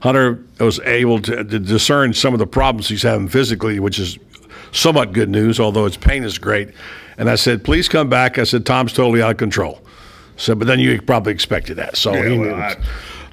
Hunter was able to discern some of the problems he's having physically, which is somewhat good news, although his pain is great. And I said, please come back. I said, Tom's totally out of control. So, but then you probably expected that. So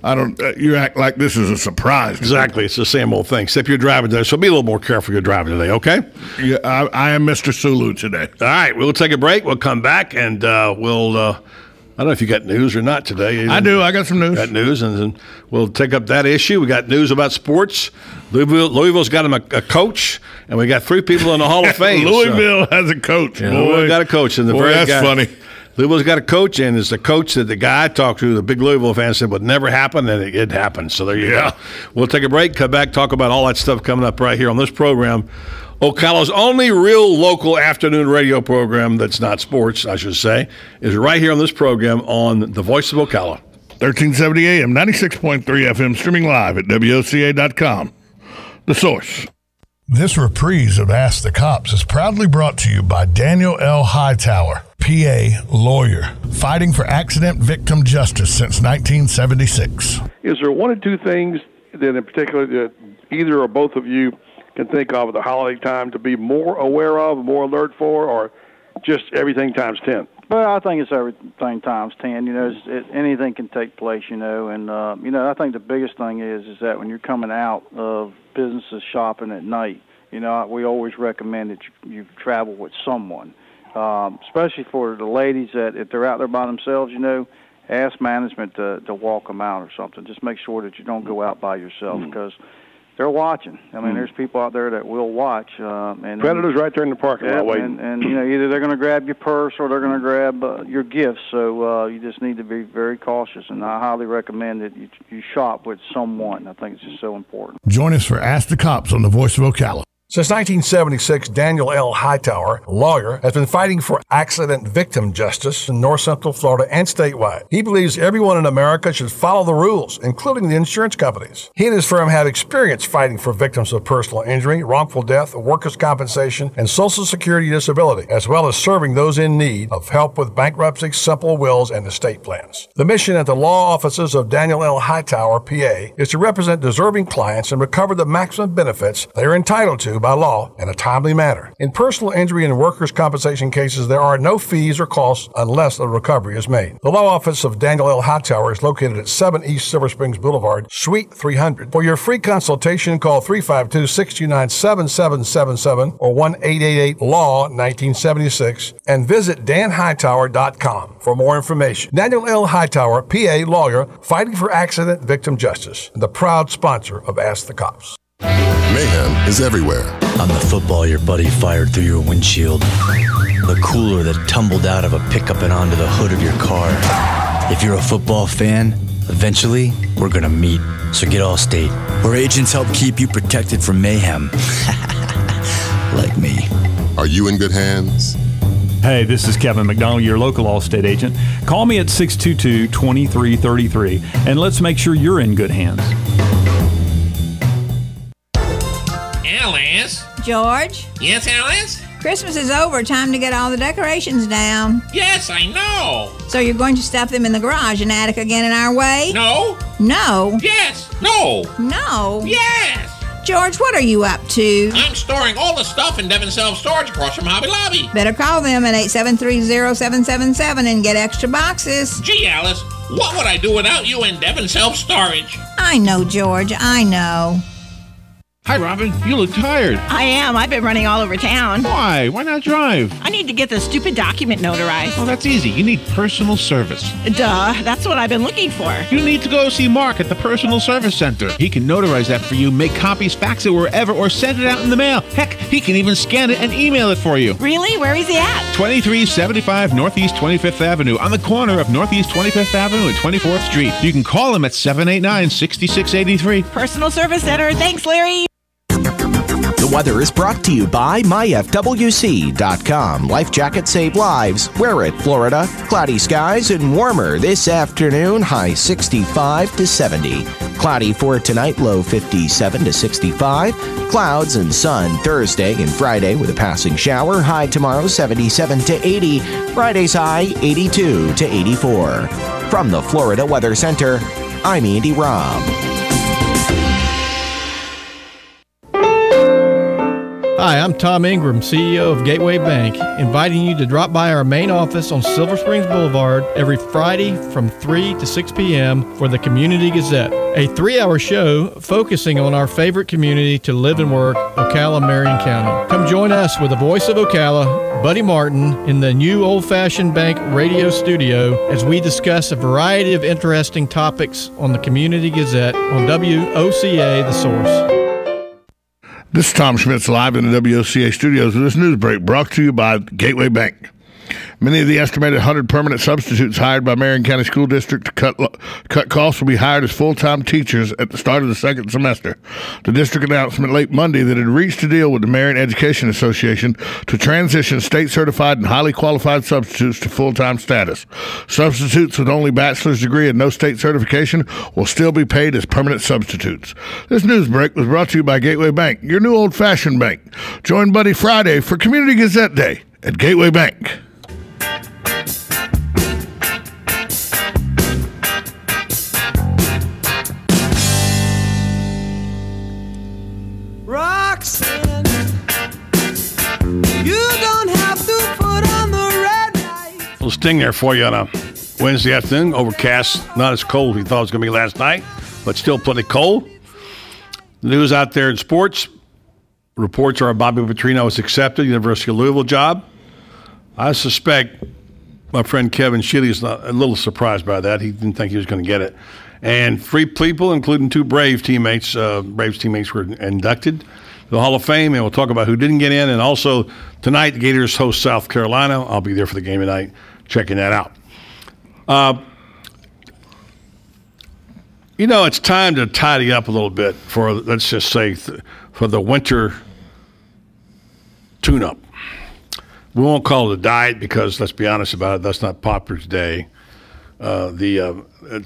I don't. You act like this is a surprise. Exactly, it's the same old thing. Except you're driving today, so be a little more careful. You're driving today, okay? Yeah, I am Mr. Sulu today. All right, we'll take a break. We'll come back and we'll. I don't know if you got news or not today. I do. I got some news. Got news, and we'll take up that issue. We got news about sports. Louisville's got him a coach, and we got 3 people in the Hall of Fame. Louisville has a coach. Yeah, Louisville got a coach, and that's funny. Louisville's got a coach, and it's the coach that the guy I talked to, the big Louisville fan, said would never happen, and it happened. So there you go. We'll take a break, come back, talk about all that stuff coming up right here on this program. Ocala's only real local afternoon radio program that's not sports, I should say, is right here on this program on the Voice of Ocala. 1370 AM, 96.3 FM, streaming live at WOCA.com. The Source. This reprise of Ask the Cops is proudly brought to you by Daniel L. Hightower, PA lawyer, fighting for accident victim justice since 1976. Is there one or two things that in particular that either or both of you can think of at the holiday time to be more aware of, more alert for, or just everything times 10? Well, I think it's everything times 10. You know, anything can take place, you know. And, you know, I think the biggest thing is that when you're coming out of businesses shopping at night, you know, we always recommend that you travel with someone, especially for the ladies that if they're out there by themselves, you know, ask management to walk them out or something. Just make sure that you don't go out by yourself because they're watching. I mean, there's people out there that will watch. And Predators right there in the parking lot waiting. And, you know, either they're going to grab your purse or they're going to grab your gifts. So you just need to be very cautious. And I highly recommend that you shop with someone. I think it's just so important. Join us for Ask the Cops on the Voice of Ocala. Since 1976, Daniel L. Hightower, a lawyer, has been fighting for accident victim justice in North Central Florida and statewide. He believes everyone in America should follow the rules, including the insurance companies. He and his firm have experience fighting for victims of personal injury, wrongful death, workers' compensation, and Social Security disability, as well as serving those in need of help with bankruptcy, simple wills, and estate plans. The mission at the law offices of Daniel L. Hightower, PA, is to represent deserving clients and recover the maximum benefits they are entitled to by law in a timely manner. In personal injury and workers' compensation cases, there are no fees or costs unless a recovery is made. The law office of Daniel L. Hightower is located at 7 East Silver Springs Boulevard, Suite 300. For your free consultation, call 352-629-7777 or 1-888-LAW-1976 and visit danhightower.com for more information. Daniel L. Hightower, PA lawyer, fighting for accident victim justice, and the proud sponsor of Ask the Cops. Mayhem is everywhere. I'm the football your buddy fired through your windshield. The cooler that tumbled out of a pickup and onto the hood of your car. If you're a football fan, eventually we're gonna meet. So get Allstate, where agents help keep you protected from mayhem. Like me. Are you in good hands? Hey, this is Kevin McDonald, your local Allstate agent. Call me at 622-2333 and let's make sure you're in good hands. Alice? George? Yes, Alice? Christmas is over. Time to get all the decorations down. Yes, I know. So you're going to stuff them in the garage and attic again in our way? No. No? Yes. No. No? Yes. George, what are you up to? I'm storing all the stuff in Devon Self-Storage across from Hobby Lobby. Better call them at 873-0777 and get extra boxes. Gee, Alice, what would I do without you in Devon Self-Storage? I know, George. I know. Hi, Robin. You look tired. I am. I've been running all over town. Why? Why not drive? I need to get the stupid document notarized. Well, that's easy. You need personal service. Duh. That's what I've been looking for. You need to go see Mark at the Personal Service Center. He can notarize that for you, make copies, fax it wherever, or send it out in the mail. Heck, he can even scan it and email it for you. Really? Where is he at? 2375 Northeast 25th Avenue, on the corner of Northeast 25th Avenue and 24th Street. You can call him at 789-6683. Personal Service Center. Thanks, Larry. The weather is brought to you by myfwc.com. Life jackets save lives. Wear it, Florida. Cloudy skies and warmer this afternoon. High 65 to 70. Cloudy for tonight. Low 57 to 65. Clouds and sun Thursday and Friday with a passing shower. High tomorrow 77 to 80. Friday's high 82 to 84. From the Florida Weather Center, I'm Andy Robb. Hi, I'm Tom Ingram, CEO of Gateway Bank, inviting you to drop by our main office on Silver Springs Boulevard every Friday from 3 to 6 p.m. for the Community Gazette, a 3-hour show focusing on our favorite community to live and work, Ocala, Marion County. Come join us with the voice of Ocala, Buddy Martin, in the new old-fashioned bank radio studio as we discuss a variety of interesting topics on the Community Gazette on WOCA The Source. This is Tom Schmitz live in the WOCA studios with this news break brought to you by Gateway Bank. Many of the estimated 100 permanent substitutes hired by Marion County School District to cut costs will be hired as full-time teachers at the start of the second semester. The district announcement late Monday that it had reached a deal with the Marion Education Association to transition state-certified and highly qualified substitutes to full-time status. Substitutes with only bachelor's degree and no state certification will still be paid as permanent substitutes. This news break was brought to you by Gateway Bank, your new old-fashioned bank. Join Buddy Friday for Community Gazette Day at Gateway Bank. Roxanne, you don't have to put on the red light. Little sting there for you on a Wednesday afternoon. Overcast, not as cold as we thought it was going to be last night, but still plenty cold. The news out there in sports. Reports are Bobby Petrino is accepted, University of Louisville job. I suspect my friend Kevin Sheely is a little surprised by that. He didn't think he was going to get it. And 3 people, including 2 Braves teammates were inducted to the Hall of Fame, and we'll talk about who didn't get in. And also tonight, the Gators host South Carolina. I'll be there for the game tonight, checking that out. It's time to tidy up a little bit for, let's just say, for the winter tune-up. We won't call it a diet because, let's be honest about it, that's not popular today. To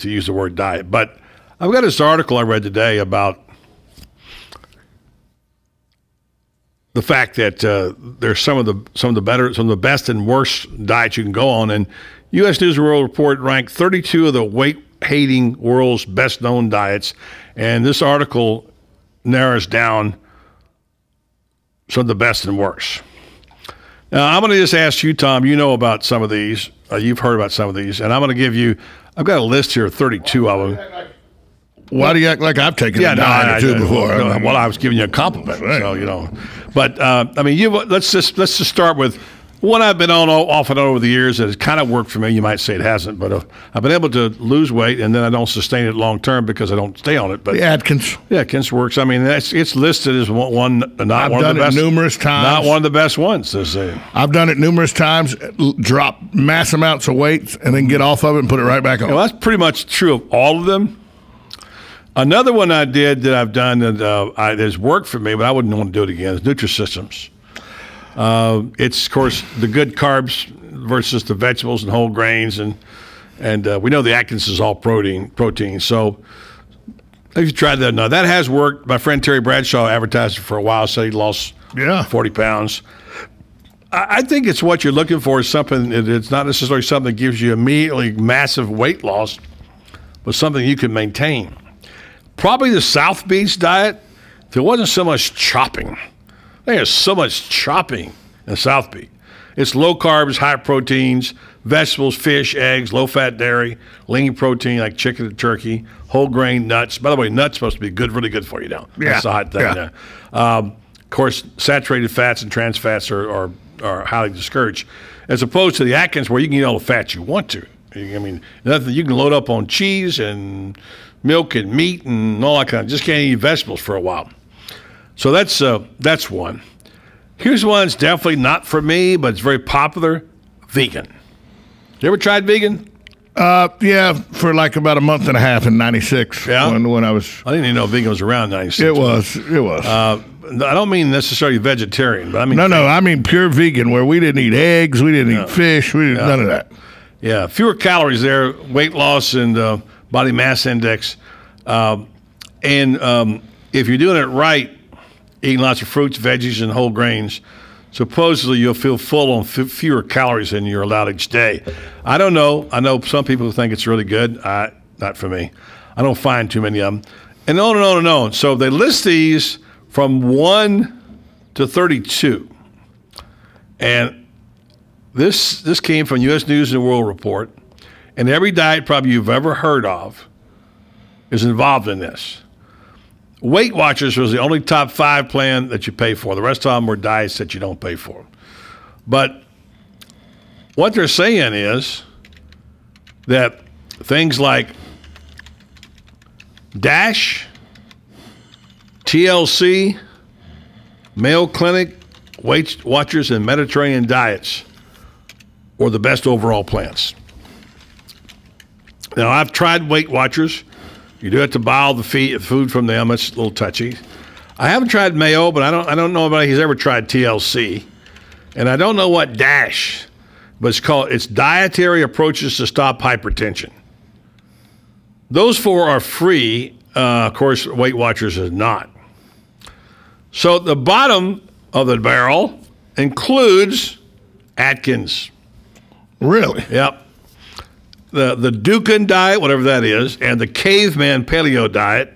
use the word diet. But I've got this article I read today about the fact that there's some of the best and worst diets you can go on. And U.S. News and World Report ranked 32 of the weight-hating world's best-known diets. And this article narrows down some of the best and worst. Now, I'm going to just ask you, Tom, you know about some of these. You've heard about some of these. And I'm going to give you, I've got a list here of 32 of them. Why do you act like I've taken a diet or two before? Well, I was giving you a compliment. Right. So, But, let's just start with one I've been on off and on over the years that has kind of worked for me. You might say it hasn't, but I've been able to lose weight, and then I don't sustain it long term because I don't stay on it. But the Atkins. Yeah, Atkins works. I mean, it's listed as one not I've one done of the best. It numerous times. Not one of the best ones, to say. I've done it numerous times, drop mass amounts of weight, and then get off of it and put it right back on. Well, that's pretty much true of all of them. Another one I did that I've done that has worked for me, but I wouldn't want to do it again, is Nutrisystems. It's, of course, the good carbs versus the vegetables and whole grains, and we know the Atkins is all protein. So if you tried that, no, that has worked. My friend Terry Bradshaw advertised it for a while, said he lost 40 pounds. I think it's what you're looking for is something. It's not necessarily something that gives you immediately massive weight loss, but something you can maintain. Probably the South Beach diet. There wasn't so much chopping. There's so much chopping in South Beach. It's low carbs, high proteins, vegetables, fish, eggs, low-fat dairy, lean protein like chicken and turkey, whole grain nuts. By the way, nuts supposed to be good, really good for you now. Yeah. That's the hot thing. Yeah. Of course, saturated fats and trans fats are highly discouraged, as opposed to the Atkins where you can eat all the fats you want to. I mean, you can load up on cheese and milk and meat and all that kind of. Just can't eat vegetables for a while. So that's one. Here's one that's definitely not for me, but it's very popular. Vegan. You ever tried vegan? Yeah, for like about a month and a half in '96. Yeah? When I was. I didn't even know vegan was around in '96. It was. I don't mean necessarily vegetarian, but I mean. No, I mean pure vegan, where we didn't eat eggs, we didn't eat fish, we didn't none of that. Yeah, fewer calories there, weight loss and body mass index. And if you're doing it right, eating lots of fruits, veggies, and whole grains, supposedly you'll feel full on fewer calories than you're allowed each day. I don't know. I know some people think it's really good. Not for me. I don't find too many of them. And on and on and on. So they list these from one to 32. And this came from U.S. News and World Report. And every diet probably you've ever heard of is involved in this. Weight Watchers was the only top 5 plan that you pay for. The rest of them were diets that you don't pay for. But what they're saying is that things like DASH, TLC, Mayo Clinic, Weight Watchers, and Mediterranean diets were the best overall plans. Now, I've tried Weight Watchers. You do have to buy all the food from them. It's a little touchy. I haven't tried Mayo, but I don't know if he's ever tried TLC. And I don't know what DASH, but it's Dietary Approaches to Stop Hypertension. Those 4 are free. Of course, Weight Watchers is not. So the bottom of the barrel includes Atkins. Really? Yep. The Dukan diet, whatever that is, and the caveman paleo diet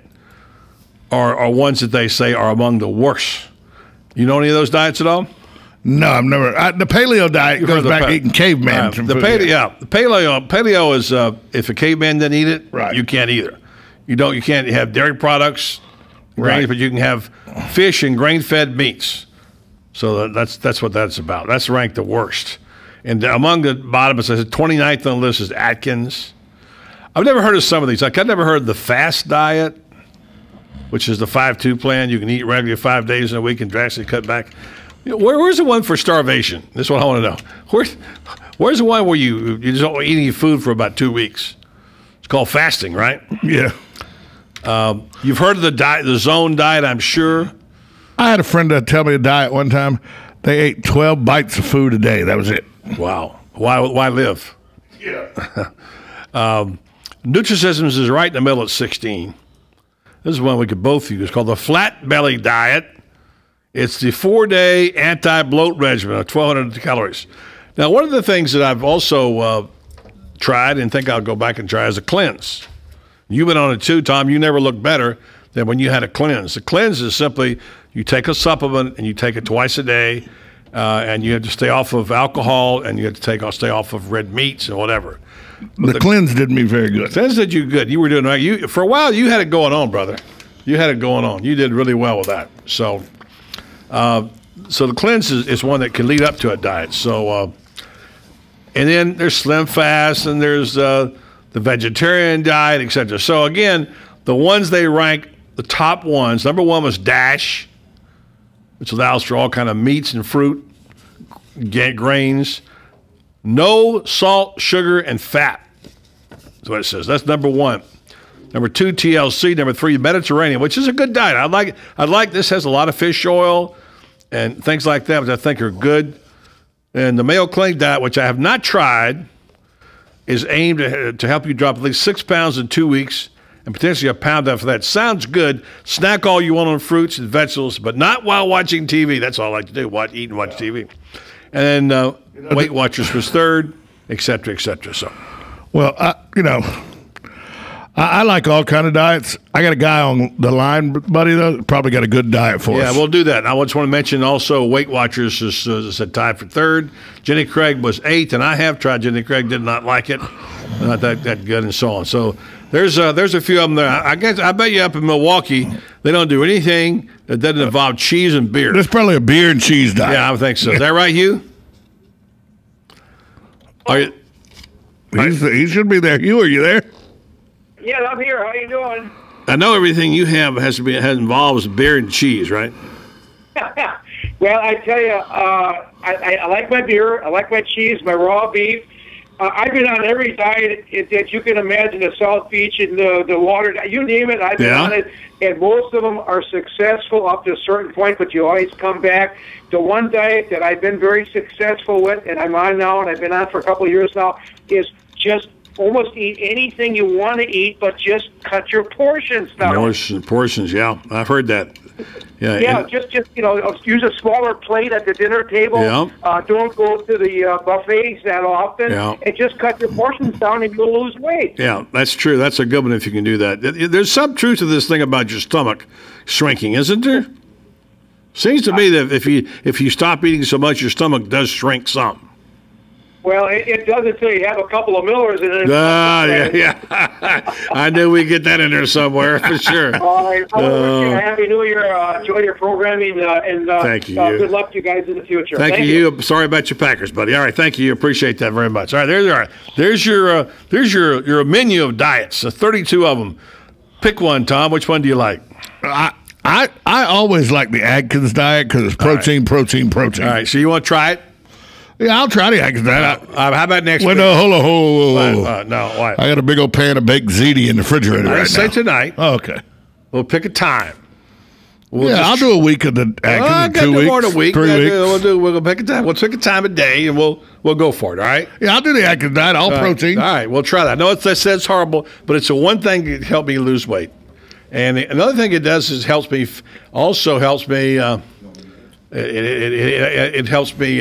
are ones that they say are among the worst. You know any of those diets at all? No, I've never. The paleo diet goes back to eating caveman. The paleo is if a caveman didn't eat it, right, you can't either. You can't have dairy products, grains, right, but you can have fish and grain-fed meats. So that's what that's about. That's ranked the worst. And among the bottom, it says 29th on the list is Atkins. I've never heard of some of these. Like, I've never heard of the FAST diet, which is the 5-2 plan. You can eat regularly 5 days in a week and drastically cut back. Where's the one for starvation? This is what I want to know. Where's the one where you just don't eat any food for about 2 weeks? It's called fasting, right? Yeah. You've heard of the zone diet, I'm sure. I had a friend that tell me a diet one time. They ate 12 bites of food a day. That was it. Wow. Why live? Yeah. Nutrisystems is right in the middle at 16. This is one we could both use. It's called the flat belly diet. It's the 4-day anti-bloat regimen of 1,200 calories. Now, one of the things that I've also tried and think I'll go back and try is a cleanse. You've been on it too, Tom. You never looked better than when you had a cleanse. The cleanse is simply you take a supplement and you take it twice a day, and you have to stay off of alcohol and you have to stay off of red meats and whatever. The cleanse did me very good. Cleanse did you good. You were doing right. For a while, you had it going on, brother. You had it going on. You did really well with that. So the cleanse is one that can lead up to a diet. So, and then there's Slim Fast and there's the vegetarian diet, etc. So again, the ones they rank, the top ones, number 1 was DASH, which allows for all kind of meats and fruit, grains, no salt, sugar, and fat. That's what it says. That's number 1. Number 2, TLC. Number 3, Mediterranean, which is a good diet. I like this. Has a lot of fish oil and things like that, which I think are good. And the Mayo Clinic diet, which I have not tried, is aimed to help you drop at least 6 pounds in 2 weeks and potentially a pound after that. Sounds good. Snack all you want on fruits and vegetables, but not while watching TV. That's all I like to do, eat and watch TV. And then Weight Watchers was 3rd, et cetera, et cetera. So, well, I like all kind of diets. I got a guy on the line, buddy, though, probably got a good diet for us. Yeah, we'll do that. And I just want to mention also Weight Watchers is tied for 3rd. Jenny Craig was 8th, and I have tried Jenny Craig, did not like it. Not that good and so on. So there's a few of them there. I bet you up in Milwaukee, they don't do anything that doesn't involve cheese and beer. There's probably a beer and cheese diet. Yeah, I would think so. Is that right, Hugh? He should be there. Hugh, are you there? Yeah, I'm here. How you doing? I know everything you have involves beer and cheese, right? Well, I tell you, I like my beer. I like my cheese, my raw beef. I've been on every diet that you can imagine, the South Beach and the water, you name it, I've been on it. And most of them are successful up to a certain point, but you always come back. The one diet that I've been very successful with, and I'm on now, and I've been on for a couple of years now, is just almost eat anything you want to eat, but just cut your portions down. Portions, yeah. I've heard that. Yeah, just use a smaller plate at the dinner table. Yeah. Don't go to the buffets that often, and just cut your portions down and you'll lose weight. Yeah, that's true. That's a good one if you can do that. There's some truth to this thing about your stomach shrinking, isn't there? Seems to me that if you stop eating so much, your stomach does shrink some. Well, it does until you have a couple of Millers in it. Yeah. I knew we'd get that in there somewhere for sure. All right. I want to wish you a happy New Year. Enjoy your programming, and thank you. Good luck to you guys in the future. Thank you. Sorry about your Packers, buddy. All right, thank you. Appreciate that very much. All right, there's your menu of diets. 32 of them. Pick one, Tom. Which one do you like? I always like the Atkins diet because it's protein. All right, so you want to try it? Yeah, I'll try the Atkins diet. How about next week? No, hold on. No, why? I got a big old pan of baked ziti in the refrigerator right now. Say tonight. Oh, okay. We'll pick a time. I'll do a week of the Atkins. 2 weeks. More than a week. 3 weeks. We'll pick a time. We'll pick a time of day, and we'll go for it. All right. Yeah, I'll do the Atkins diet. All protein. All right, we'll try that. I know it says horrible, but it's the one thing that helped me lose weight. And another thing it does is helps me. It helps me.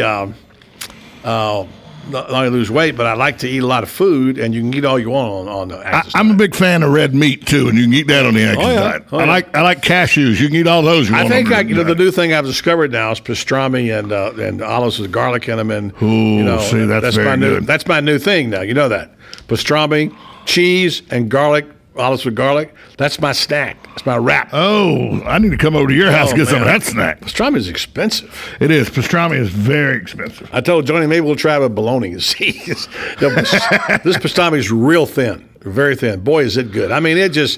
Not only lose weight, but I like to eat a lot of food, and you can eat all you want on the Atkins I'm a big fan of red meat too, and you can eat that on the Atkins diet. I like cashews. You can eat all those. I think the new thing I've discovered now is pastrami and olives with garlic in them, and that's my new good. That's my new thing now. You know that pastrami, cheese, and garlic. Olives with garlic. That's my snack. That's my wrap. Oh, I need to come over to your house and get some of that snack. Pastrami is expensive. It is. Pastrami is very expensive. I told Johnny maybe we'll try with bologna and see. This pastrami is real thin, very thin. Boy, is it good. I mean, it hits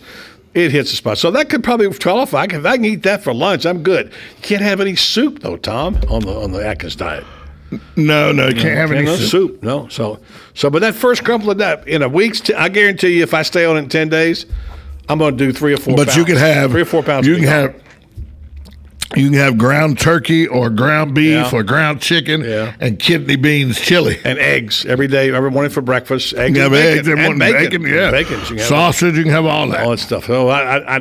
the spot. So that could probably qualify. If I can eat that for lunch, I'm good. You can't have any soup though, Tom, on the Atkins diet. No, you can't have any soup. No, but that first couple of that in a week's, I guarantee you, if I stay on it in 10 days, I'm going to do 3 or 4 pounds. But you can have 3 or 4 pounds. You can have ground turkey or ground beef or ground chicken and kidney beans chili and eggs every day, every morning for breakfast. Eggs, you can have eggs and bacon. Yeah, bacon. Sausage. You can have all that stuff. So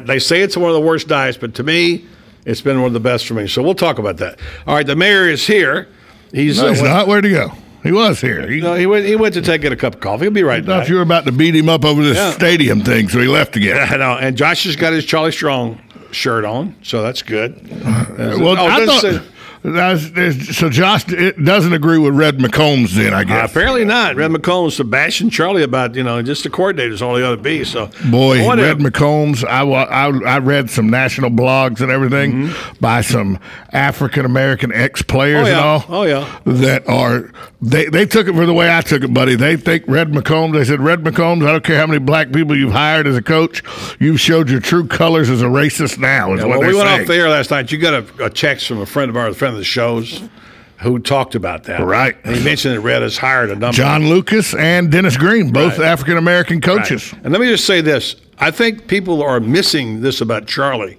they say it's one of the worst diets, but to me, it's been one of the best for me. So we'll talk about that. All right, the mayor is here. He's not. Where'd he go? He was here. He went to get a cup of coffee. He'll be right back. If you were about to beat him up over this stadium thing, so he left again. I know. And Josh has got his Charlie Strong shirt on, so that's good. I thought. So Josh doesn't agree with Red McCombs then, I guess. Apparently not. Red McCombs to bashing Charlie about, just the coordinators, all they ought to be. So boy, Red McCombs, I read some national blogs and everything by some African-American ex-players and all. Oh, yeah. That are, they took it for the way I took it, buddy. They think Red McCombs, they said, Red McCombs, I don't care how many black people you've hired as a coach, you've showed your true colors as a racist now, is what they're saying. We went off the air last night. You got a text from a friend of ours, of the shows, who talked about that. Right. And he mentioned that Red has hired a number. John Lucas and Dennis Green, both African-American coaches. Right. And let me just say this. I think people are missing this about Charlie,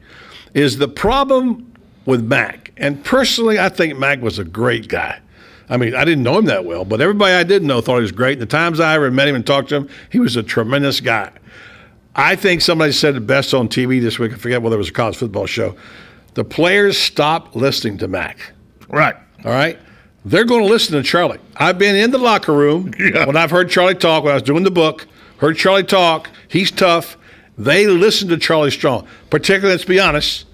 is the problem with Mac. And personally, I think Mac was a great guy. I mean, I didn't know him that well, but everybody I did know thought he was great. The times I ever met him and talked to him, he was a tremendous guy. I think somebody said it best on TV this week. I forget whether it was a college football show. The players stopped listening to Mac. Right. All right? They're going to listen to Charlie. I've been in the locker room when I've heard Charlie talk, when I was doing the book, heard Charlie talk. He's tough. They listen to Charlie Strong. Particularly, let's be honest,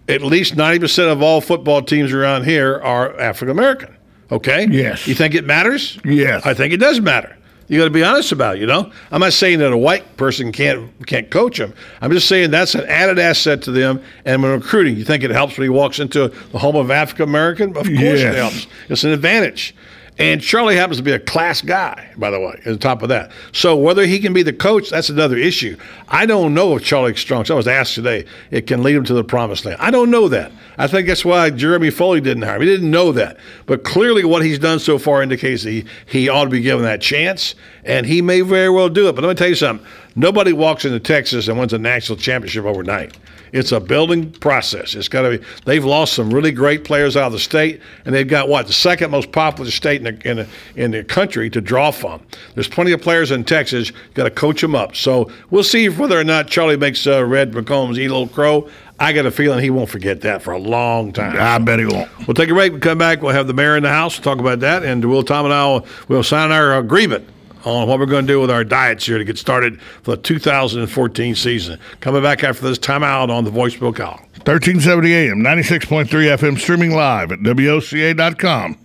at least 90% of all football teams around here are African-American. Okay? Yes. You think it matters? Yes. I think it does matter. You got to be honest about it, I'm not saying that a white person can't coach them. I'm just saying that's an added asset to them. And when recruiting, you think it helps when he walks into the home of African American? Of course it helps. It's an advantage. And Charlie happens to be a class guy, by the way, on top of that. So whether he can be the coach, that's another issue. I don't know if Charlie Strong, so I was asked today, it can lead him to the promised land. I don't know that. I think that's why Jeremy Foley didn't hire him. He didn't know that. But clearly what he's done so far indicates that he ought to be given that chance, and he may very well do it. But let me tell you something. Nobody walks into Texas and wins a national championship overnight. It's a building process. It's got to be. They've lost some really great players out of the state, and they've got the second most popular state in the country to draw from. There's plenty of players in Texas. You got to coach them up. So we'll see whether or not Charlie makes Red McCombs eat a little crow. I got a feeling he won't forget that for a long time. I bet he won't. We'll take a break. We'll come back. We'll have the mayor in the house. We'll talk about that, and Tom and I will sign our agreement on what we're going to do with our diets here to get started for the 2014 season. Coming back after this timeout on the Voice of Ocala. 1370 AM, 96.3 FM, streaming live at WOCA.com.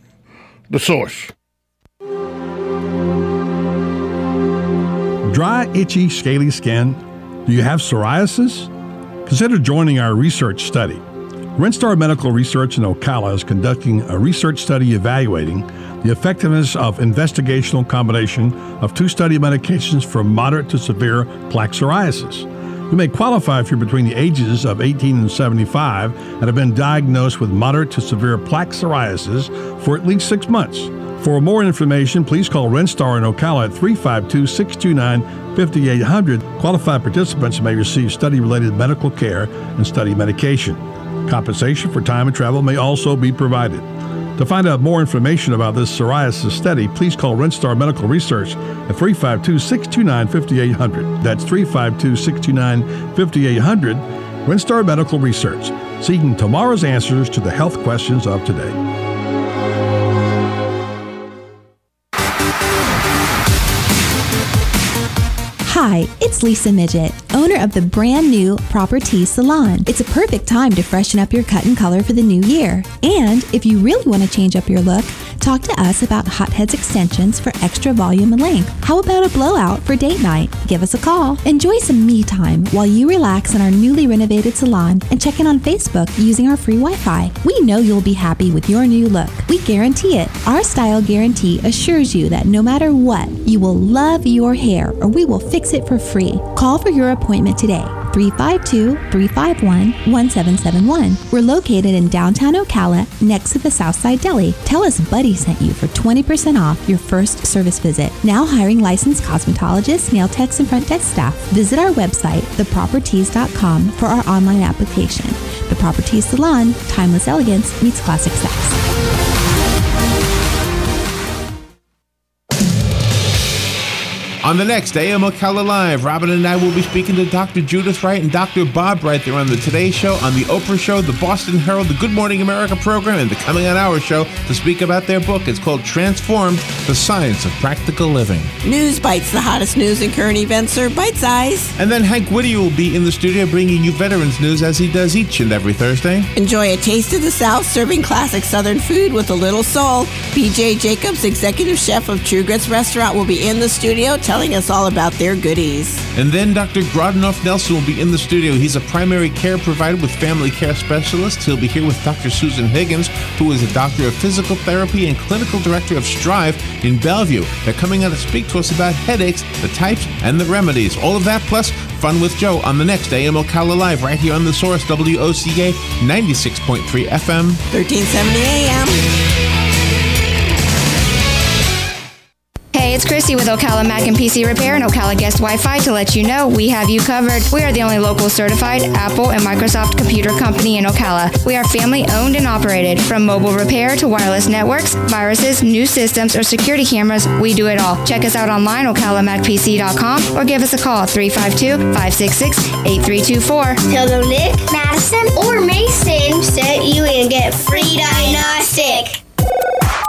The Source. Dry, itchy, scaly skin? Do you have psoriasis? Consider joining our research study. Renstar Medical Research in Ocala is conducting a research study evaluating the effectiveness of investigational combination of 2 study medications for moderate to severe plaque psoriasis. You may qualify if you're between the ages of 18 and 75 and have been diagnosed with moderate to severe plaque psoriasis for at least 6 months. For more information, please call Renstar in Ocala at 352-629-5800. Qualified participants may receive study-related medical care and study medication. Compensation for time and travel may also be provided. To find out more information about this psoriasis study, please call Renstar Medical Research at 352-629-5800. That's 352-629-5800. Renstar Medical Research, seeking tomorrow's answers to the health questions of today. Hi, it's Lisa Midget, owner of the brand new Proper Tees Salon. It's a perfect time to freshen up your cut and color for the new year. And if you really want to change up your look, talk to us about Hotheads extensions for extra volume and length. How about a blowout for date night? Give us a call. Enjoy some me time while you relax in our newly renovated salon and check in on Facebook using our free Wi-Fi. We know you'll be happy with your new look. We guarantee it. Our style guarantee assures you that no matter what, you will love your hair or we will fix it for free. Call for your appointment today. 352-351-1771. We're located in downtown Ocala next to the Southside Deli. Tell us Buddy sent you for 20% off your first service visit. Now hiring licensed cosmetologists, nail techs, and front desk staff. Visit our website, thepropertees.com, for our online application. The Proper Tees Salon, timeless elegance meets classic sex. On the next AM Ocala Live, Robin and I will be speaking to Dr. Judith Wright and Dr. Bob Wright. They're on the Today Show, on the Oprah Show, the Boston Herald, the Good Morning America program, and the Coming on Our Show to speak about their book. It's called Transformed, The Science of Practical Living. News Bites, the hottest news and current events are bite-sized. And then Hank Whittier will be in the studio bringing you veterans news as he does each and every Thursday. Enjoy a taste of the South, serving classic Southern food with a little soul. B.J. Jacobs, executive chef of True Grits Restaurant, will be in the studio telling us all about their goodies. And then Dr. Grodnoff Nelson will be in the studio. He's a primary care provider with family care specialists. He'll be here with Dr. Susan Higgins, who is a doctor of physical therapy and clinical director of Strive in Bellevue. They're coming out to speak to us about headaches, the types, and the remedies. All of that plus Fun with Joe on the next AM Ocala Live right here on The Source, WOCA 96.3 FM. 1370 AM. Hey, it's Christy with Ocala Mac and PC Repair and Ocala Guest Wi-Fi to let you know we have you covered. We are the only local certified Apple and Microsoft computer company in Ocala. We are family owned and operated. From mobile repair to wireless networks, viruses, new systems, or security cameras, we do it all. Check us out online, ocalamacpc.com, or give us a call, 352-566-8324. Tell them Nick, Madison, or Mason sent you and get free diagnostic.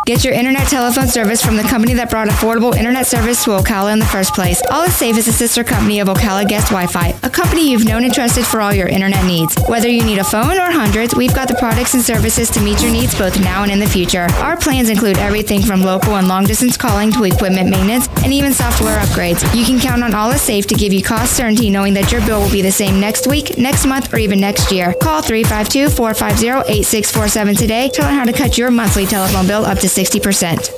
Get your internet telephone service from the company that brought affordable internet service to Ocala in the first place. All Is Safe is a sister company of Ocala Guest Wi-Fi, a company you've known and trusted for all your internet needs. Whether you need a phone or hundreds, we've got the products and services to meet your needs both now and in the future. Our plans include everything from local and long-distance calling to equipment maintenance and even software upgrades. You can count on All Is Safe to give you cost certainty knowing that your bill will be the same next week, next month, or even next year. Call 352-450-8647 today to learn how to cut your monthly telephone bill up to 60%.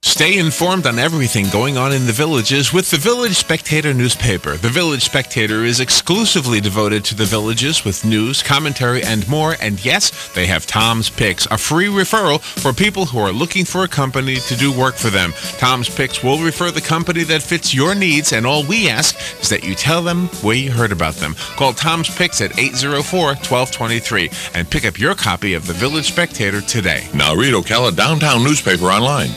Stay informed on everything going on in the villages with the Village Spectator newspaper. The Village Spectator is exclusively devoted to the villages with news, commentary, and more. And yes, they have Tom's Picks, a free referral for people who are looking for a company to do work for them. Tom's Picks will refer the company that fits your needs, and all we ask is that you tell them where you heard about them. Call Tom's Picks at 804-1223 and pick up your copy of the Village Spectator today. Now read Ocala Downtown newspaper online.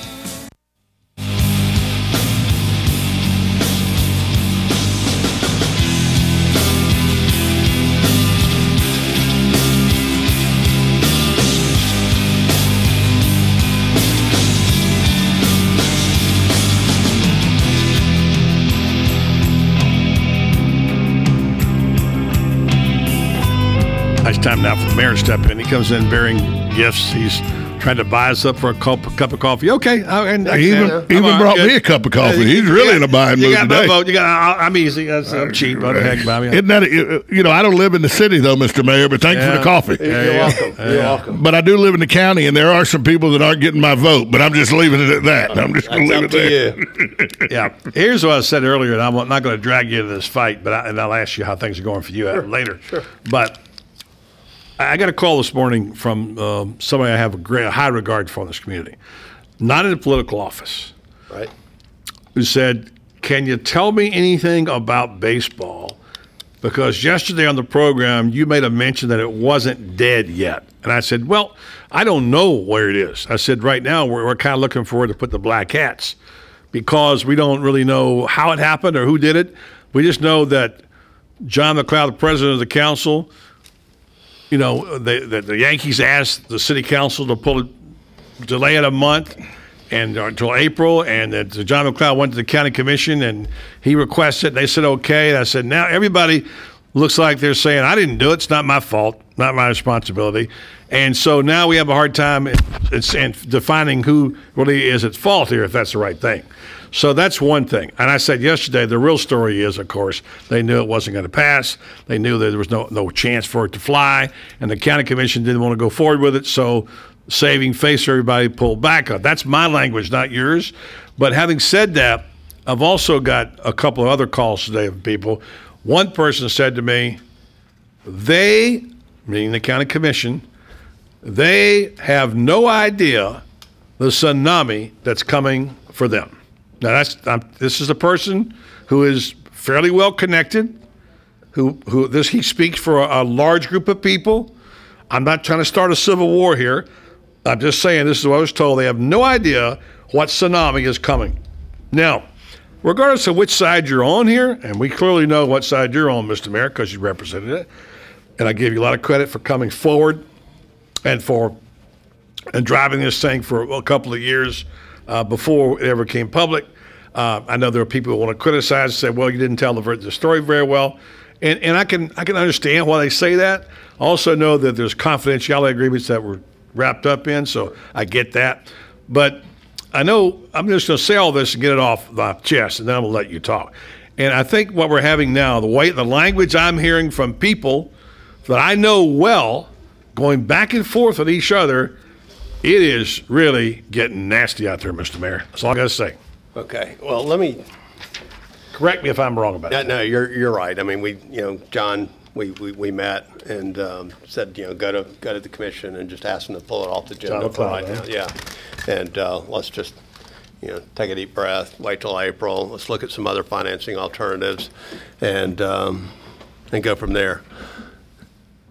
It's time now for the mayor to step in. He comes in bearing gifts. He's trying to buy us up for a cup of coffee. Okay. He even brought me a cup of coffee. He's really in a buying mood today. My vote. I'm easy. I'm cheap. What the heck, Bobby? Isn't that, I don't live in the city, though, Mr. Mayor, but thanks for the coffee. You're welcome. You're welcome. But I do live in the county, and there are some people that aren't getting my vote, but I'm just leaving it at that. I'm just going to leave it there. Yeah. Here's what I said earlier, and I'm not going to drag you into this fight, but I'll ask you how things are going for you later. Sure. But I got a call this morning from somebody I have a high regard for in this community, not in a political office, right? Who said, "Can you tell me anything about baseball? Because yesterday on the program you made a mention that it wasn't dead yet." And I said, "Well, I don't know where it is." I said, "Right now we're kind of looking forward to put the black hats because we don't really know how it happened or who did it. We just know that John McLeod, the president of the council." The Yankees asked the city council to delay it a month and until April, and that John McLeod went to the county commission and he requested it. They said okay. And I said, now everybody looks like they're saying I didn't do it. It's not my fault, not my responsibility. And so now we have a hard time in defining who really is at fault here, if that's the right thing. So that's one thing. And I said yesterday, the real story is, of course, they knew it wasn't going to pass. They knew that there was no chance for it to fly, and the county commission didn't want to go forward with it. So saving face, everybody pulled back on. That's my language, not yours. But having said that, I've also got a couple of other calls today of people. One person said to me, they, meaning the county commission, they have no idea the tsunami that's coming for them. Now, this is a person who is fairly well connected, he speaks for a large group of people. I'm not trying to start a civil war here. I'm just saying this is what I was told. They have no idea what tsunami is coming. Now, regardless of which side you're on here, and we clearly know what side you're on, Mr. Mayor, because you represented it, and I give you a lot of credit for coming forward and driving this thing for a couple of years before it ever came public. I know there are people who want to criticize and say, well, you didn't tell the story very well. And I can understand why they say that. I also know that there's confidentiality agreements that were wrapped up in, so I get that. But I know I'm just going to say all this and get it off my chest, and then I'm going to let you talk. And I think what we're having now, the language I'm hearing from people that I know well, going back and forth with each other, it is really getting nasty out there, Mr. Mayor. That's all I got to say. Okay. Well, let me correct me if I'm wrong about it. No, you're right. I mean, John, we met and said, go to the commission and just ask them to pull it off the agenda for right now. Yeah, and let's just take a deep breath, wait till April. Let's look at some other financing alternatives, and go from there.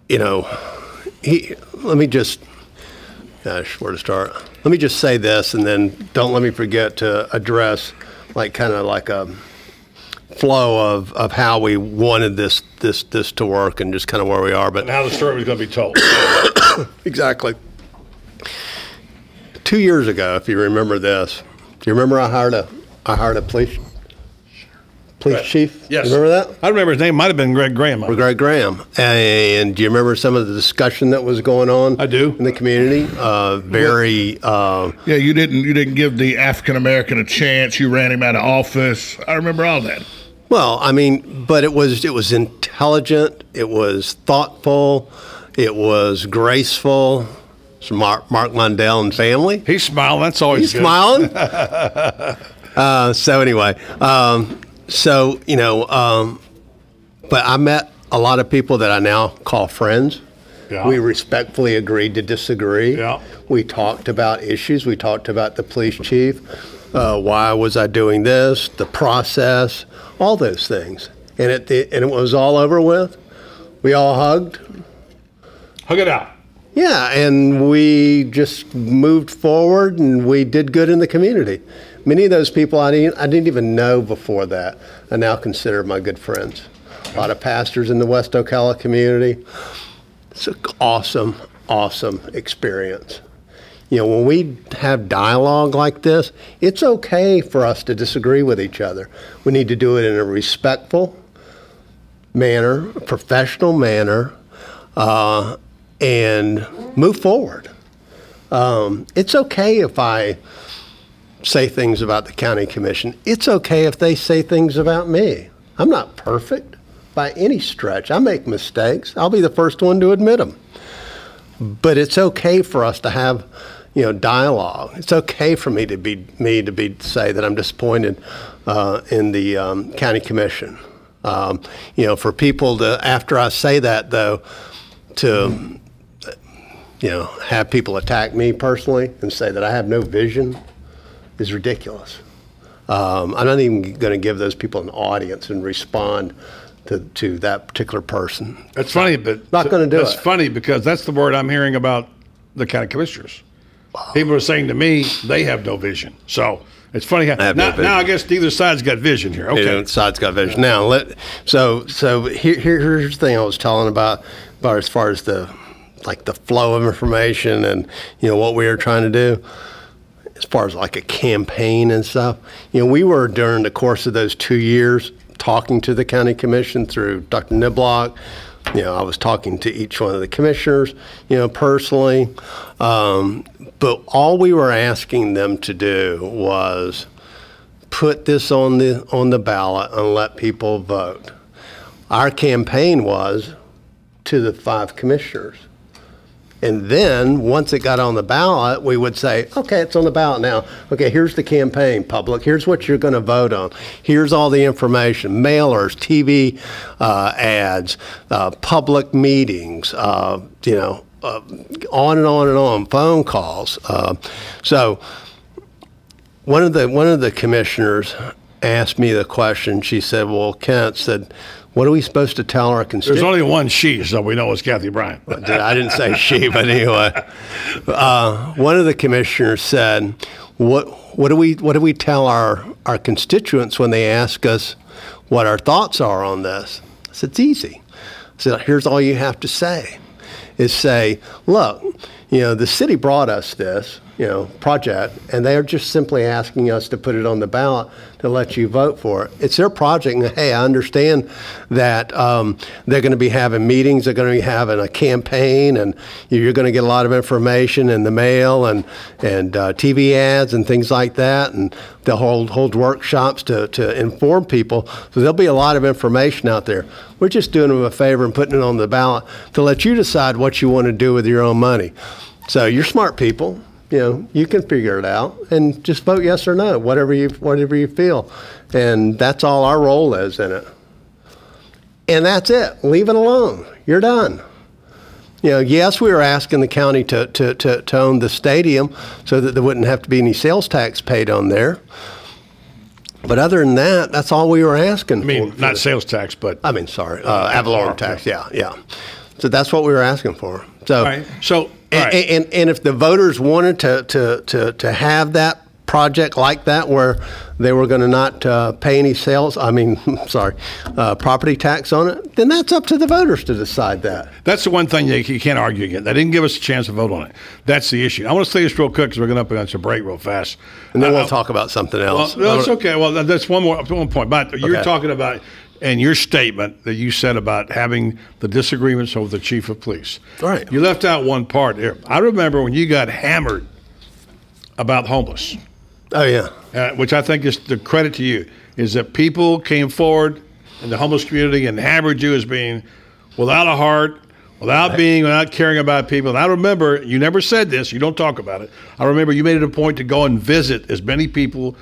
Let me just. Gosh, where to start? Let me just say this, and then don't let me forget to address kind of like a flow of how we wanted this to work and just kind of where we are. But and how the story was going to be told. Exactly. 2 years ago, if you remember this, do you remember I hired a police chief? Yes. You remember that? I remember his name might have been Greg Graham. Greg Graham. And do you remember some of the discussion that was going on? I do. In the community? Yeah, you didn't give the African American a chance. You ran him out of office. I remember all that. Well, I mean, but it was intelligent. It was thoughtful. It was graceful. It's Mark Mondale and family. He's smiling. That's always He's good. Smiling. So anyway. But I met a lot of people that I now call friends. Yeah. We respectfully agreed to disagree. Yeah. We talked about issues. We talked about the police chief. Why was I doing this? The process, all those things. And it was all over with. We all hugged. Hug it out. Yeah, and we just moved forward, and we did good in the community. Many of those people I didn't even know before that. I now consider my good friends. A lot of pastors in the West Ocala community. It's an awesome, awesome experience. When we have dialogue like this, it's okay for us to disagree with each other. We need to do it in a respectful manner, a professional manner. and move forward. It's okay if I say things about the county commission. It's okay if they say things about me. I'm not perfect by any stretch. I make mistakes. I'll be the first one to admit them. But it's okay for us to have, dialogue. It's okay for me to say that I'm disappointed in the county commission. For people to, after I say that though, to have people attack me personally and say that I have no vision is ridiculous. I'm not even going to give those people an audience and respond to that particular person. That's funny, but not going to do it. That's funny because that's the word I'm hearing about the county commissioners. People are saying to me they have no vision. So it's funny. Now I guess neither side's got vision here. Okay, neither side's got vision. Now here's the thing I was telling about as far as the flow of information and what we were trying to do. As far as like a campaign and stuff, we were during the course of those 2 years talking to the county commission through Dr. Niblock. I was talking to each one of the commissioners, personally. But all we were asking them to do was put this on the ballot and let people vote. Our campaign was to the 5 commissioners. And then once it got on the ballot, we would say, okay, it's on the ballot now. Okay, here's the campaign, public. Here's what you're going to vote on. Here's all the information, mailers, TV ads, public meetings, on and on and on, phone calls. So one of the commissioners asked me the question. She said, well, Kent said, what are we supposed to tell our constituents? There's only one she, so we know it's Kathy Bryant. I didn't say she, but anyway. One of the commissioners said, what do we tell our constituents when they ask us what our thoughts are on this? I said, it's easy. I said, here's all you have to say, is say, look, the city brought us this, project, and they're just simply asking us to put it on the ballot to let you vote for it. It's their project, and hey, I understand that they're going to be having meetings, they're going to be having a campaign, and you're going to get a lot of information in the mail and TV ads and things like that, and they'll hold workshops to inform people. So there'll be a lot of information out there. We're just doing them a favor and putting it on the ballot to let you decide what you want to do with your own money. So you're smart people. You can figure it out and just vote yes or no, whatever you feel. And that's all our role is in it. And that's it. Leave it alone. You're done. Yes, we were asking the county to own the stadium so that there wouldn't have to be any sales tax paid on there. But other than that, that's all we were asking for. I mean, not sales tax, but... I mean, sorry, ad valorem tax, yeah. So that's what we were asking for. So, all right. So, and if the voters wanted to have that project like that, where they were going to not pay any property tax on it, then that's up to the voters to decide that. That's the one thing you can't argue against. They didn't give us a chance to vote on it. That's the issue. I want to say this real quick because we're going up against a break real fast. And then we'll talk about something else. Well, that's okay. Well, that's one point. But you're talking about, and your statement that you said about having the disagreements over the chief of police. Right. You left out one part there. I remember when you got hammered about homeless. Oh, yeah. Which I think is the credit to you, is that people came forward in the homeless community and hammered you as being without a heart, without caring about people. And I remember, you never said this, you don't talk about it. I remember you made it a point to go and visit as many people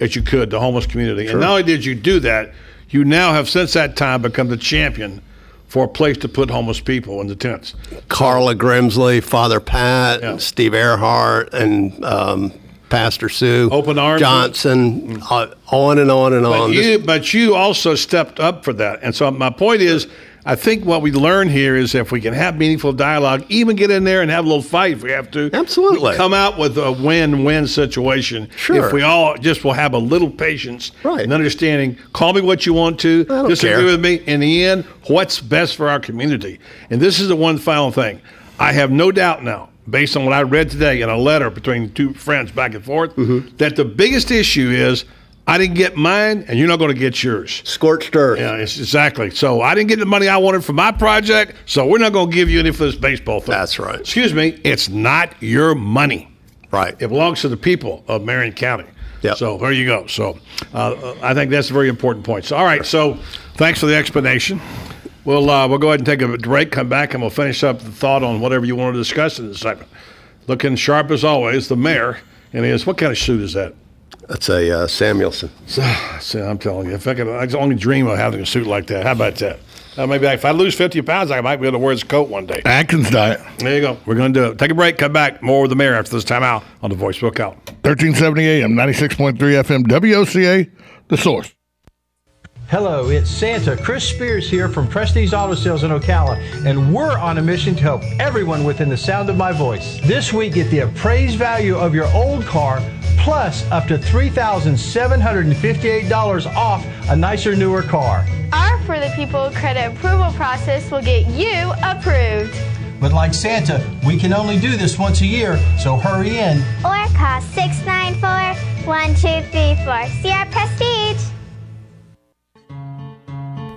as you could, the homeless community. Sure. And not only did you do that, you now have since that time become the champion for a place to put homeless people in the tents. Carla Grimsley, Father Pat, Steve Earhart, and Pastor Sue, Open Arms Johnson, on and on and on. But you also stepped up for that. And so my point is, I think what we learn here is if we can have meaningful dialogue, even get in there and have a little fight if we have to. Absolutely. Come out with a win-win situation. Sure. If we all just will have a little patience and understanding, call me what you want to, disagree with me. In the end, what's best for our community? And this is the one final thing. I have no doubt now, based on what I read today in a letter between two friends back and forth, that the biggest issue is I didn't get mine, and you're not going to get yours. Scorched earth. Yeah, exactly. So I didn't get the money I wanted for my project, so we're not going to give you any for this baseball thing. That's right. Excuse me, it's not your money. Right. It belongs to the people of Marion County. Yep. So there you go. So I think that's a very important point. So, all right, so thanks for the explanation. We'll go ahead and take a break, come back, and we'll finish up the thought on whatever you want to discuss in this segment. Looking sharp as always, the mayor, and what kind of suit is that? That's a Samuelson. So I'm telling you, I could only dream of having a suit like that. How about that? Maybe if I lose 50 pounds, I might be able to wear this coat one day. Atkins diet. There you go. We're going to do it. Take a break, come back. More with the mayor after this time out on the Voice of Ocala. 1370 AM, 96.3 FM, WOCA, The Source. Hello, it's Santa. Chris Spears here from Prestige Auto Sales in Ocala, and we're on a mission to help everyone within the sound of my voice. This week, get the appraised value of your old car plus up to $3,758 off a nicer, newer car. Our For the People credit approval process will get you approved. But like Santa, we can only do this once a year, so hurry in. Or call 694-1234. See our Prestige.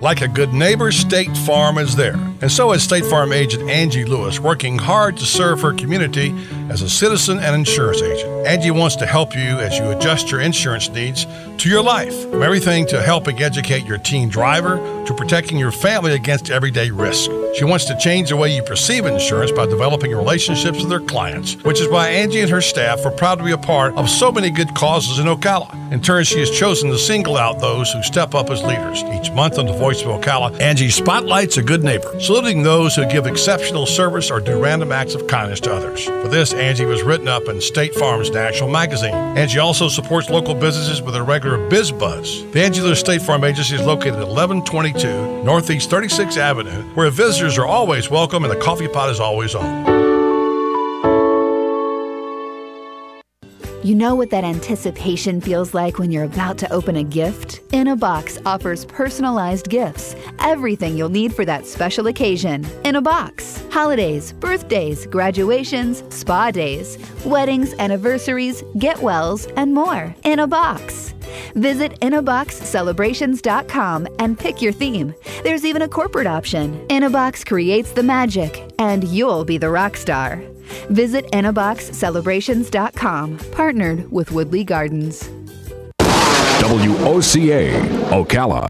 Like a good neighbor, State Farm is there. And so is State Farm agent Angie Lewis, working hard to serve her community as a citizen and insurance agent. Angie wants to help you as you adjust your insurance needs to your life. From everything to helping educate your teen driver to protecting your family against everyday risk. She wants to change the way you perceive insurance by developing relationships with her clients, which is why Angie and her staff are proud to be a part of so many good causes in Ocala. In turn, she has chosen to single out those who step up as leaders. Each month on the Voice of Ocala, Angie spotlights a good neighbor, saluting those who give exceptional service or do random acts of kindness to others. For this, Angie was written up in State Farm's national magazine. Angie also supports local businesses with a regular Biz Buzz. The Angie Lewis State Farm Agency is located at 1122 Northeast 36th Avenue, where visitors are always welcome and the coffee pot is always on. You know what that anticipation feels like when you're about to open a gift? In a Box offers personalized gifts, everything you'll need for that special occasion. In a Box. Holidays, birthdays, graduations, spa days, weddings, anniversaries, get-wells, and more. In a Box. Visit inaboxcelebrations.com and pick your theme. There's even a corporate option. InAbox creates the magic, and you'll be the rock star. Visit inaboxcelebrations.com. Partnered with Woodley Gardens. WOCA, Ocala.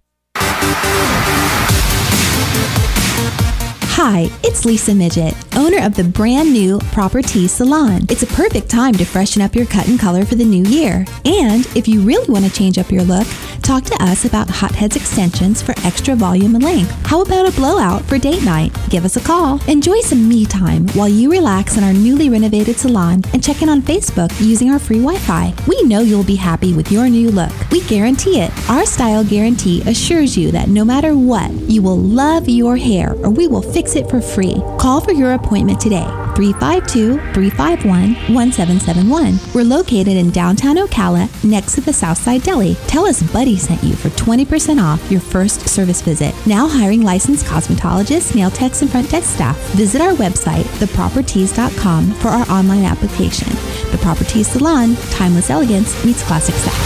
Hi, it's Lisa Midget, owner of the brand new Proper Tea Salon. It's a perfect time to freshen up your cut and color for the new year. And if you really want to change up your look, talk to us about Hotheads extensions for extra volume and length. How about a blowout for date night? Give us a call. Enjoy some me time while you relax in our newly renovated salon and check in on Facebook using our free Wi-Fi. We know you'll be happy with your new look. We guarantee it. Our style guarantee assures you that no matter what, you will love your hair or we will fix it for free. Call for your appointment today. 352-351-1771. We're located in downtown Ocala next to the Southside Deli. Tell us Buddy sent you for 20% off your first service visit. Now hiring licensed cosmetologists, nail techs, and front desk staff. Visit our website, thepropertees.com, for our online application. The Proper Tea Salon, timeless elegance meets classic sex.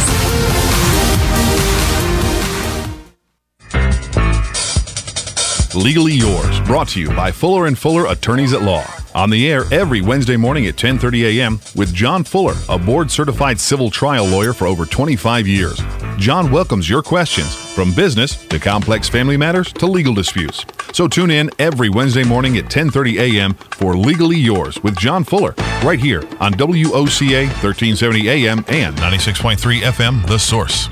Legally Yours, brought to you by Fuller & Fuller Attorneys at Law. On the air every Wednesday morning at 10:30 a.m. with John Fuller, a board-certified civil trial lawyer for over 25 years. John welcomes your questions, from business to complex family matters to legal disputes. So tune in every Wednesday morning at 10:30 a.m. for Legally Yours with John Fuller, right here on WOCA 1370 a.m. and 96.3 FM, The Source.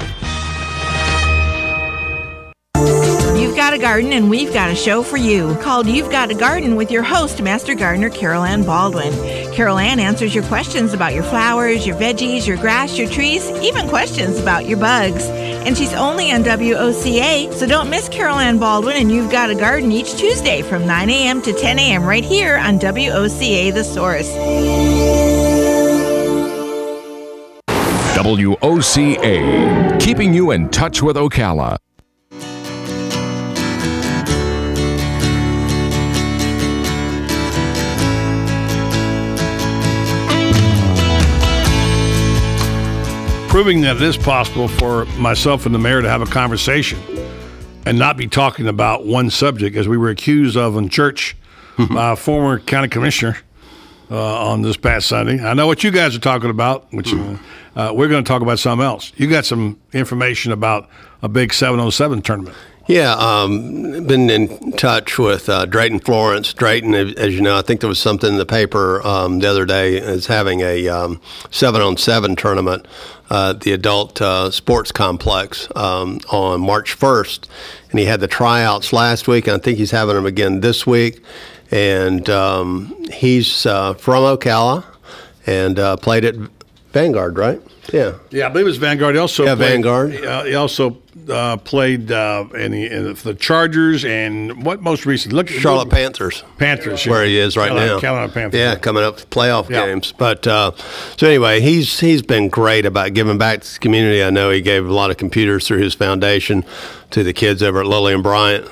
You've got a garden and we've got a show for you called You've Got a Garden with your host, Master Gardener Carol Ann Baldwin. Carol Ann answers your questions about your flowers, your veggies, your grass, your trees, even questions about your bugs. And she's only on WOCA, so don't miss Carol Ann Baldwin and You've Got a Garden each Tuesday from 9 a.m. to 10 a.m. right here on WOCA The Source. WOCA, keeping you in touch with Ocala. proving that it is possible for myself and the mayor to have a conversation and not be talking about one subject, as we were accused of in church by a former county commissioner on this past Sunday. I know what you guys are talking about, which we're going to talk about something else. You got some information about a big 707 tournament. Yeah, been in touch with Drayton Florence. Drayton, as you know, I think there was something in the paper the other day, is having a 7-on-7 tournament at the adult sports complex on March 1st. And he had the tryouts last week, and I think he's having them again this week. And he's from Ocala and played at Vanguard, right? Yeah. Yeah, I believe it was Vanguard. He also played, Vanguard. He also played in the Chargers and what most recently? Charlotte Panthers. Panthers, where he is right now. Carolina Panthers. Yeah, coming up with playoff games. But so anyway, he's been great about giving back to the community. I know he gave a lot of computers through his foundation to the kids over at Lilly and Bryant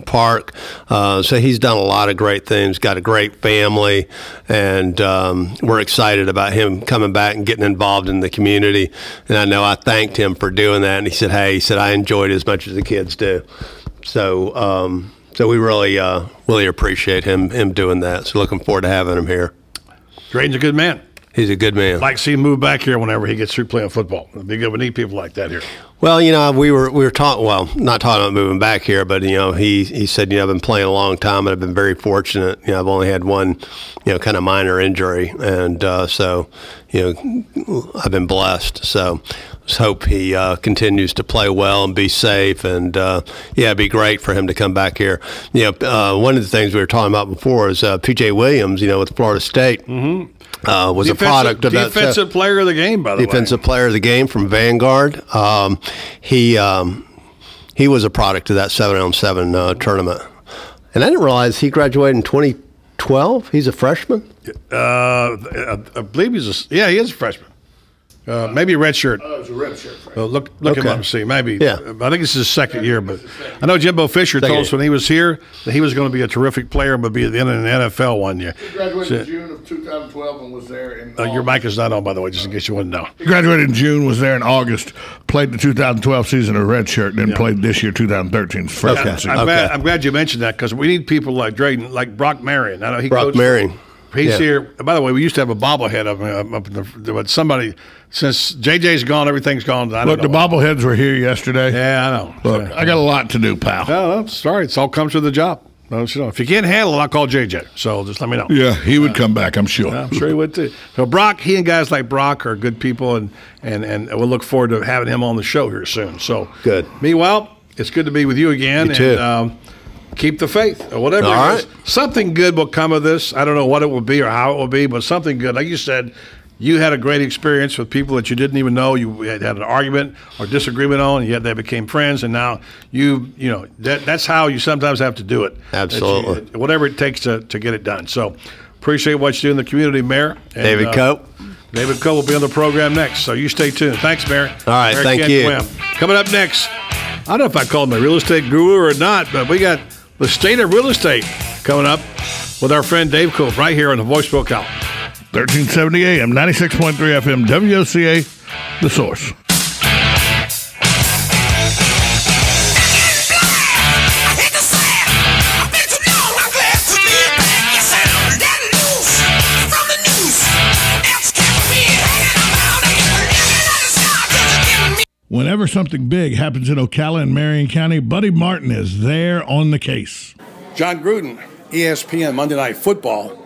Park. So he's done a lot of great things, got a great family, and we're excited about him coming back and getting involved in the community. And I know I thanked him for doing that, and he said, I enjoyed it as much as the kids do. So so we really appreciate him doing that. So looking forward to having him here. Drayton's a good man. He's a good man. I'd like to see him move back here whenever he gets through playing football. It'd be good. We need people like that here. Well, you know, we were talking. Well, not talking about moving back here, but you know, he said, you know, I've been playing a long time, and I've been very fortunate. You know, I've only had one, you know, kind of minor injury, and so, you know, I've been blessed. So, let's hope he continues to play well and be safe, and yeah, it'd be great for him to come back here. You know, one of the things we were talking about before is P.J. Williams. You know, with Florida State. Mm-hmm. Was a product of that. Defensive player of the game, by the way. Defensive player of the game from Vanguard. He was a product of that 7-on-7 tournament. And I didn't realize he graduated in 2012. He's a freshman? I believe he is a freshman. Maybe a red shirt. Oh, it's a red shirt. Well, look him up and see. Maybe. Yeah. I think it's his second year, but I know Jimbo Fisher told us when he was here that he was going to be a terrific player, but be at the end of the NFL one year. He graduated in June of 2012 and was there in your mic is not on, by the way, just in case you wouldn't know. He graduated in June, was there in August, played the 2012 season of red shirt, and then played this year, 2013's freshman season. I'm glad you mentioned that because we need people like Drayton, like Brock Marion. I know he Brock Marion. He's here. By the way, we used to have a bobblehead of him up in but somebody, since JJ's gone, everything's gone. Look, the bobbleheads were here yesterday. Yeah, I know. Look, I got a lot to do, pal. No, sorry. It's all comes with the job. No, if you can't handle it, I'll call JJ. So just let me know. Yeah, he would come back, I'm sure. I'm sure he would too. So Brock, he and guys like Brock are good people, and we'll look forward to having him on the show here soon. So good. Meanwhile, it's good to be with you again. You too. And, keep the faith or whatever All it is. Something good will come of this. I don't know what it will be or how it will be, but something good. Like you said, you had a great experience with people that you didn't even know you had an argument or disagreement on, and yet they became friends, and now you know that's how you sometimes have to do it. Absolutely. Whatever it takes to get it done. So appreciate what you do in the community, Mayor. And, David Cope. David Cope will be on the program next, so you stay tuned. Thanks, Mayor. All right, thank you. Coming up next, I don't know if I called him a real estate guru or not, but we got the state of real estate coming up with our friend Dave Cope right here on the Voice of Ocala. 1370 AM, 96.3 FM, WOCA, The Source. Whenever something big happens in Ocala and Marion County, Buddy Martin is there on the case. John Gruden, ESPN Monday Night Football,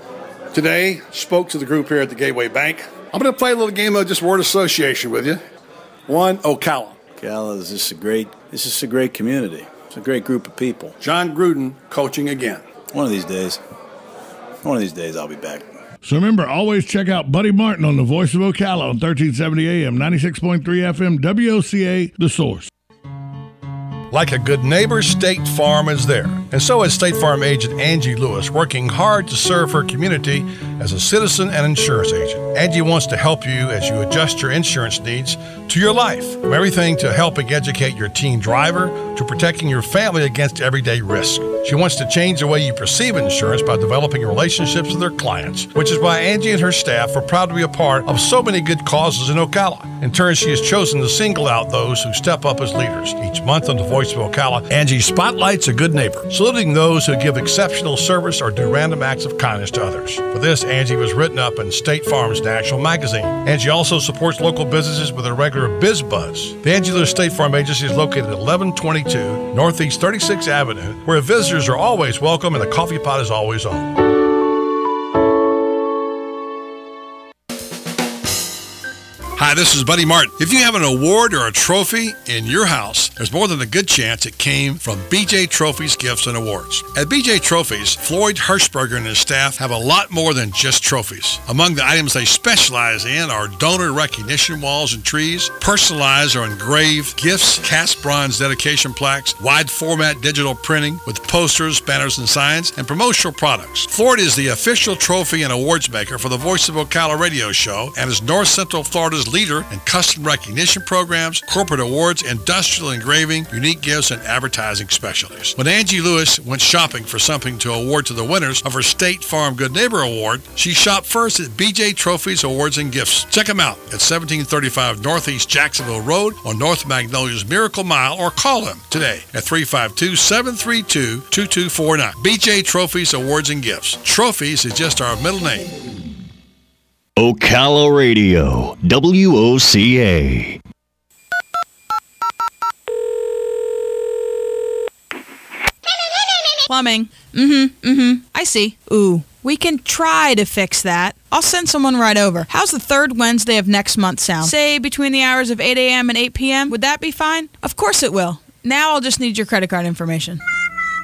today spoke to the group here at the Gateway Bank. I'm going to play a little game of just word association with you. One, Ocala. Ocala is just this is a great community. It's a great group of people. John Gruden coaching again. One of these days I'll be back. So remember, always check out Buddy Martin on the Voice of Ocala on 1370 AM, 96.3 FM, WOCA, The Source. Like a good neighbor, State Farm is there. And so is State Farm agent Angie Lewis, working hard to serve her community as a citizen and insurance agent. Angie wants to help you as you adjust your insurance needs to your life. From everything to helping educate your teen driver to protecting your family against everyday risk. She wants to change the way you perceive insurance by developing relationships with her clients, which is why Angie and her staff are proud to be a part of so many good causes in Ocala. In turn, she has chosen to single out those who step up as leaders. Each month on The Voice of Ocala, Angie spotlights a good neighbor, saluting those who give exceptional service or do random acts of kindness to others. For this, Angie was written up in State Farm's National Magazine. Angie also supports local businesses with a regular Biz Buzz. The Angie Lewis State Farm Agency is located at 1122 Northeast 36th Avenue, where visitors are always welcome and the coffee pot is always on. Hi, this is Buddy Martin. If you have an award or a trophy in your house, there's more than a good chance it came from BJ Trophies Gifts and Awards. At BJ Trophies, Floyd Hirschberger and his staff have a lot more than just trophies. Among the items they specialize in are donor recognition walls and trees, personalized or engraved gifts, cast bronze dedication plaques, wide format digital printing with posters, banners, and signs, and promotional products. Floyd is the official trophy and awards maker for the Voice of Ocala radio show and is North Central Florida's leader in custom recognition programs, corporate awards, industrial engraving, unique gifts, and advertising specialties. When Angie Lewis went shopping for something to award to the winners of her State Farm Good Neighbor Award, she shopped first at BJ Trophies Awards and Gifts. Check them out at 1735 Northeast Jacksonville Road on North Magnolia's Miracle Mile, or call them today at 352-732-2249. BJ Trophies Awards and Gifts. Trophies is just our middle name. Ocala Radio, WOCA. Plumbing. I see. Ooh, we can try to fix that. I'll send someone right over. How's the third Wednesday of next month sound? Say between the hours of 8 a.m. and 8 p.m. Would that be fine? Of course it will. Now I'll just need your credit card information.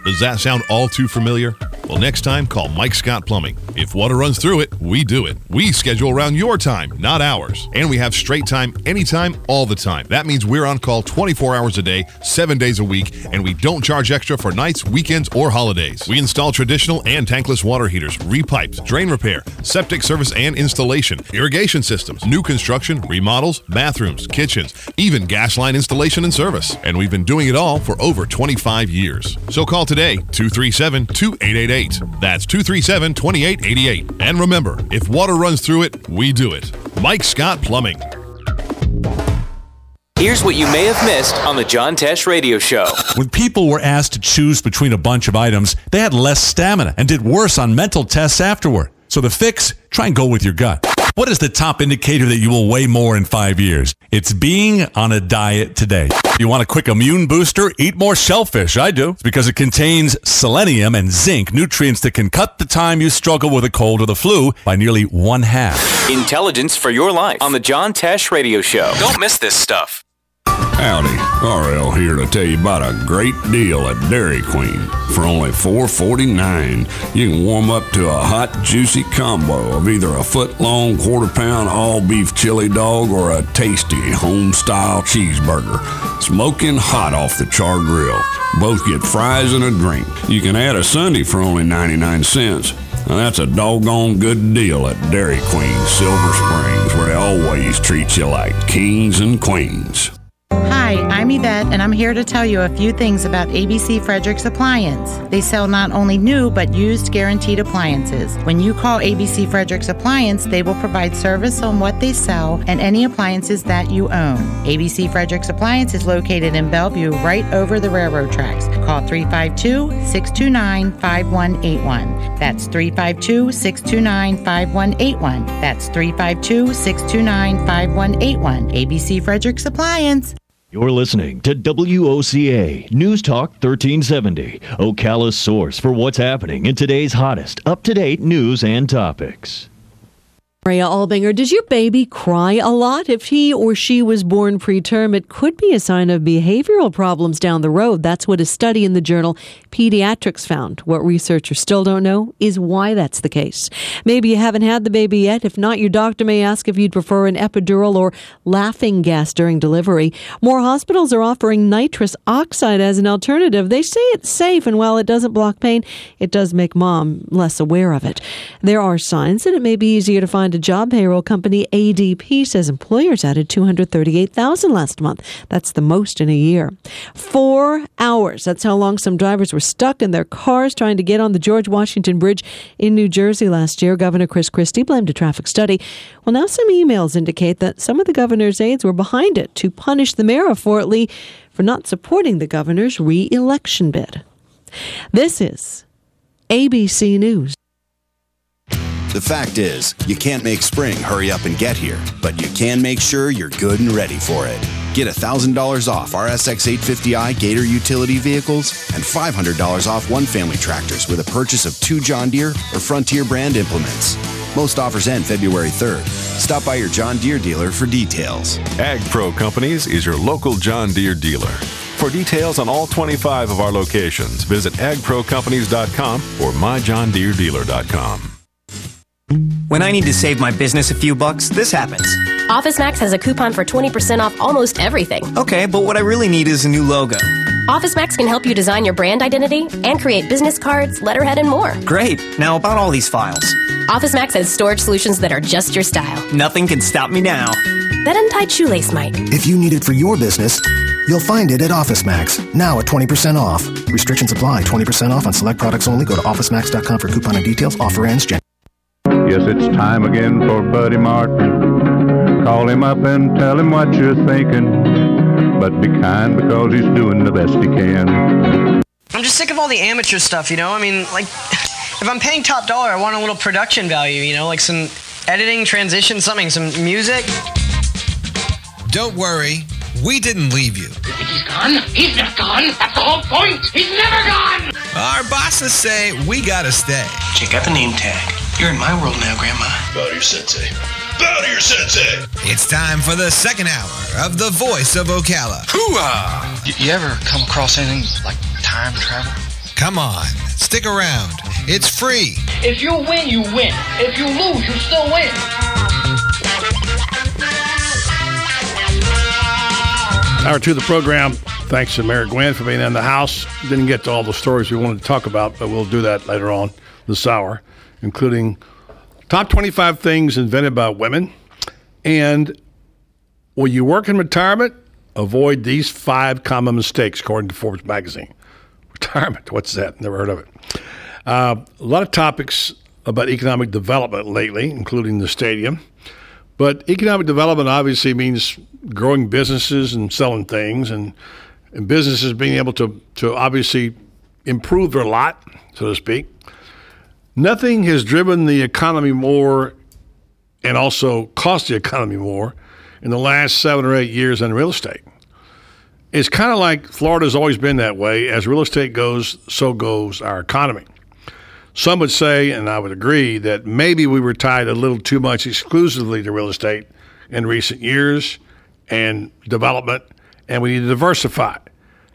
Does that sound all too familiar? Well, next time, call Mike Scott Plumbing. If water runs through it, we do it. We schedule around your time, not ours. And we have straight time, anytime, all the time. That means we're on call 24 hours a day, 7 days a week, and we don't charge extra for nights, weekends, or holidays. We install traditional and tankless water heaters, repipes, drain repair, septic service and installation, irrigation systems, new construction, remodels, bathrooms, kitchens, even gas line installation and service. And we've been doing it all for over 25 years. So call today, 237-2888. That's 237-2888. And remember, if water runs through it, we do it. Mike Scott Plumbing. Here's what you may have missed on the John Tesh Radio Show. When people were asked to choose between a bunch of items, they had less stamina and did worse on mental tests afterward. So the fix? Try and go with your gut. What is the top indicator that you will weigh more in 5 years? It's being on a diet today. You want a quick immune booster? Eat more shellfish. I do. It's because it contains selenium and zinc, nutrients that can cut the time you struggle with a cold or the flu by nearly 1/2. Intelligence for your life on the John Tesh Radio Show. Don't miss this stuff. Howdy, RL here to tell you about a great deal at Dairy Queen. For only $4.49, you can warm up to a hot, juicy combo of either a foot-long, quarter-pound all-beef chili dog or a tasty, home-style cheeseburger, smoking hot off the char grill. Both get fries and a drink. You can add a sundae for only 99 cents. Now that's a doggone good deal at Dairy Queen, Silver Springs, where they always treat you like kings and queens. Hi, I'm Yvette, and I'm here to tell you a few things about ABC Fredericks Appliance. They sell not only new, but used guaranteed appliances. When you call ABC Fredericks Appliance, they will provide service on what they sell and any appliances that you own. ABC Fredericks Appliance is located in Bellevue, right over the railroad tracks. Call 352-629-5181. That's 352-629-5181. That's 352-629-5181. ABC Fredericks Appliance. You're listening to WOCA News Talk 1370, Ocala's source for what's happening in today's hottest, up-to-date news and topics. Maria Albinger, does your baby cry a lot? If he or she was born preterm, it could be a sign of behavioral problems down the road. That's what a study in the journal Pediatrics found. What researchers still don't know is why that's the case. Maybe you haven't had the baby yet. If not, your doctor may ask if you'd prefer an epidural or laughing gas during delivery. More hospitals are offering nitrous oxide as an alternative. They say it's safe, and while it doesn't block pain, it does make mom less aware of it. There are signs that it may be easier to find And job payroll company ADP says employers added 238,000 last month. That's the most in a year. 4 hours. That's how long some drivers were stuck in their cars trying to get on the George Washington Bridge in New Jersey last year. Governor Chris Christie blamed a traffic study. Well, now some emails indicate that some of the governor's aides were behind it to punish the mayor of Fort Lee for not supporting the governor's re-election bid. This is ABC News. The fact is, you can't make spring hurry up and get here, but you can make sure you're good and ready for it. Get $1,000 off our SX850i Gator utility vehicles and $500 off one-family tractors with a purchase of 2 John Deere or Frontier brand implements. Most offers end February 3rd. Stop by your John Deere dealer for details. Ag Pro Companies is your local John Deere dealer. For details on all 25 of our locations, visit agprocompanies.com or myjohndeeredealer.com. When I need to save my business a few bucks, this happens. OfficeMax has a coupon for 20% off almost everything. Okay, but what I really need is a new logo. OfficeMax can help you design your brand identity and create business cards, letterhead, and more. Great. Now about all these files. OfficeMax has storage solutions that are just your style. Nothing can stop me now. That untied shoelace might. If you need it for your business, you'll find it at OfficeMax. Now at 20% off. Restrictions apply. 20% off on select products only. Go to OfficeMax.com for coupon and details. Offer ends January. Yes, it's time again for Buddy Martin. Call him up and tell him what you're thinking. But be kind because he's doing the best he can. I'm just sick of all the amateur stuff, you know? I mean, like, if I'm paying top dollar, I want a little production value, you know? Like some editing, transition, something, some music. Don't worry, we didn't leave you. You think he's gone? He's not gone. That's the whole point. He's never gone. Our bosses say we gotta stay. Check out the name tag. You're in my world now, Grandma. Bow to your sensei. Bow to your sensei. It's time for the second hour of The Voice of Ocala. Hoo-ah! You ever come across anything like time travel? Come on, stick around. It's free. If you win, you win. If you lose, you still win. Hour 2 of the program. Thanks to Mary Gwen for being in the house. Didn't get to all the stories we wanted to talk about, but we'll do that later on this hour, including top 25 things invented by women. And will you work in retirement? Avoid these 5 common mistakes, according to Forbes magazine. Retirement, what's that? Never heard of it. A lot of topics about economic development lately, including the stadium. But economic development obviously means growing businesses and selling things, and businesses being able to obviously improve their lot, so to speak. Nothing has driven the economy more and also cost the economy more in the last 7 or 8 years than real estate. It's kind of like Florida's always been that way. As real estate goes, so goes our economy. Some would say, and I would agree, that maybe we were tied a little too much exclusively to real estate in recent years and development, and we need to diversify.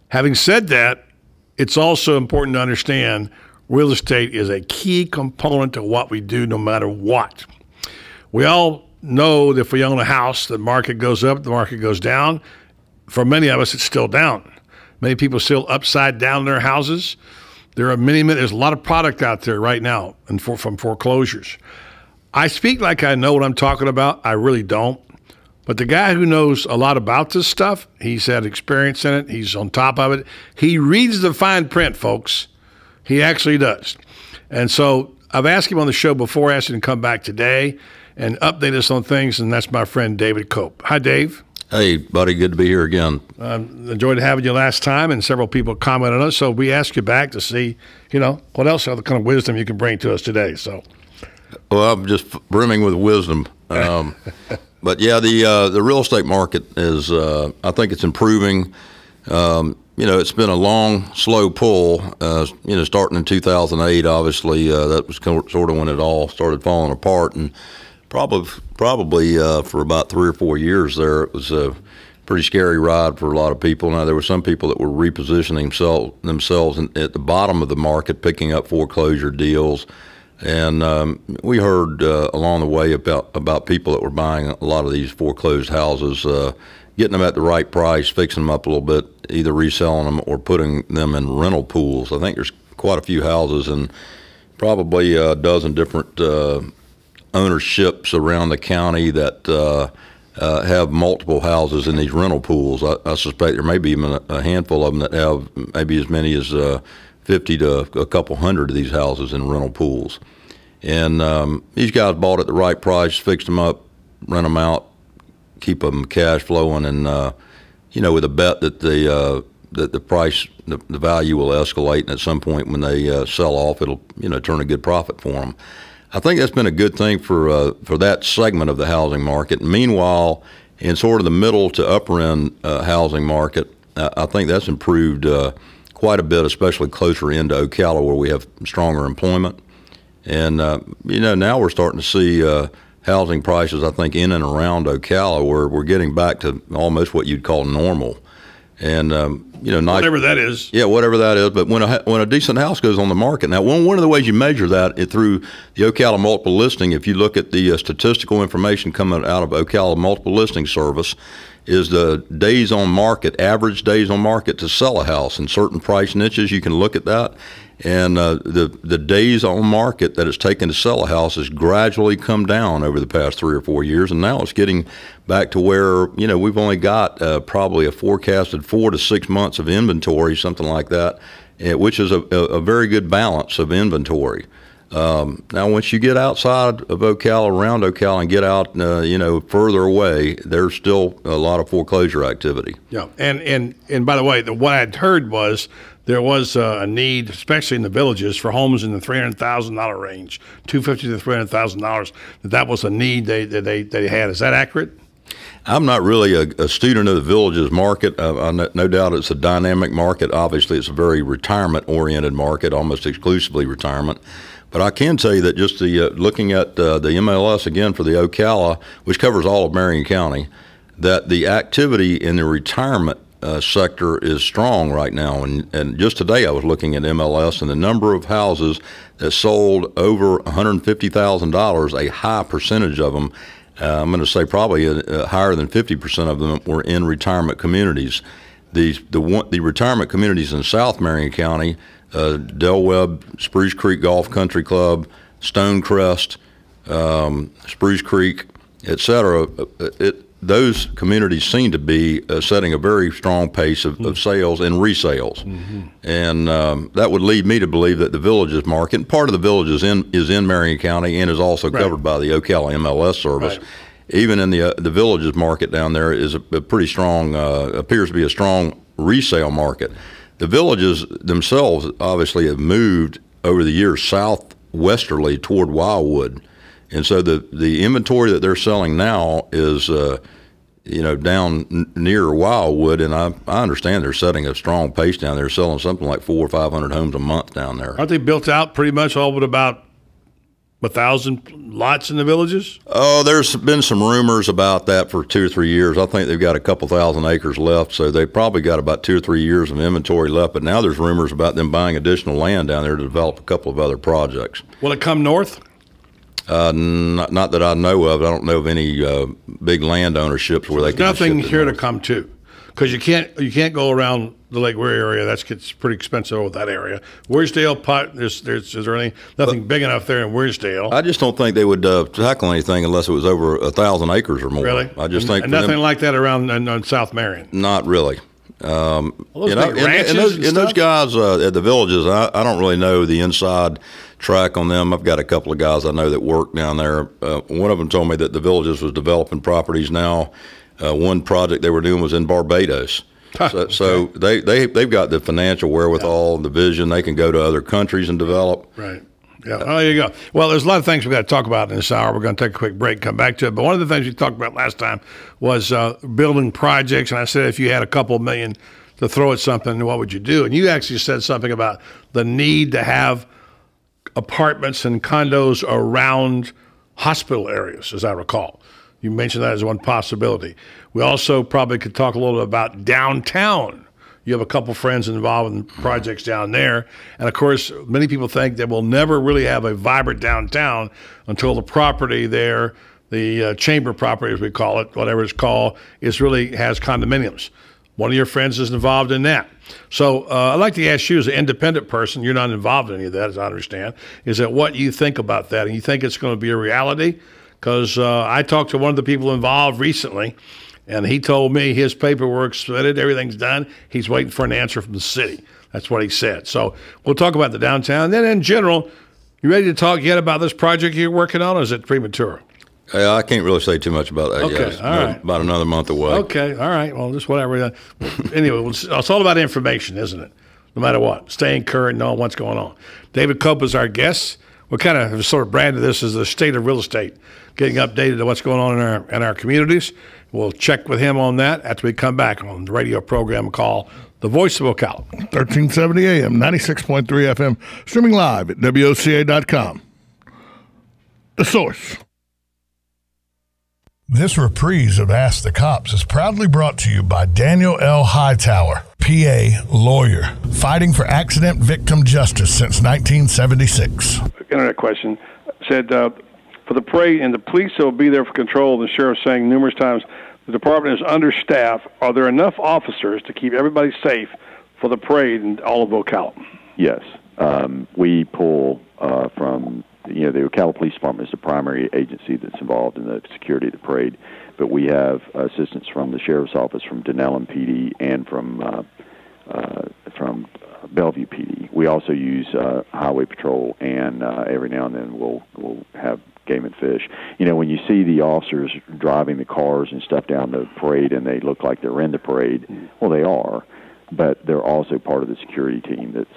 Having said that, it's also important to understand real estate is a key component to what we do no matter what. We all know that if we own a house, the market goes up, the market goes down. For many of us, it's still down. Many people still upside down in their houses. There's a lot of product out there right now and from foreclosures. I speak like I know what I'm talking about. I really don't. But the guy who knows a lot about this stuff, he's had experience in it. He's on top of it. He reads the fine print, folks. He actually does. And so I've asked him on the show before, asked him to come back today and update us on things, and that's my friend David Cope. Hi, Dave. Hey, buddy, good to be here again. Enjoyed having you last time, and several people commented on us, so we asked you back to see, what else other kind of wisdom you can bring to us today. So, well, I'm just brimming with wisdom. But yeah, the real estate market is, I think it's improving. It's been a long, slow pull. Starting in 2008, obviously, that was sort of when it all started falling apart, and probably for about 3 or 4 years there, it was a pretty scary ride for a lot of people. Now, there were some people that were repositioning themselves at the bottom of the market, picking up foreclosure deals. And we heard along the way about people that were buying a lot of these foreclosed houses, getting them at the right price, fixing them up a little bit, either reselling them or putting them in rental pools. I think there's quite a few houses and probably a dozen different ownerships around the county that have multiple houses in these rental pools. I suspect there may be even a handful of them that have maybe as many as 50 to a couple hundred of these houses in rental pools. And these guys bought at the right price, fixed them up, rent them out, keep them cash flowing, and with a bet that the price, the value will escalate, and at some point when they sell off, it'll turn a good profit for them. I think that's been a good thing for that segment of the housing market. Meanwhile, in sort of the middle to upper end housing market, I think that's improved quite a bit, especially closer into Ocala where we have stronger employment. And now we're starting to see housing prices, I think, in and around Ocala where we're getting back to almost what you'd call normal. And whatever that is. Yeah, whatever that is. But when a decent house goes on the market, now one of the ways you measure that is through the Ocala Multiple Listing. If you look at the statistical information coming out of Ocala Multiple Listing Service, is the days on market, average days on market to sell a house in certain price niches. You can look at that, and the days on market that it's taken to sell a house has gradually come down over the past 3 or 4 years, and now it's getting back to where we've only got probably a forecasted 4 to 6 months of inventory, something like that, which is a very good balance of inventory. Now, once you get outside of Ocala, around Ocala, and get out, further away, there's still a lot of foreclosure activity. Yeah, and by the way, what I'd heard was there was a need, especially in the villages, for homes in the $300,000 range, $250,000 to $300,000. That was a need they had. Is that accurate? I'm not really a student of the villages market. No doubt it's a dynamic market. Obviously, it's a very retirement-oriented market, almost exclusively retirement. But I can tell you that just looking at the MLS again for the Ocala, which covers all of Marion County, that the activity in the retirement sector is strong right now. And just today I was looking at MLS, and the number of houses that sold over $150,000, a high percentage of them, I'm going to say probably higher than 50% of them were in retirement communities. The retirement communities in South Marion County, Del Webb, Spruce Creek Golf Country Club, Stonecrest, Spruce Creek, etc. Those communities seem to be setting a very strong pace of sales and resales, and that would lead me to believe that the villages market, and part of the villages is in Marion County and is also covered by the Ocala MLS service. Right. Even in the villages market down there is a pretty strong, appears to be a strong resale market. The villages themselves obviously have moved over the years southwesterly toward Wildwood, and so the inventory that they're selling now is down near Wildwood, and I understand they're setting a strong pace down there, selling something like 400 or 500 homes a month down there. Aren't they built out pretty much all but about 1,000 lots in the villages? Oh, there's been some rumors about that for 2 or 3 years. I think they've got a couple thousand acres left, so they've probably got about 2 or 3 years of inventory left. But now there's rumors about them buying additional land down there to develop a couple of other projects. Will it come north? Not that I know of. I don't know of any big land ownerships where they can. Nothing here to come to, because you can't go around the Lake Weary area. That gets pretty expensive over that area. Wearsdale, is there nothing big enough there in Wearsdale? I just don't think they would tackle anything unless it was over 1,000 acres or more. Really? I just think and nothing like that around on South Marion. Not really. Those guys at the villages, I don't really know the inside track on them. I've got a couple of guys I know that work down there. One of them told me that the villages was developing properties now. One project they were doing was in Barbados. So they've got the financial wherewithal, the vision. They can go to other countries and develop. Right. Yeah. Oh, there you go. Well, there's a lot of things we've got to talk about in this hour. We're going to take a quick break, come back to it. But one of the things we talked about last time was building projects. And I said if you had a couple million to throw at something, what would you do? And you actually said something about the need to have apartments and condos around hospital areas, as I recall. You mentioned that as one possibility. We also probably could talk a little bit about downtown. You have a couple friends involved in projects down there. And, of course, many people think that we'll never really have a vibrant downtown until the property there, the chamber property, as we call it, whatever it's called, really has condominiums. One of your friends is involved in that. So I'd like to ask you, as an independent person, you're not involved in any of that, as I understand, is that what you think about that? And you think it's going to be a reality? Because I talked to one of the people involved recently, and he told me his paperwork's submitted, everything's done. He's waiting for an answer from the city. That's what he said. So we'll talk about the downtown. And then in general, you ready to talk yet about this project you're working on, or is it premature? I can't really say too much about that yet. Okay, all right. About another month away. Okay, all right. Well, just whatever. Anyway, it's all about information, isn't it? No matter what. Staying current, knowing what's going on. David Cope is our guest. We kind of sort of branded this as the state of real estate, getting updated to what's going on in our communities. We'll check with him on that after we come back on the radio program called The Voice of Ocala. 1370 AM, 96.3 FM, streaming live at WOCA.com. The Source. This reprise of Ask the Cops is proudly brought to you by Daniel L. Hightower, PA lawyer, fighting for accident victim justice since 1976. Internet question said, for the parade, and the police will be there for control, the sheriff saying numerous times, the department is understaffed. Are there enough officers to keep everybody safe for the parade in all of Ocala? Yes. We pull from... the Ocala Police Department is the primary agency that's involved in the security of the parade, but we have assistance from the Sheriff's Office, from Denellen PD, and from Bellevue PD. We also use Highway Patrol, and every now and then we'll have Game and Fish. When you see the officers driving the cars and stuff down the parade and they look like they're in the parade, well, they are, but they're also part of the security team that's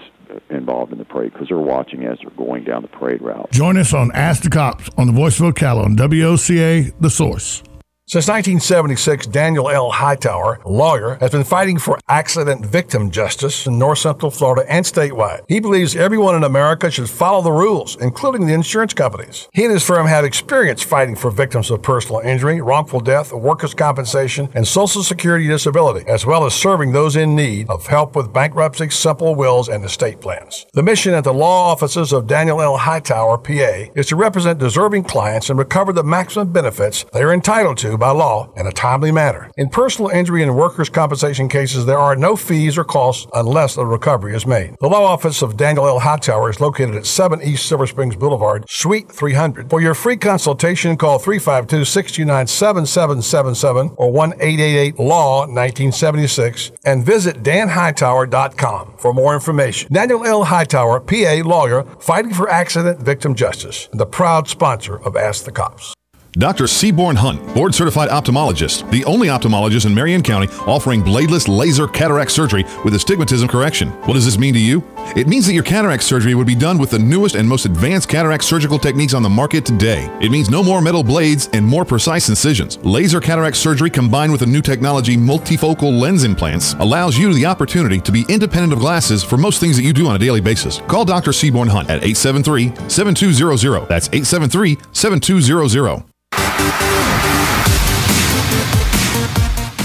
involved in the parade because they're watching as they're going down the parade route. Join us on Ask the Cops on the Voice of Ocala on WOCA, The Source. Since 1976, Daniel L. Hightower, a lawyer, has been fighting for accident victim justice in North Central Florida and statewide. He believes everyone in America should follow the rules, including the insurance companies. He and his firm have experience fighting for victims of personal injury, wrongful death, workers' compensation, and Social Security disability, as well as serving those in need of help with bankruptcy, simple wills, and estate plans. The mission at the law offices of Daniel L. Hightower, PA, is to represent deserving clients and recover the maximum benefits they are entitled to by law in a timely manner. In personal injury and workers' compensation cases, there are no fees or costs unless a recovery is made. The law office of Daniel L. Hightower is located at 7 East Silver Springs Boulevard, Suite 300. For your free consultation, call 352-629-7777 or 1-888-LAW-1976 and visit danhightower.com for more information. Daniel L. Hightower, PA lawyer, fighting for accident victim justice, and the proud sponsor of Ask the Cops. Dr. Seaborn Hunt, board-certified ophthalmologist, the only ophthalmologist in Marion County offering bladeless laser cataract surgery with astigmatism correction. What does this mean to you? It means that your cataract surgery would be done with the newest and most advanced cataract surgical techniques on the market today. It means no more metal blades and more precise incisions. Laser cataract surgery combined with the new technology multifocal lens implants allows you the opportunity to be independent of glasses for most things that you do on a daily basis. Call Dr. Seaborn Hunt at 873-7200. That's 873-7200.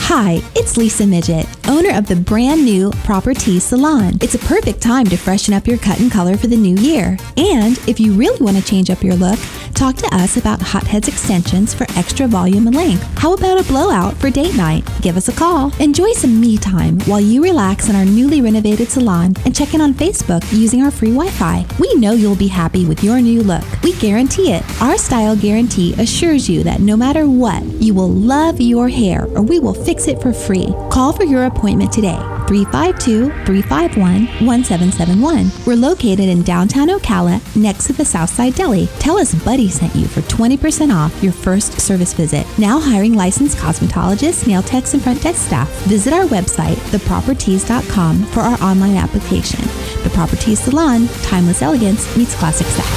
Hi, it's Lisa Midget, owner of the brand new Proper Tees Salon. It's a perfect time to freshen up your cut and color for the new year. And if you really want to change up your look, talk to us about Hotheads extensions for extra volume and length. How about a blowout for date night? Give us a call. Enjoy some me time while you relax in our newly renovated salon and check in on Facebook using our free Wi-Fi. We know you'll be happy with your new look. We guarantee it. Our style guarantee assures you that no matter what, you will love your hair or we will fix it for free. Call for your appointment today. 352-351-1771. We're located in downtown Ocala next to the Southside Deli. Tell us Buddy sent you for 20% off your first service visit. Now hiring licensed cosmetologists, nail techs, and front desk staff. Visit our website, theproperties.com, for our online application. The Proper Tees Salon, timeless elegance meets classic sex.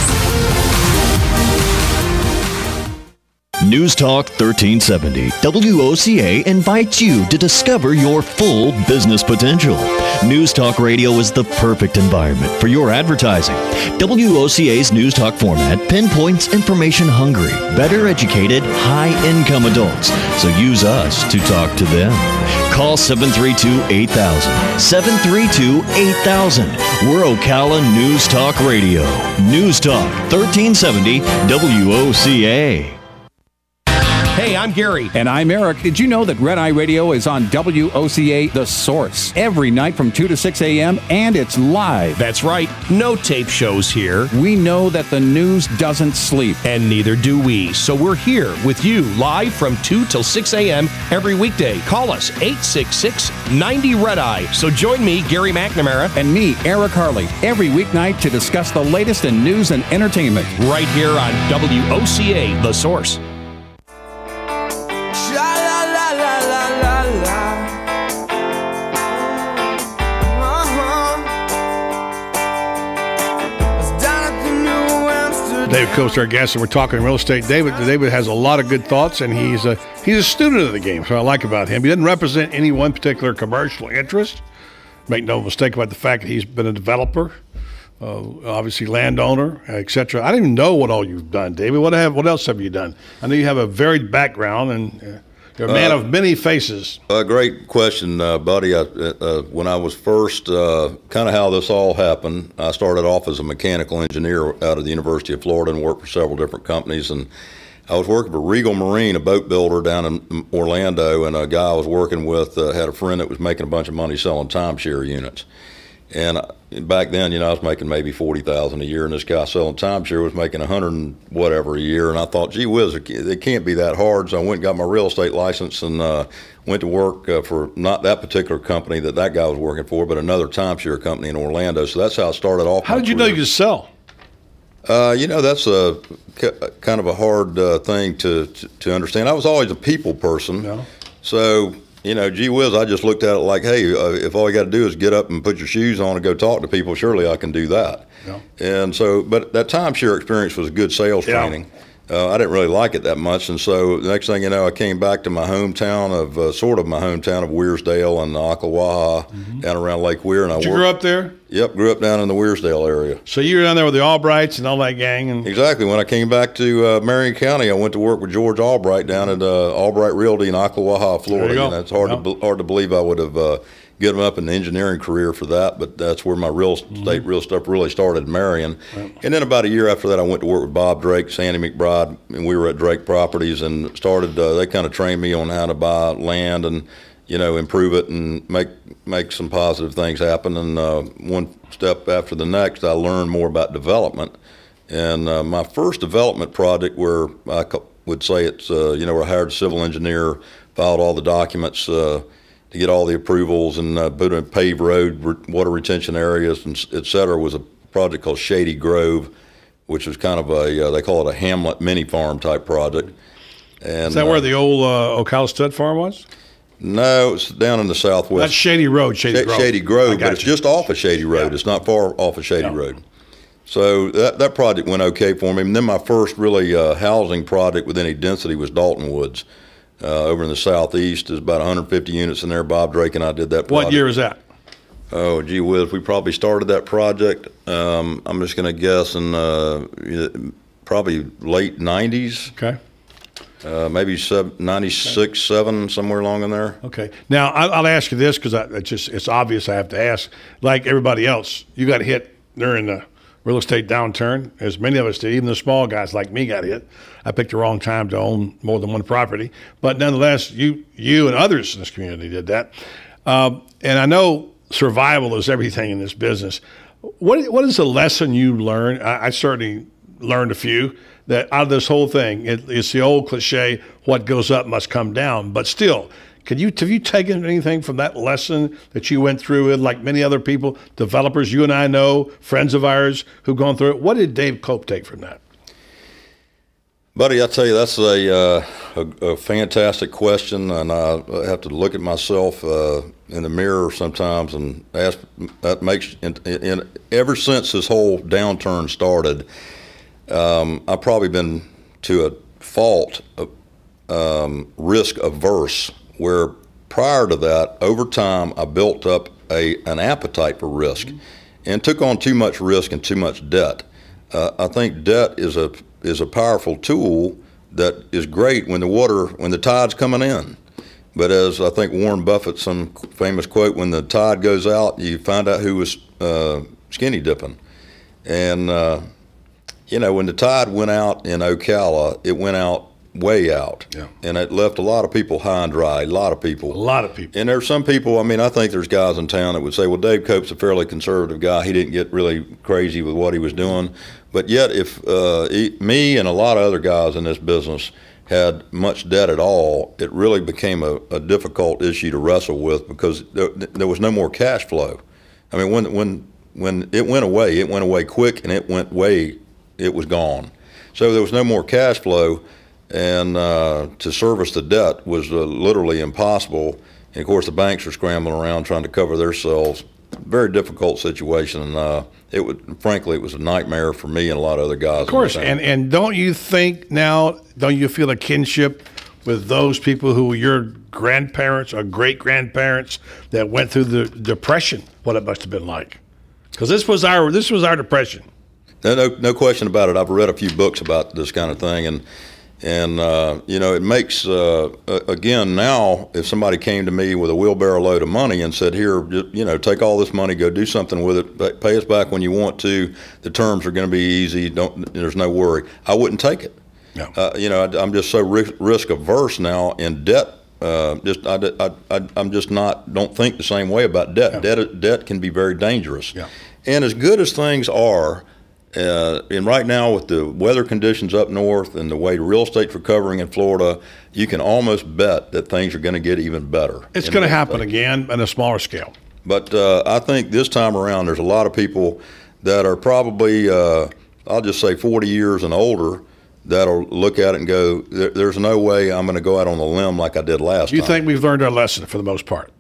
News Talk 1370. WOCA invites you to discover your full business potential. News Talk Radio is the perfect environment for your advertising. WOCA's News Talk format pinpoints information-hungry, better educated, high-income adults. So use us to talk to them. Call 732-8000. 732-8000. We're Ocala News Talk Radio. News Talk 1370 WOCA. Hey, I'm Gary. And I'm Eric. Did you know that Red Eye Radio is on WOCA The Source every night from 2 to 6 a.m. and it's live? That's right. No tape shows here. We know that the news doesn't sleep. And neither do we. So we're here with you live from 2 till 6 a.m. every weekday. Call us 866-90-RED-EYE. So join me, Gary McNamara. And me, Eric Harley, every weeknight to discuss the latest in news and entertainment. Right here on WOCA The Source. David Coates, our guest, and we're talking real estate. David has a lot of good thoughts, and he's a student of the game, so I like about him. He doesn't represent any one particular commercial interest. Make no mistake about the fact that he's been a developer, obviously landowner, etc. I don't even know what all you've done, David. What else have you done? I know you have a varied background, and you're a man of many faces. Great question, buddy. When I was first, kind of how this all happened, I started off as a mechanical engineer out of the University of Florida and worked for several different companies. And I was working for Regal Marine, a boat builder down in Orlando, and a guy I was working with had a friend that was making a bunch of money selling timeshare units. And back then, I was making maybe $40,000 a year, and this guy selling timeshare was making $100 and whatever a year. And I thought, gee whiz, it can't be that hard. So I went and got my real estate license and went to work for not that particular company that guy was working for, but another timeshare company in Orlando. So that's how I started off. How did you know you could sell? That's a kind of a hard thing to understand. I was always a people person, so. Gee whiz, I just looked at it like, hey, if all you got to do is get up and put your shoes on and go talk to people, surely I can do that. Yeah. And so, but that timeshare experience was a good sales training. I didn't really like it that much. And so the next thing you know, I came back to my hometown of Weirsdale and Ocklawaha, down around Lake Weir. And Did you grow up there? Yep, grew up down in the Weirsdale area. So you were down there with the Albrights and all that gang? Exactly. When I came back to Marion County, I went to work with George Albright down at Albright Realty in Ocklawaha, Florida. And it's hard to believe I would have given up an engineering career for that, but that's where my real stuff really started in Marion. Right. And then about a year after that, I went to work with Bob Drake, Sandy McBride, and we were at Drake Properties and started. They kind of trained me on how to buy land and improve it and make some positive things happen. And one step after the next, I learned more about development. And my first development project, where I would say it's where I hired a civil engineer, filed all the documents to get all the approvals and put in a paved road, water retention areas, and et cetera, was a project called Shady Grove, which was kind of they call it a hamlet mini farm type project. And is that where the old Ocala Stud Farm was? No, it's down in the southwest. That's Shady Road, Shady Grove, but it's just off of Shady Road. Yeah. It's not far off of Shady Road. So that project went okay for me. And then my first really housing project with any density was Dalton Woods. Over in the southeast. There's about 150 units in there. Bob Drake and I did that project. What year is that? Oh, gee whiz, we probably started that project, I'm just going to guess, in probably late 90s. Okay. Maybe 96, 7, somewhere along in there. Okay. Now, I'll ask you this because it's obvious I have to ask. Like everybody else, you got hit during the real estate downturn, as many of us did. Even the small guys like me got hit. I picked the wrong time to own more than one property. But nonetheless, you and others in this community did that. And I know survival is everything in this business. What is the lesson you learned? I certainly learned a few, that out of this whole thing, it's the old cliche, what goes up must come down. But still, have you taken anything from that lesson that you went through it, like many other people, developers you and I know, friends of ours who've gone through it? What did Dave Cope take from that? Buddy, I tell you, that's a fantastic question, and I have to look at myself in the mirror sometimes and ask. That makes ever since this whole downturn started, I've probably been to a fault risk averse. Where prior to that, over time, I built up an appetite for risk, and took on too much risk and too much debt. I think debt is a powerful tool that is great when the tide's coming in. But as I think Warren Buffett, some famous quote, when the tide goes out, you find out who was skinny dipping. And when the tide went out in Ocala, it went out way out. Yeah. And it left a lot of people high and dry, a lot of people. And there's some people, I mean, I think there's guys in town that would say, well, Dave Cope's a fairly conservative guy. He didn't get really crazy with what he was doing. But yet if me and a lot of other guys in this business had much debt at all, it really became a difficult issue to wrestle with because there was no more cash flow. I mean, when it went away quick, and it was gone. So there was no more cash flow, and to service the debt was literally impossible. And of course, the banks were scrambling around trying to cover themselves. Very difficult situation, and frankly, it was a nightmare for me and a lot of other guys. Of course, and don't you think now? Don't you feel a kinship with those people who were your grandparents or great grandparents that went through the Depression? What it must have been like, because this was our Depression. No question about it. I've read a few books about this kind of thing, and it makes again now. If somebody came to me with a wheelbarrow load of money and said, "Here, take all this money, go do something with it, pay us back when you want to. The terms are going to be easy. There's no worry." I wouldn't take it. No. I'm just so risk averse now in debt. I'm just don't think the same way about debt. Yeah. Debt can be very dangerous. Yeah. And as good as things are. And right now, with the weather conditions up north and the way real estate's recovering in Florida, you can almost bet that things are going to get even better. It's going to happen again on a smaller scale. But I think this time around, there's a lot of people that are probably, I'll just say 40 years and older, that'll look at it and go, there's no way I'm going to go out on a limb like I did last time. You think we've learned our lesson for the most part?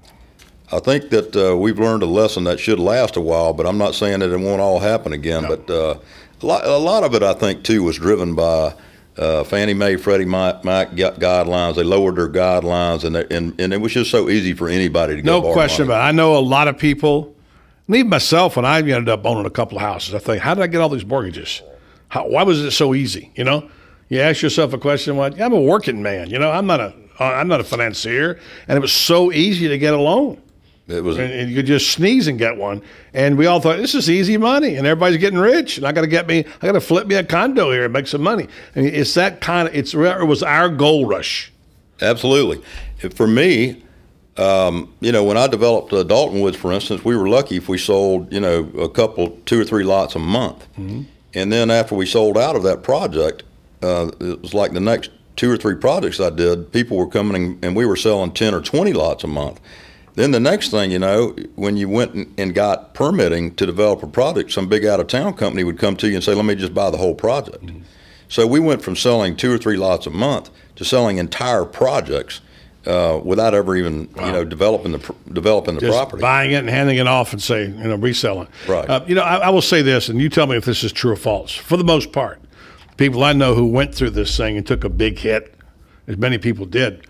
I think that we've learned a lesson that should last a while, but I'm not saying that it won't all happen again. No. But a lot of it, I think, too, was driven by Fannie Mae, Freddie Mac guidelines. They lowered their guidelines, and it was just so easy for anybody to go borrow question money. about it. I know a lot of people, and even myself, when I ended up owning a couple of houses, I think, how did I get all these mortgages? Why was it so easy? You ask yourself a question, I'm a working man. I'm not a financier, and it was so easy to get a loan. And you could just sneeze and get one. And we all thought, this is easy money, and everybody's getting rich, and I got to flip me a condo here and make some money. I mean, it's that kind of, it was our gold rush. Absolutely. For me, when I developed Dalton Woods, for instance, we were lucky if we sold, a couple, 2 or 3 lots a month. Mm-hmm. And then after we sold out of that project, it was like the next 2 or 3 projects I did, people were coming and we were selling 10 or 20 lots a month. Then the next thing, when you went and got permitting to develop a project, some big out-of-town company would come to you and say, let me just buy the whole project. Mm-hmm. So we went from selling 2 or 3 lots a month to selling entire projects without ever even, developing the just property. Buying it and handing it off and say, reselling. Right. I will say this, and you tell me if this is true or false. For the most part, people I know who went through this thing and took a big hit, as many people did,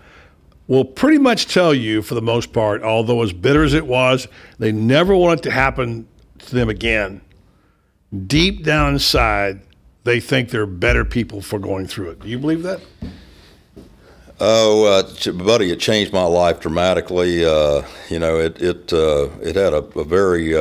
will pretty much tell you, for the most part, although as bitter as it was, they never want it to happen to them again. Deep down inside, they think they're better people for going through it. Do you believe that? Oh, buddy, it changed my life dramatically. It had a very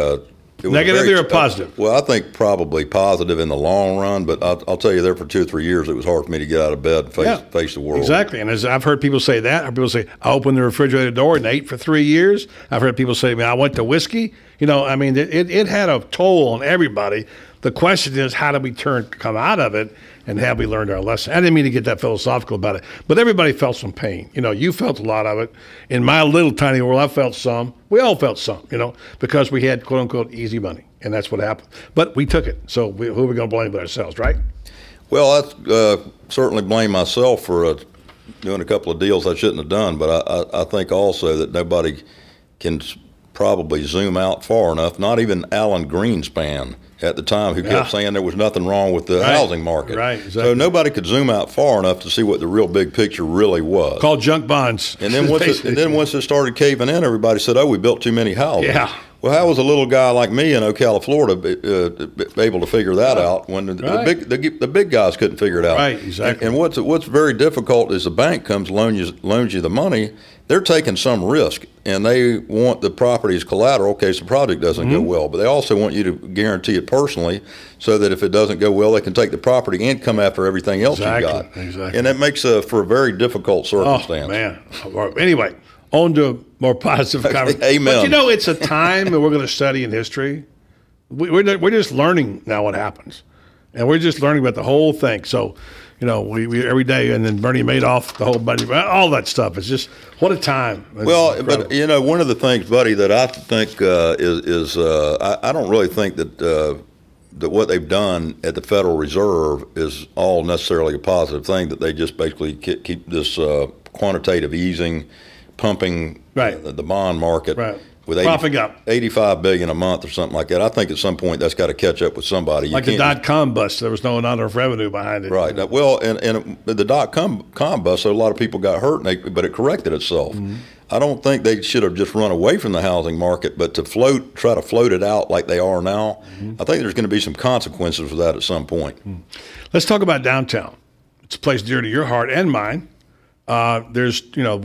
negative or positive? Well, I think probably positive in the long run, but I'll tell you, there for 2 or 3 years, it was hard for me to get out of bed and face the world. Exactly. And as I've heard people say that, or people say, I opened the refrigerator door and ate for 3 years. I've heard people say, I went to whiskey. It had a toll on everybody. The question is, how do we come out of it, and have we learned our lesson? I didn't mean to get that philosophical about it, but everybody felt some pain. You felt a lot of it. In my little tiny world, I felt some. We all felt some, because we had, quote unquote, easy money, and that's what happened. But we took it. So who are we going to blame but ourselves, right? Well, I certainly blame myself for doing a couple of deals I shouldn't have done, but I think also that nobody can probably zoom out far enough. Not even Alan Greenspan at the time, who kept saying there was nothing wrong with the housing market. Right, exactly. So nobody could zoom out far enough to see what the real big picture really was. Called junk bonds. And then once it started caving in, everybody said, "Oh, we built too many houses." Yeah. Well, how was a little guy like me in Ocala, Florida, be able to figure that out when the big guys couldn't figure it out? Right, exactly. And what's very difficult is the bank comes loans you the money. They're taking some risk, and they want the property as collateral in case the project doesn't go well. But they also want you to guarantee it personally, so that if it doesn't go well, they can take the property and come after everything else you got. Exactly. And that makes for a very difficult circumstance. Oh man. Anyway, on to more positive conversation. Amen. But it's a time that we're going to study in history. We're just learning now what happens, and we're just learning about the whole thing. So, we every day, and then Bernie Madoff, the whole buddy, all that stuff. It's just what a time. It's incredible. But one of the things, buddy, that I think is I don't really think that what they've done at the Federal Reserve is all necessarily a positive thing. That they just basically keep this quantitative easing, pumping the bond market with $85 billion a month or something like that. I think at some point that's got to catch up with somebody. Like the dot-com bust, there was no amount of revenue behind it. Right. Well, and the dot-com bust, so a lot of people got hurt, but it corrected itself. I don't think they should have just run away from the housing market, but to try to float it out like they are now, I think there's going to be some consequences for that at some point. Let's talk about downtown. It's a place dear to your heart and mine. We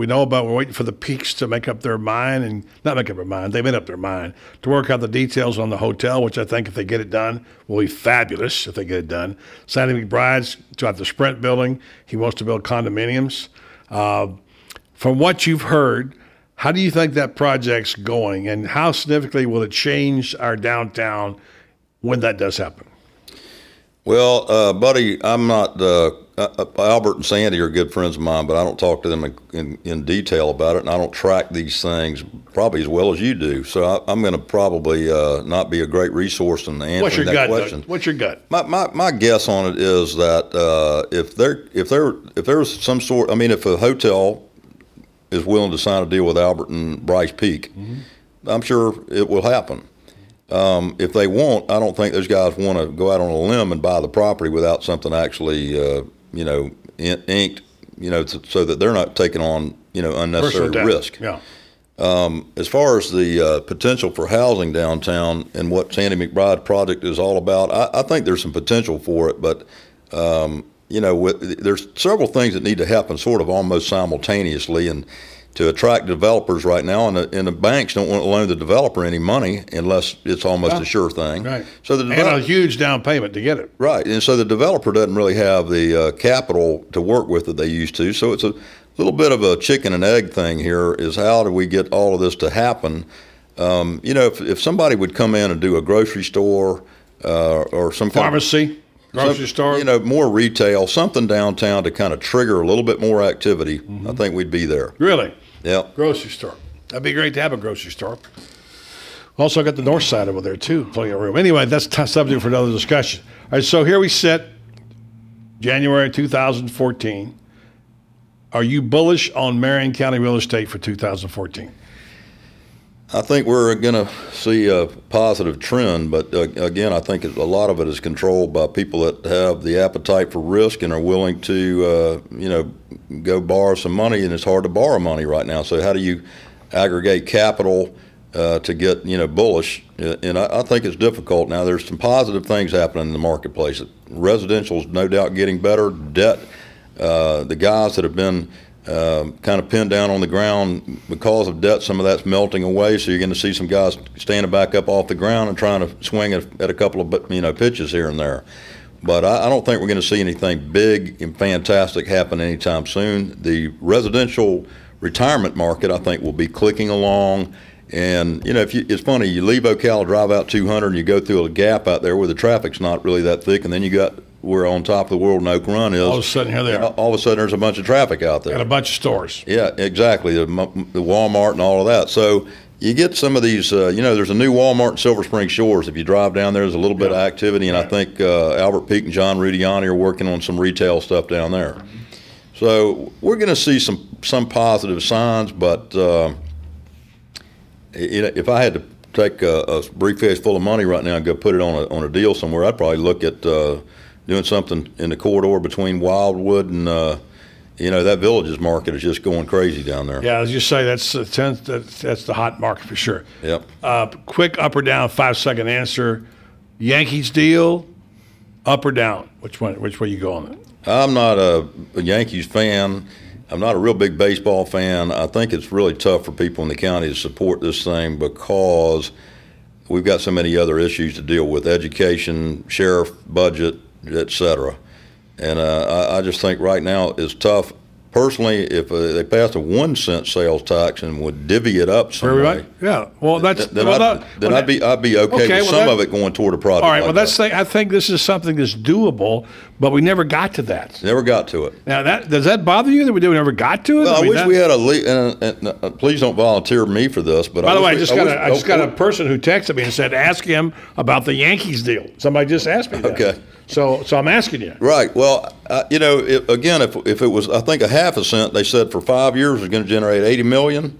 know we're waiting for the peaks to make up their mind, and not make up their mind, they made up their mind to work out the details on the hotel, which I think if they get it done will be fabulous if they get it done. Sandy McBride's got the Sprint building. He wants to build condominiums. From what you've heard, how do you think that project's going, and how significantly will it change our downtown when that does happen? Well, buddy, I'm not Albert and Sandy are good friends of mine, but I don't talk to them in detail about it, and I don't track these things probably as well as you do. So I'm going to probably not be a great resource in answering that question. What's your gut? My guess on it is that if there was some sort, if a hotel is willing to sign a deal with Albert and Bryce Peak, I'm sure it will happen. If they won't, I don't think those guys want to go out on a limb and buy the property without something actually, inked, so that they're not taking on, unnecessary risk. Yeah. As far as the potential for housing downtown and what Sandy McBride project is all about, I think there's some potential for it, but there's several things that need to happen sort of almost simultaneously, and to attract developers right now, and the banks don't want to loan the developer any money unless it's almost a sure thing. Right. So and a huge down payment to get it. Right, and so the developer doesn't really have the capital to work with that they used to. So it's a little bit of a chicken and egg thing here. Is how do we get all of this to happen? If somebody would come in and do a grocery store or some pharmacy. Grocery store? More retail, something downtown to kind of trigger a little bit more activity. I think we'd be there. Really? Yeah. Grocery store. That'd be great to have a grocery store. Also got the north side over there, too. Plenty of room. Anyway, that's a subject for another discussion. All right, so here we sit, January 2014. Are you bullish on Marion County real estate for 2014? I think we're going to see a positive trend, but again, I think a lot of it is controlled by people that have the appetite for risk and are willing to, go borrow some money, and it's hard to borrow money right now. So how do you aggregate capital to get, bullish? And I think it's difficult now. There's some positive things happening in the marketplace. Residential is no doubt getting better. Debt, the guys that have been kind of pinned down on the ground because of debt, some of that's melting away, so you're going to see some guys standing back up off the ground and trying to swing at a couple of pitches here and there. But I don't think we're going to see anything big and fantastic happen anytime soon. The residential retirement market, I think, will be clicking along. And, it's funny, you leave Ocala, drive out 200, and you go through a gap out there where the traffic's not really that thick, and then you got where on top of the world in Oak Run is. All of a sudden, here they are. All of a sudden, there's a bunch of traffic out there. And a bunch of stores. Yeah, exactly. The Walmart and all of that. So you get some of these, there's a new Walmart in Silver Spring Shores. If you drive down there, there's a little bit of activity, and I think Albert Peak and John Rudiani are working on some retail stuff down there. So we're going to see some positive signs, but if I had to take a briefcase full of money right now and go put it on a deal somewhere, I'd probably look at doing something in the corridor between Wildwood and that Villages market is just going crazy down there. Yeah, as you say, that's the hot market for sure. Yep. Quick up or down, 5-second answer. Yankees deal, up or down? Which way you go on it? I'm not a Yankees fan. I'm not a real big baseball fan. I think it's really tough for people in the county to support this thing because we've got so many other issues to deal with: education, sheriff, budget, et cetera. And I just think right now it's tough. Personally, if they passed a 1 cent sales tax and would divvy it up some way, yeah. Well, that's I'd be okay with some of it going toward a project. All right. Like well, I think this is something that's doable, but we never got to that. Never got to it. Now, does that bother you that we never got to it? Well, I wish we had and please don't volunteer me for this. But by the way, I just got a person who texted me and said, "Ask him about the Yankees deal." Somebody just asked me that. Okay. So I'm asking you. Right. Well, again, if it was, I think a half a cent, they said for 5 years was going to generate $80 million.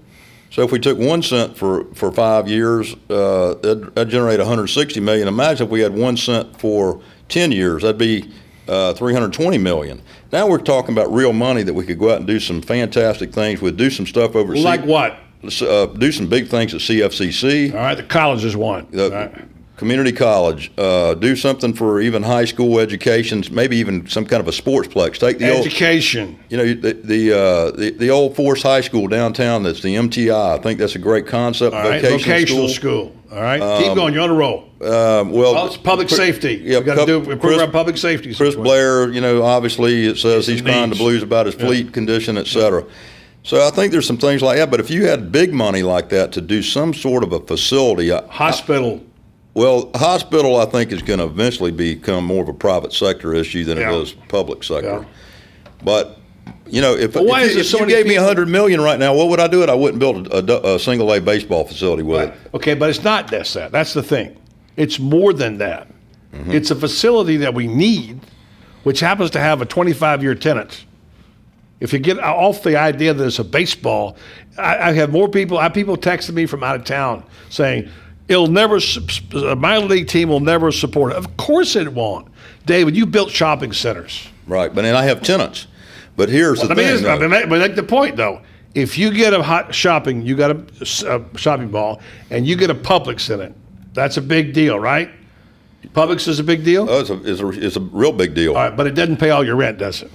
So if we took 1 cent for 5 years, that'd generate $160 million. Imagine if we had 1 cent for 10 years, that'd be $320 million. Now we're talking about real money that we could go out and do some fantastic things with, do some stuff overseas. Like what? Do some big things at CFCC. All right, the college is one. All right. Community college, do something for even high school education, maybe even some kind of a sportsplex. Take the education. The old Forest High School downtown. That's the MTI. I think that's a great concept. All right, vocational school. All right, keep going. You're on a roll. Well, it's public safety. Yeah, we got to improve our public safety. Chris Blair, obviously it says he's crying the blues about his fleet condition, et cetera. So I think there's some things like that. But if you had big money like that to do some sort of a facility, hospital. Well, hospital, I think, is going to eventually become more of a private sector issue than it is public sector. Yeah. But, if you gave me $100 million right now, what would I do? I wouldn't build a single-A baseball facility with it. Okay, but it's not that. That's the thing. It's more than that. Mm-hmm. It's a facility that we need, which happens to have a 25-year tenant. If you get off the idea that it's a baseball, I have people texting me from out of town saying, a minor league team will never support it. Of course it won't. David, you built shopping centers. Right, but then I have tenants. But here's the thing. But make the point, though. If you get you got a shopping mall, and you get a Publix in it, that's a big deal, right? Publix is a big deal? Oh, it's a real big deal. All right, but it doesn't pay all your rent, does it?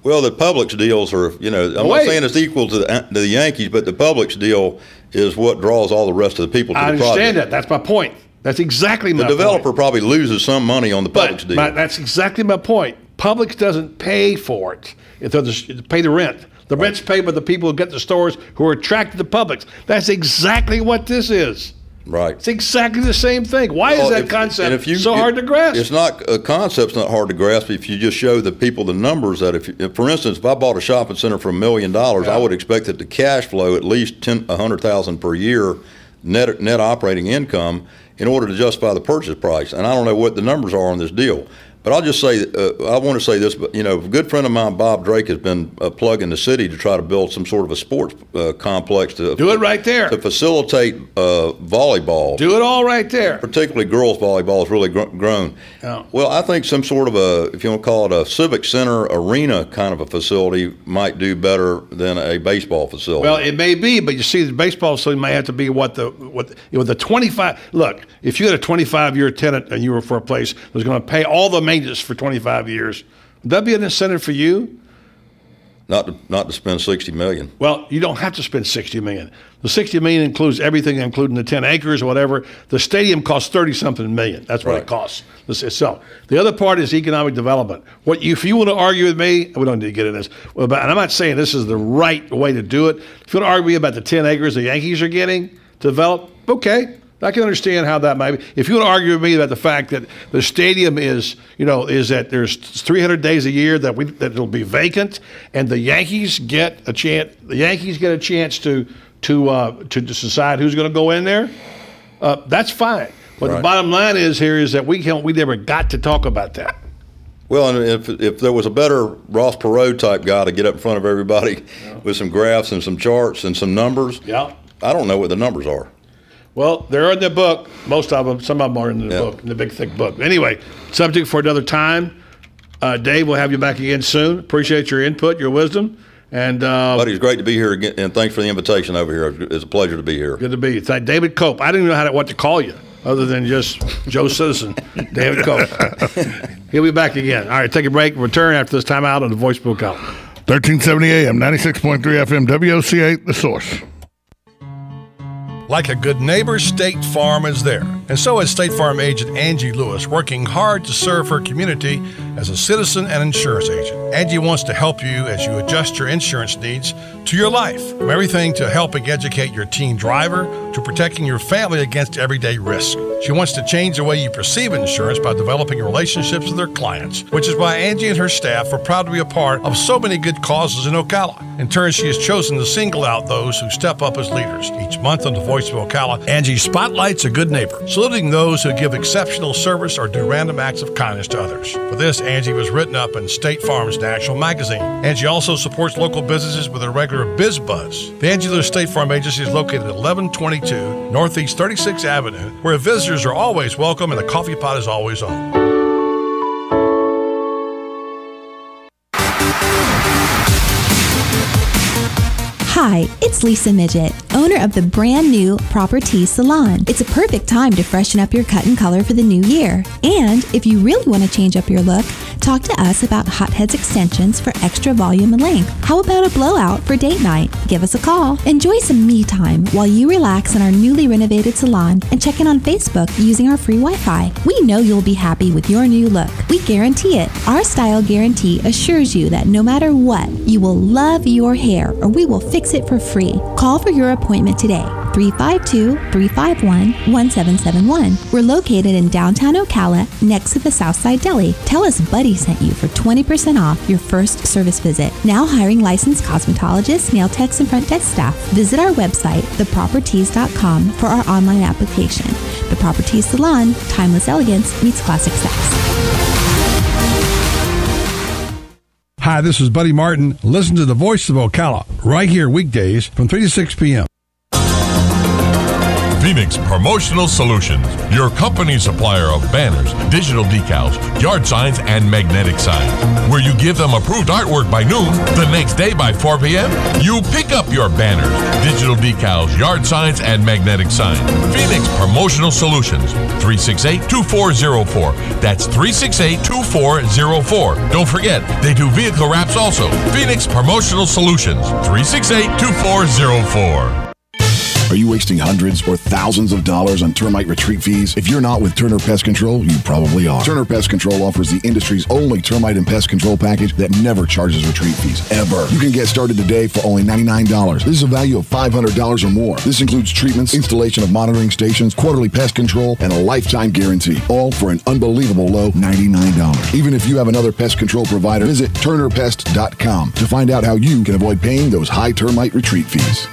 Well, the Publix deals are, I'm not saying it's equal to the Yankees, but the Publix deal is what draws all the rest of the people to the project. I understand that. That's my point. That's exactly my point. The developer probably loses some money on the Publix deal. That's exactly my point. Publix doesn't pay for it. It doesn't pay the rent. The rent's paid by the people who get the stores who are attracted to Publix. That's exactly what this is. Right. It's exactly the same thing. Why is that concept so hard to grasp? It's not a concept's not hard to grasp if you just show the people the numbers that if for instance, if I bought a shopping center for $1 million, I would expect it to cash flow at least $100,000 per year net operating income in order to justify the purchase price. And I don't know what the numbers are on this deal. But I'll just say, I want to say this, but, a good friend of mine, Bob Drake, has been plugging the city to try to build some sort of a sports complex to do it right there to facilitate volleyball. Do it all right there. Particularly girls volleyball has really grown. Yeah. Well, I think some sort of if you want to call it a civic center arena kind of a facility might do better than a baseball facility. Well, it may be, but you see, the baseball facility may have to be the 25. Look, if you had a 25-year tenant and you were for a place that was going to pay all the maintenance for 25 years, would that be an incentive for you? Not to spend $60 million. Well, you don't have to spend $60 million. The $60 million includes everything, including the 10 acres or whatever. The stadium costs $30-something million. That's what it costs. So the other part is economic development. If you want to argue with me, we don't need to get into this. And I'm not saying this is the right way to do it. If you want to argue about the 10 acres the Yankees are getting to develop, okay. I can understand how that might be. If you want to argue with me about the fact that the stadium is that there's 300 days a year that it'll be vacant, and the Yankees get a chance. The Yankees get a chance to decide who's going to go in there. That's fine. But the bottom line is that we never got to talk about that. Well, and if there was a better Ross Perot type guy to get up in front of everybody with some graphs and some charts and some numbers, I don't know what the numbers are. Well, they're in the book. Most of them, some of them are in the book, in the big, thick book. Anyway, subject for another time. Dave, we'll have you back again soon. Appreciate your input, your wisdom. And buddy, it's great to be here again, and thanks for the invitation over here. It's a pleasure to be here. Good to be here. Thank David Cope. I didn't even know what to call you other than just Joe Citizen. David Cope. He'll be back again. All right, take a break. Return after this time out on the Voice of Ocala. 1370 AM, 96.3 FM, WOCA, The Source. Like a good neighbor, State Farm is there. And so is State Farm agent Angie Lewis, working hard to serve her community as a citizen and insurance agent. Angie wants to help you as you adjust your insurance needs to your life. From everything to helping educate your teen driver to protecting your family against everyday risk. She wants to change the way you perceive insurance by developing relationships with her clients, which is why Angie and her staff are proud to be a part of so many good causes in Ocala. In turn, she has chosen to single out those who step up as leaders. Each month on the Voice of Ocala, Angie spotlights a good neighbor, saluting those who give exceptional service or do random acts of kindness to others. For this, Angie was written up in State Farm's National Magazine. Angie also supports local businesses with a regular Biz Buzz. The Angie Lewis State Farm Agency is located at 1122 Northeast 36th Avenue, where visitors are always welcome and the coffee pot is always on. Hi, it's Lisa Midget, owner of the brand new Proper Tease Salon. It's a perfect time to freshen up your cut and color for the new year. And if you really want to change up your look, talk to us about Hotheads extensions for extra volume and length. How about a blowout for date night? Give us a call. Enjoy some me time while you relax in our newly renovated salon and check in on Facebook using our free Wi-Fi. We know you'll be happy with your new look. We guarantee it. Our style guarantee assures you that no matter what, you will love your hair or we will fix it for free. Call for your appointment today. 352-351-1771. We're located in downtown Ocala next to the Southside Deli. Tell us Buddy sent you for 20% off your first service visit. Now hiring licensed cosmetologists, nail techs, and front desk staff. Visit our website, thepropertease.com, for our online application. The Proper Tease Salon, timeless elegance meets classic sex. Hi, this is Buddy Martin. Listen to the Voice of Ocala right here weekdays from 3 to 6 p.m. Phoenix Promotional Solutions, your company supplier of banners, digital decals, yard signs, and magnetic signs. Where you give them approved artwork by noon, the next day by 4 p.m., you pick up your banners, digital decals, yard signs, and magnetic signs. Phoenix Promotional Solutions, 368-2404. That's 368-2404. Don't forget, they do vehicle wraps also. Phoenix Promotional Solutions, 368-2404. Are you wasting hundreds or thousands of dollars on termite retreat fees? If you're not with Turner Pest Control, you probably are. Turner Pest Control offers the industry's only termite and pest control package that never charges retreat fees, ever. You can get started today for only $99. This is a value of $500 or more. This includes treatments, installation of monitoring stations, quarterly pest control, and a lifetime guarantee, all for an unbelievable low $99. Even if you have another pest control provider, visit turnerpest.com to find out how you can avoid paying those high termite retreat fees.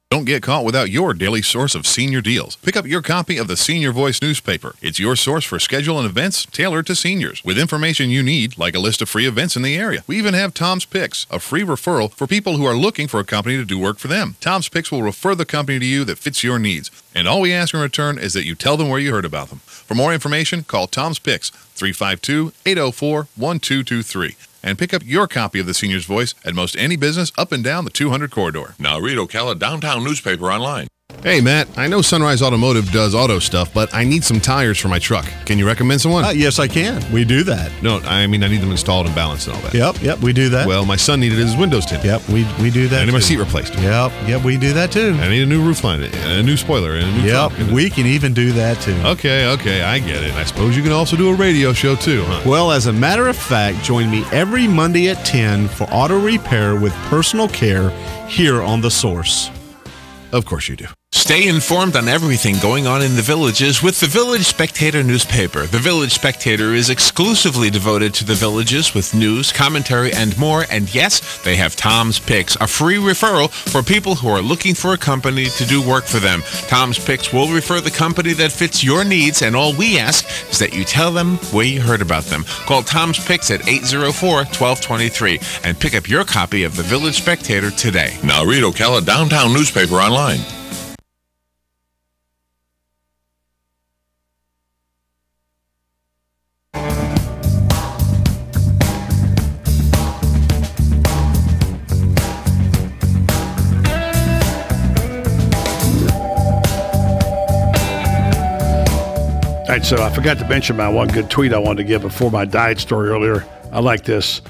Don't get caught without your daily source of senior deals. Pick up your copy of the Senior Voice newspaper. It's your source for schedule and events tailored to seniors, with information you need, like a list of free events in the area. We even have Tom's Picks, a free referral for people who are looking for a company to do work for them. Tom's Picks will refer the company to you that fits your needs. And all we ask in return is that you tell them where you heard about them. For more information, call Tom's Picks, 352-804-1223. And pick up your copy of the Senior's Voice at most any business up and down the 200 corridor. Now read Ocala Downtown Newspaper online. Hey, Matt, I know Sunrise Automotive does auto stuff, but I need some tires for my truck. Can you recommend someone? Yes, I can. We do that. No, I mean, I need them installed and balanced and all that. Yep, we do that. Well, my son needed his windows tinted. Yep, we do that. I need my seat replaced. Yep, we do that too. I need a new roof line, and a new spoiler, and a new trunk. We can even do that too. Okay, I get it. I suppose you can also do a radio show too, huh? Well, as a matter of fact, join me every Monday at 10 for auto repair with personal care here on The Source. Of course you do. Stay informed on everything going on in the Villages with the Village Spectator newspaper. The Village Spectator is exclusively devoted to the Villages with news, commentary, and more. And yes, they have Tom's Picks, a free referral for people who are looking for a company to do work for them. Tom's Picks will refer the company that fits your needs, and all we ask is that you tell them where you heard about them. Call Tom's Picks at 804-1223 and pick up your copy of the Village Spectator today. Now read Ocala Downtown Newspaper online. right, so I forgot to mention my one good tweet I wanted to give before my diet story earlier. I like this.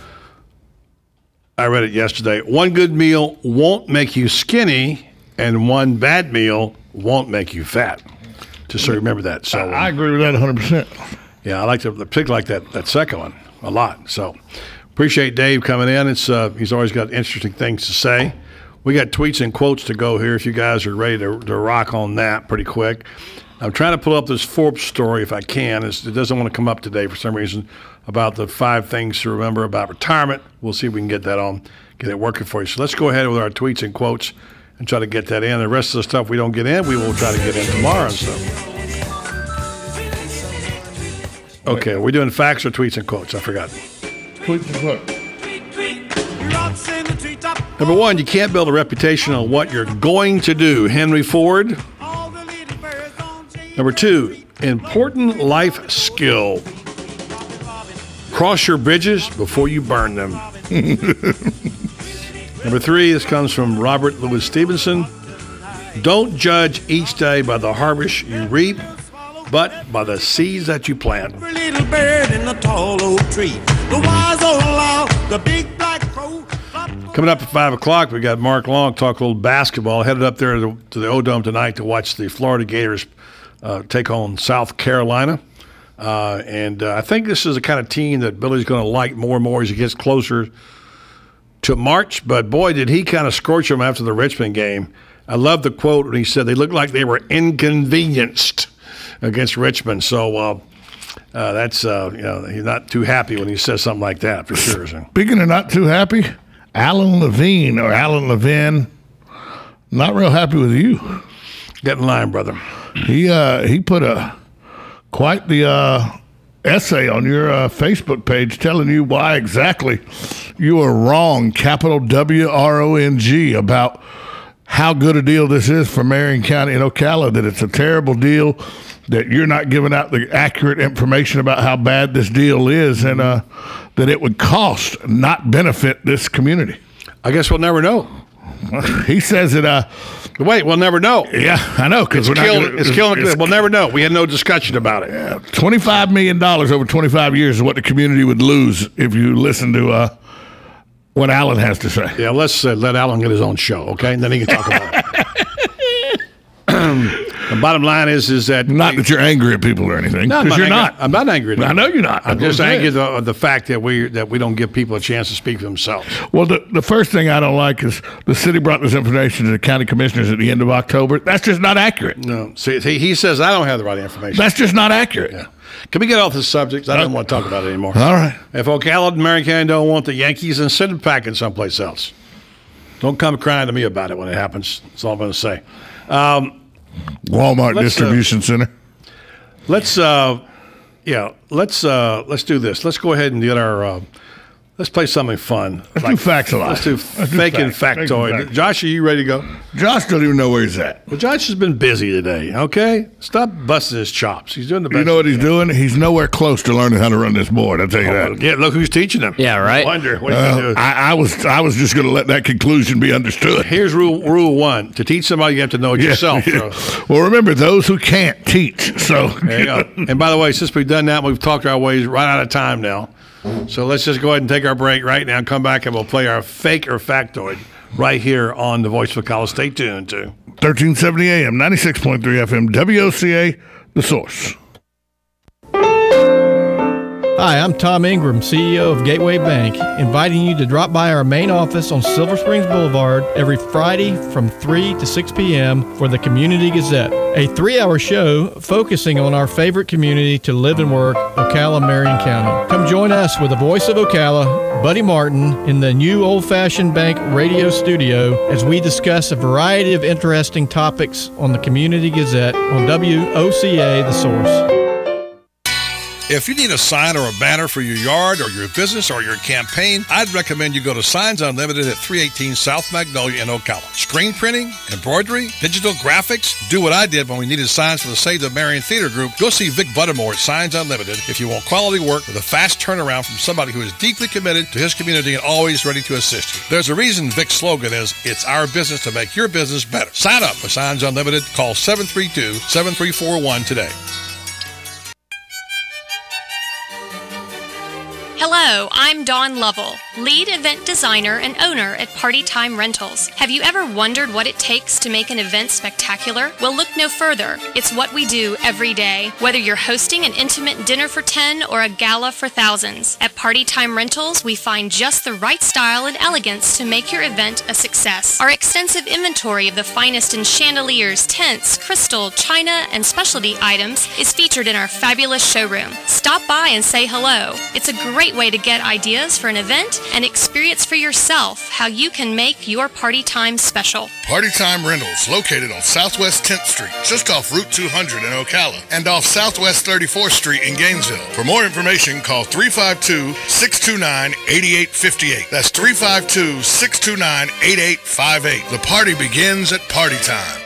I read it yesterday. One good meal won't make you skinny, and one bad meal won't make you fat. Just so you remember that. So I agree with that 100%. Yeah, I like to particularly like that second one a lot. So appreciate Dave coming in. It's he's always got interesting things to say. We got tweets and quotes to go here if you guys are ready to rock on that pretty quick. I'm trying to pull up this Forbes story if I can. It doesn't want to come up today for some reason about the 5 things to remember about retirement. We'll see if we can get that on, get it working for you. So let's go ahead with our tweets and quotes and try to get that in. The rest of the stuff we don't get in, we will try to get in tomorrow and stuff. Okay, are we doing facts or tweets and quotes? I forgot. Tweets and quotes. Number 1, you can't build a reputation on what you're going to do. Henry Ford. Number 2, important life skill. Cross your bridges before you burn them. Number 3, this comes from Robert Louis Stevenson. Don't judge each day by the harvest you reap, but by the seeds that you plant. Little bird in the tall oak tree. The wise old owl, the big black crow. Coming up at 5 o'clock, we got Mark Long talk a little basketball. Headed up there to the O-Dome tonight to watch the Florida Gators take on South Carolina. And I think this is the kind of team that Billy's going to like more and more as he gets closer to March. But, boy, did he kind of scorch them after the Richmond game. I love the quote when he said they looked like they were inconvenienced against Richmond. So that's, he's not too happy when he says something like that, for sure. Speaking of not too happy, Alan Levine, not real happy with you. Get in line, brother. He put quite the essay on your Facebook page telling you why exactly you are wrong, capital WRONG, about how good a deal this is for Marion County and Ocala, that it's a terrible deal, that you're not giving out the accurate information about how bad this deal is, and that it would cost, not benefit this community. I guess we'll never know. He says that. Wait, we'll never know. Yeah, I know, because it's killing. We'll never know. We had no discussion about it. Yeah, $25 million over 25 years is what the community would lose if you listen to what Alan has to say. Yeah, let's let Alan get his own show, okay? And then he can talk about it. The bottom line is that not that you're angry at people or anything. No, because you're not. I'm not angry at them. I know you're not. I'm just angry at the fact that we don't give people a chance to speak for themselves. Well, the first thing I don't like is the city brought this information to the county commissioners at the end of October. That's just not accurate. No, see, he says I don't have the right information. That's just not accurate. Yeah. Can we get off this subject? I don't want to talk about it anymore. All right. If Ocala and Marion County don't want the Yankees, then send them packing someplace else. Don't come crying to me about it when it happens. That's all I'm going to say. Walmart distribution center. Let's do this. Let's go ahead and get our. Let's play something fun. Let's do facts a lot. Let's do fake and factoid. Josh, are you ready to go? Josh doesn't even know where he's at. Well, Josh has been busy today. Okay, stop busting his chops. He's doing the best. You know what he's doing? He's nowhere close to learning how to run this board. I'll tell you that. Yeah, look who's teaching him. Yeah, right. I wonder what he's doing. I was just going to let that conclusion be understood. Here's rule 1: to teach somebody, you have to know it yourself. Yeah. Well, remember, those who can't teach. So there you go. And by the way, since we've done that, we've talked our ways right out of time now. So let's just go ahead and take our break right now, come back, and we'll play our fake or factoid right here on the Voice of Ocala. Stay tuned to 1370 AM, 96.3 FM, WOCA, The Source. Hi, I'm Tom Ingram, CEO of Gateway Bank, inviting you to drop by our main office on Silver Springs Boulevard every Friday from 3 to 6 p.m. for the Community Gazette, a 3-hour show focusing on our favorite community to live and work, Ocala, Marion County. Come join us with the voice of Ocala, Buddy Martin, in the new old-fashioned bank radio studio as we discuss a variety of interesting topics on the Community Gazette on WOCA, The Source. If you need a sign or a banner for your yard or your business or your campaign, I'd recommend you go to Signs Unlimited at 318 South Magnolia in Ocala. Screen printing, embroidery, digital graphics. Do what I did when we needed signs for the Save the Marion Theater Group. Go see Vic Buttermore at Signs Unlimited if you want quality work with a fast turnaround from somebody who is deeply committed to his community and always ready to assist you. There's a reason Vic's slogan is, "It's our business to make your business better." Sign up for Signs Unlimited. Call 732-7341 today. Hello, I'm Dawn Lovell, lead event designer and owner at Party Time Rentals. Have you ever wondered what it takes to make an event spectacular? Well, look no further. It's what we do every day. Whether you're hosting an intimate dinner for 10 or a gala for thousands, at Party Time Rentals, we find just the right style and elegance to make your event a success. Our extensive inventory of the finest in chandeliers, tents, crystal, china, and specialty items is featured in our fabulous showroom. Stop by and say hello. It's a great way to get ideas for an event and experience for yourself how you can make your party time special. Party Time Rentals, located on Southwest 10th Street, just off Route 200 in Ocala, and off Southwest 34th Street in Gainesville. For more information, call 352-629-8858. That's 352-629-8858. The party begins at Party Time.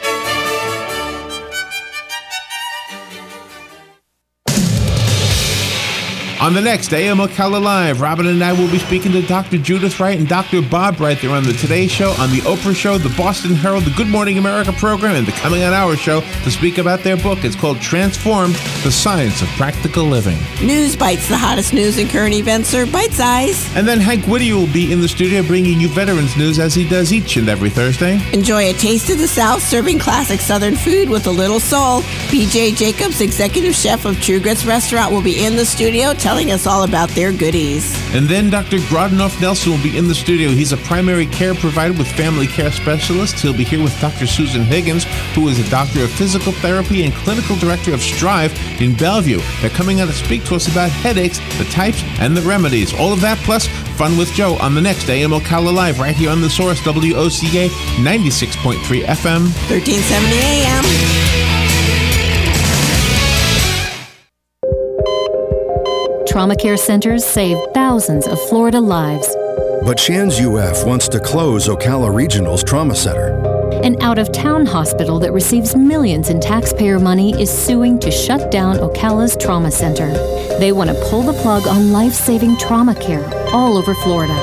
On the next AM Ocala Live, Robin and I will be speaking to Dr. Judith Wright and Dr. Bob Wright. They're on the Today Show, on the Oprah Show, the Boston Herald, the Good Morning America program, and the Coming on Hour Show to speak about their book. It's called Transformed, The Science of Practical Living. News Bites, the hottest news and current events are bite-sized. And then Hank Whittier will be in the studio bringing you veterans news as he does each and every Thursday. Enjoy a taste of the South, serving classic Southern food with a little soul. B.J. Jacobs, executive chef of True Grits Restaurant, will be in the studio telling us all about their goodies. And then Dr. Grodnoff Nelson will be in the studio. He's a primary care provider with family care specialists. He'll be here with Dr. Susan Higgins, who is a doctor of physical therapy and clinical director of Strive in Bellevue. They're coming out to speak to us about headaches, the types, and the remedies. All of that plus Fun with Joe on the next AM Ocala Live right here on The Source, WOCA 96.3 FM. 1370 AM. Trauma care centers save thousands of Florida lives. But Shands UF wants to close Ocala Regional's trauma center. An out-of-town hospital that receives millions in taxpayer money is suing to shut down Ocala's trauma center. They want to pull the plug on life-saving trauma care all over Florida.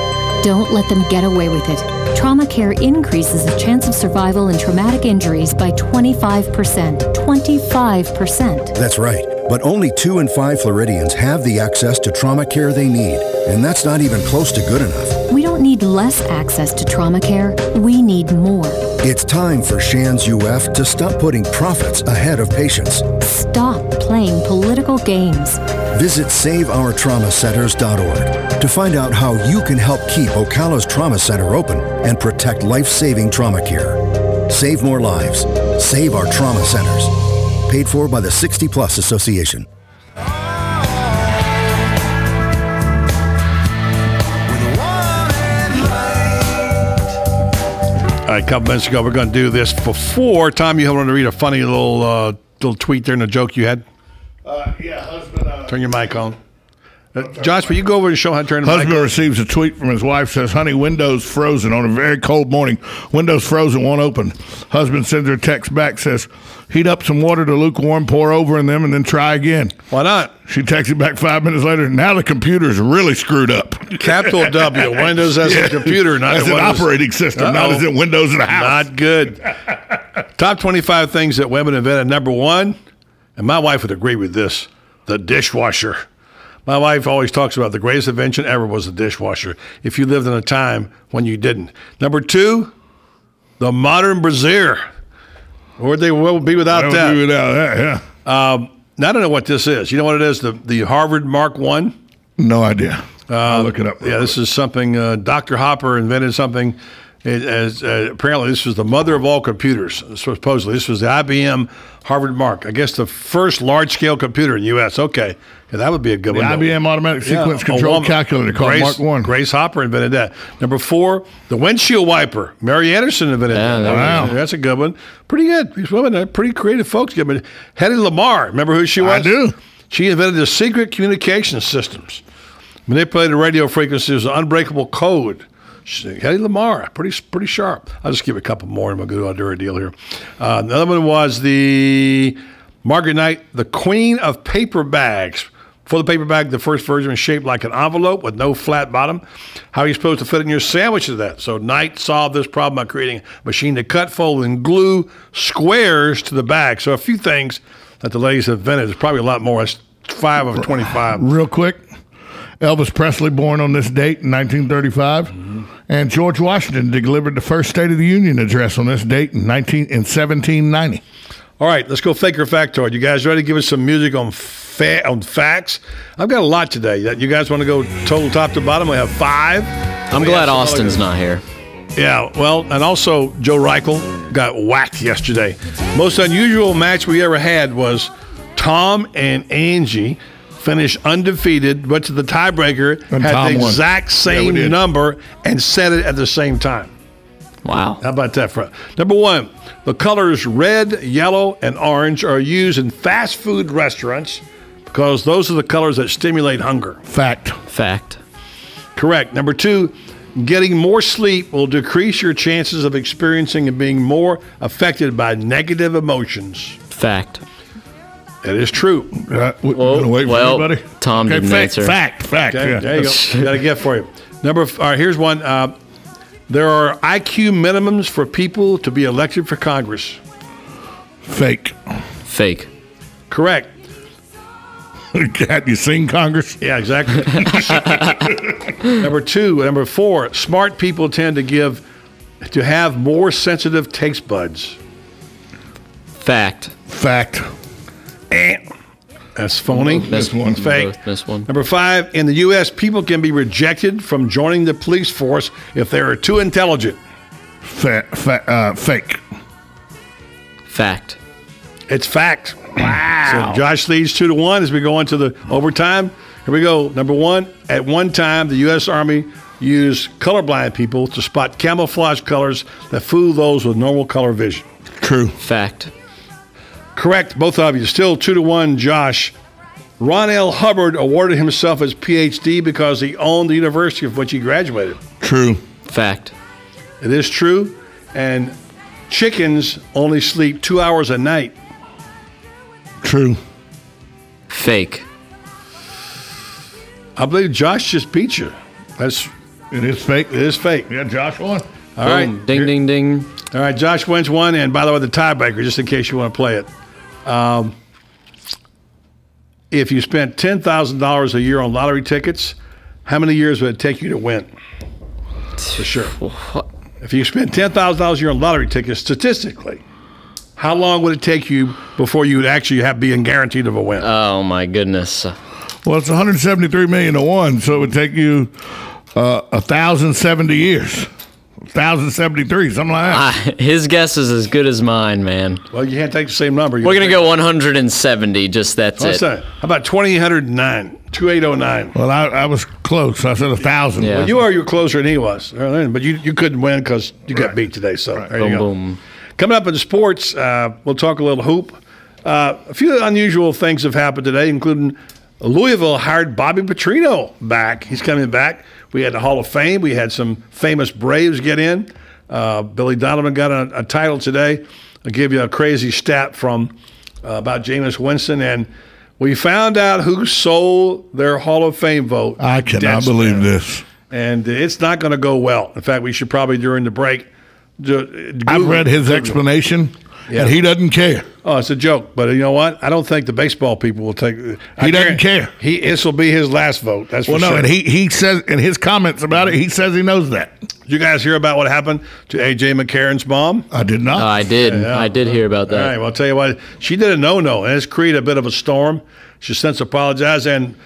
Don't let them get away with it. Trauma care increases the chance of survival in traumatic injuries by 25%. 25%. That's right. But only 2 in 5 Floridians have the access to trauma care they need. And that's not even close to good enough. We don't need less access to trauma care. We need more. It's time for Shands UF to stop putting profits ahead of patients. Stop playing political games. Visit SaveOurTraumaCenters.org to find out how you can help keep Ocala's Trauma Center open and protect life-saving trauma care. Save more lives. Save our trauma centers. Paid for by the 60 Plus Association. All right, a couple minutes ago, we're going to do this. Before, Tom, you want to read a funny little tweet there and a joke you had? Yeah, husband. Turn your mic on. Josh, will you go over and show how to turn the mic on? Husband receives a tweet from his wife, says, "Honey, Windows frozen on a very cold morning. Windows frozen, won't open." Husband sends her a text back, says, "Heat up some water to lukewarm, pour over in them, and then try again." Why not? She texts it back 5 minutes later. Now the computer's really screwed up. Capital W. Windows as a computer, not as an operating system, not as in Windows in a house. Not good. Top 25 things that women invented. Number 1, and my wife would agree with this, the dishwasher. My wife always talks about the greatest invention ever was the dishwasher, if you lived in a time when you didn't. Number 2, the modern brassiere. Where'd they be without that? Be without that, yeah. Now, I don't know what this is. You know what it is? The Harvard Mark I? No idea. I'll look it up. Yeah, this is something, Dr. Hopper invented something. Apparently, this was the mother of all computers. Supposedly, this was the IBM Harvard Mark. I guess the first large-scale computer in the U.S. Okay, yeah, that would be a good one. The IBM Automatic Sequence Control Calculator called Mark I. Grace Hopper invented that. Number 4, the windshield wiper. Mary Anderson invented that. Wow. That's a good one. Pretty good. These women are pretty creative folks. Hedy Lamarr, remember who she was? I do. She invented the secret communication systems. Manipulated radio frequencies, an unbreakable code. Hedy Lamarr, pretty sharp. I'll just give a couple more and we'll go do our deal here. Another one was the Margaret Knight, the queen of paper bags. For the paper bag, the first version was shaped like an envelope with no flat bottom. How are you supposed to fit in your sandwich to that? So Knight solved this problem by creating a machine to cut, fold, and glue squares to the bag. So a few things that the ladies have invented. There's probably a lot more. That's 5 of 25. Real quick. Elvis Presley, born on this date in 1935. And George Washington delivered the first State of the Union address on this date in 1790. All right, let's go fake or factoid. You guys ready to give us some music on facts? I've got a lot today. You guys want to go total top to bottom? We have 5. I'm glad Austin's not here. Yeah, well, and also Joe Reichel got whacked yesterday. Most unusual match we ever had was Tom and Angie finished undefeated, went to the tiebreaker, And had Tom the won. exact same number, and said it at the same time. Wow. How about that? Number 1, the colors red, yellow, and orange are used in fast food restaurants because those are the colors that stimulate hunger. Fact. Correct. Number 2, getting more sleep will decrease your chances of experiencing and being more affected by negative emotions. Fact. It is true. Everybody? Tom didn't answer. Fact. Okay, Yeah. there you go. Got a gift for you. All right, here's one. There are IQ minimums for people to be elected for Congress. Fake. Correct. Have you seen Congress? Yeah, exactly. Number 4, smart people tend to have more sensitive taste buds. Fact. That's phony. This one's fake. This one. Number 5, in the U.S., people can be rejected from joining the police force if they are too intelligent. Fake. Fact. It's fact. Wow. So Josh leads 2-1 as we go into the overtime. Here we go. Number 1, at one time, the U.S. Army used colorblind people to spot camouflage colors that fool those with normal color vision. True. Fact. Correct, both of you. Still 2-1, Josh. Ron L. Hubbard awarded himself his Ph.D. because he owned the university of which he graduated. True. Fact. It is true. And chickens only sleep 2 hours a night. True. Fake. I believe Josh just beat you. It is fake. It is fake. Yeah, Josh won. All right. Boom. Ding, ding, ding. All right, Josh wins 1. And by the way, the tiebreaker, just in case you want to play it. If you spent $10,000 a year on lottery tickets, how many years would it take you to win? For sure. If you spent $10,000 a year on lottery tickets, statistically, how long would it take you before you would actually be guaranteed of a win? Oh, my goodness. Well, it's $173 million to 1, so it would take you 1,070 years. 1,073, something like that. His guess is as good as mine, man. Well, you can't take the same number. We're going to go 170, just that's it. How about 2,809? 2,809. Well, I was close. I said 1,000. Yeah. Well, you were closer than he was. But you couldn't win because you got beat today. So there you go. Boom. Coming up in sports, we'll talk a little hoop. A few unusual things have happened today, including Louisville hired Bobby Petrino back. He's coming back. We had the Hall of Fame. We had some famous Braves get in. Billy Donovan got a title today. I'll give you a crazy stat from about Jameis Winston. And we found out who sold their Hall of Fame vote. I cannot believe this. And it's not going to go well. In fact, we should probably, during the break, I've read his explanation, and he doesn't care. Oh, it's a joke. But you know what? I don't think the baseball people will take it. He doesn't care. This will be his last vote. That's for sure. And he says in his comments about it, he says he knows that. Did you guys hear about what happened to A.J. McCarron's mom? I did not. I did. Yeah. I did hear about that. All right. Well, I'll tell you what. She did a no-no, and it's created a bit of a storm. She since apologized, and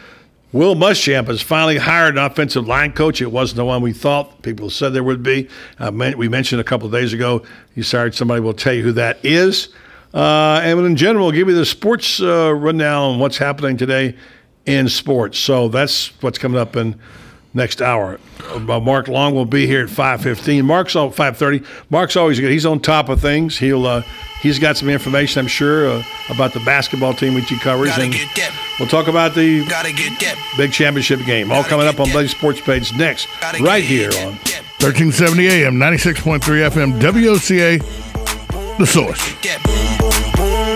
Will Muschamp has finally hired an offensive line coach. It wasn't the one we thought. People said there would be. We mentioned a couple of days ago he's hired somebody. We'll tell you who that is. And in general, we'll give you the sports rundown on what's happening today in sports. So that's what's coming up in next hour. Mark Long will be here at 5:15. Mark's on 5:30. Mark's always good. He's on top of things. He's got some information, I'm sure, about the basketball team which he covers. And we'll talk about the big championship game. All coming up on Blaze Sports Page next, right here on 1370 AM, 96.3 FM, WOCA, The Source.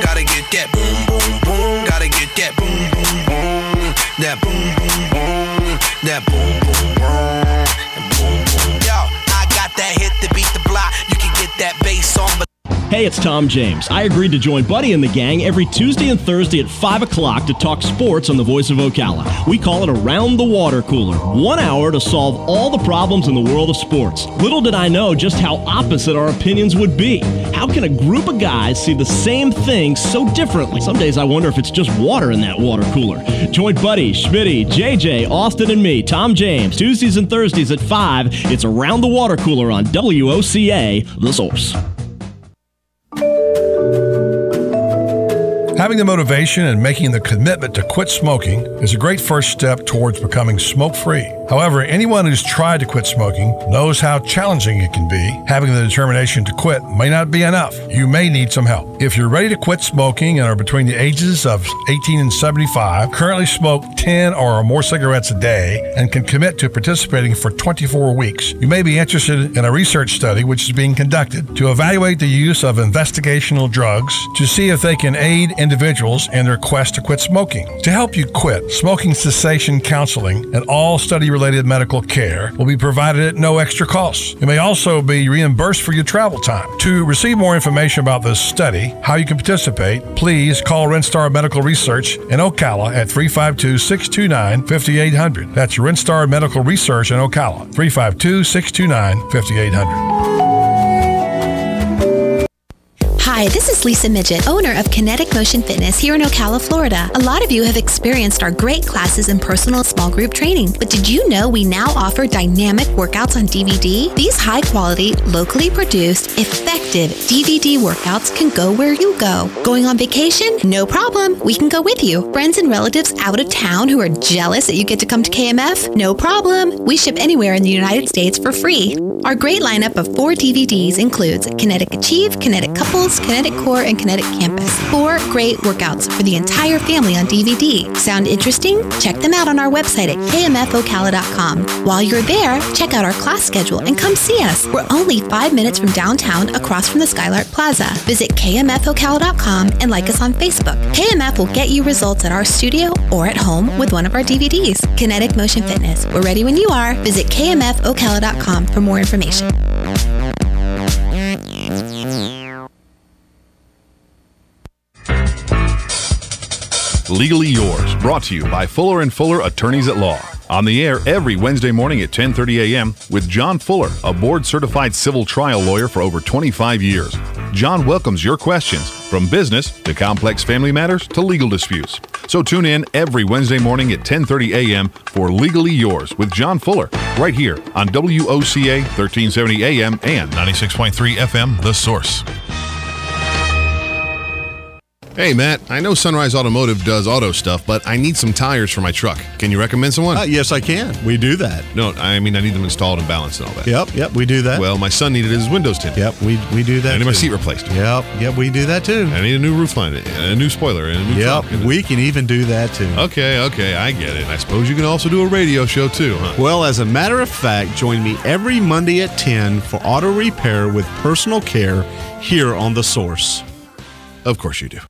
Gotta get that boom, gotta get that boom, that boom, that boom, boom. Yo, I got that hit to beat the block. You can get that bass on, but Hey Hey, it's Tom James. I agreed to join Buddy and the gang every Tuesday and Thursday at 5 o'clock to talk sports on the Voice of Ocala. We call it Around the Water Cooler. 1 hour to solve all the problems in the world of sports. Little did I know just how opposite our opinions would be. How can a group of guys see the same thing so differently? Some days I wonder if it's just water in that water cooler. Join Buddy, Schmitty, JJ, Austin, and me, Tom James, Tuesdays and Thursdays at 5. It's Around the Water Cooler on WOCA, The Source. Having the motivation and making the commitment to quit smoking is a great first step towards becoming smoke-free. However, anyone who's tried to quit smoking knows how challenging it can be. Having the determination to quit may not be enough. You may need some help. If you're ready to quit smoking and are between the ages of 18 and 75, currently smoke 10 or more cigarettes a day, and can commit to participating for 24 weeks, you may be interested in a research study which is being conducted to evaluate the use of investigational drugs to see if they can aid individuals in their quest to quit smoking. To help you quit, smoking cessation counseling and all study-related medical care will be provided at no extra cost. It may also be reimbursed for your travel time. To receive more information about this study, how you can participate, please call Renstar Medical Research in Ocala at 352-629-5800. That's Renstar Medical Research in Ocala, 352-629-5800. Hi, this is Lisa Midget, owner of Kinetic Motion Fitness here in Ocala, Florida. A lot of you have experienced our great classes in personal small group training, but did you know we now offer dynamic workouts on DVD? These high-quality, locally produced, effective DVD workouts can go where you go. Going on vacation? No problem. We can go with you. Friends and relatives out of town who are jealous that you get to come to KMF? No problem. We ship anywhere in the United States for free. Our great lineup of 4 DVDs includes Kinetic Achieve, Kinetic Couples, Kinetic Core, and Kinetic Campus. 4 great workouts for the entire family on DVD. Sound interesting? Check them out on our website at kmfocala.com. While you're there, check out our class schedule and come see us. We're only 5 minutes from downtown across from the Skylark Plaza. Visit kmfocala.com and like us on Facebook. KMF will get you results at our studio or at home with one of our DVDs. Kinetic Motion Fitness. We're ready when you are. Visit kmfocala.com for more information. Legally Yours, brought to you by Fuller & Fuller Attorneys at Law. On the air every Wednesday morning at 10:30 a.m. with John Fuller, a board-certified civil trial lawyer for over 25 years. John welcomes your questions, from business to complex family matters to legal disputes. So tune in every Wednesday morning at 10:30 a.m. for Legally Yours with John Fuller, right here on WOCA 1370 AM and 96.3 FM, The Source. Hey, Matt, I know Sunrise Automotive does auto stuff, but I need some tires for my truck. Can you recommend someone? Yes, I can. We do that. No, I mean, I need them installed and balanced and all that. Yep, we do that. Well, my son needed his windows tinted. Yep, we do that. I need my seat replaced. Yep, we do that too. I need a new roof line, a new spoiler, and a new trunk. We can even do that too. Okay, I get it. I suppose you can also do a radio show too, huh? Well, as a matter of fact, join me every Monday at 10 for auto repair with personal care here on The Source. Of course you do.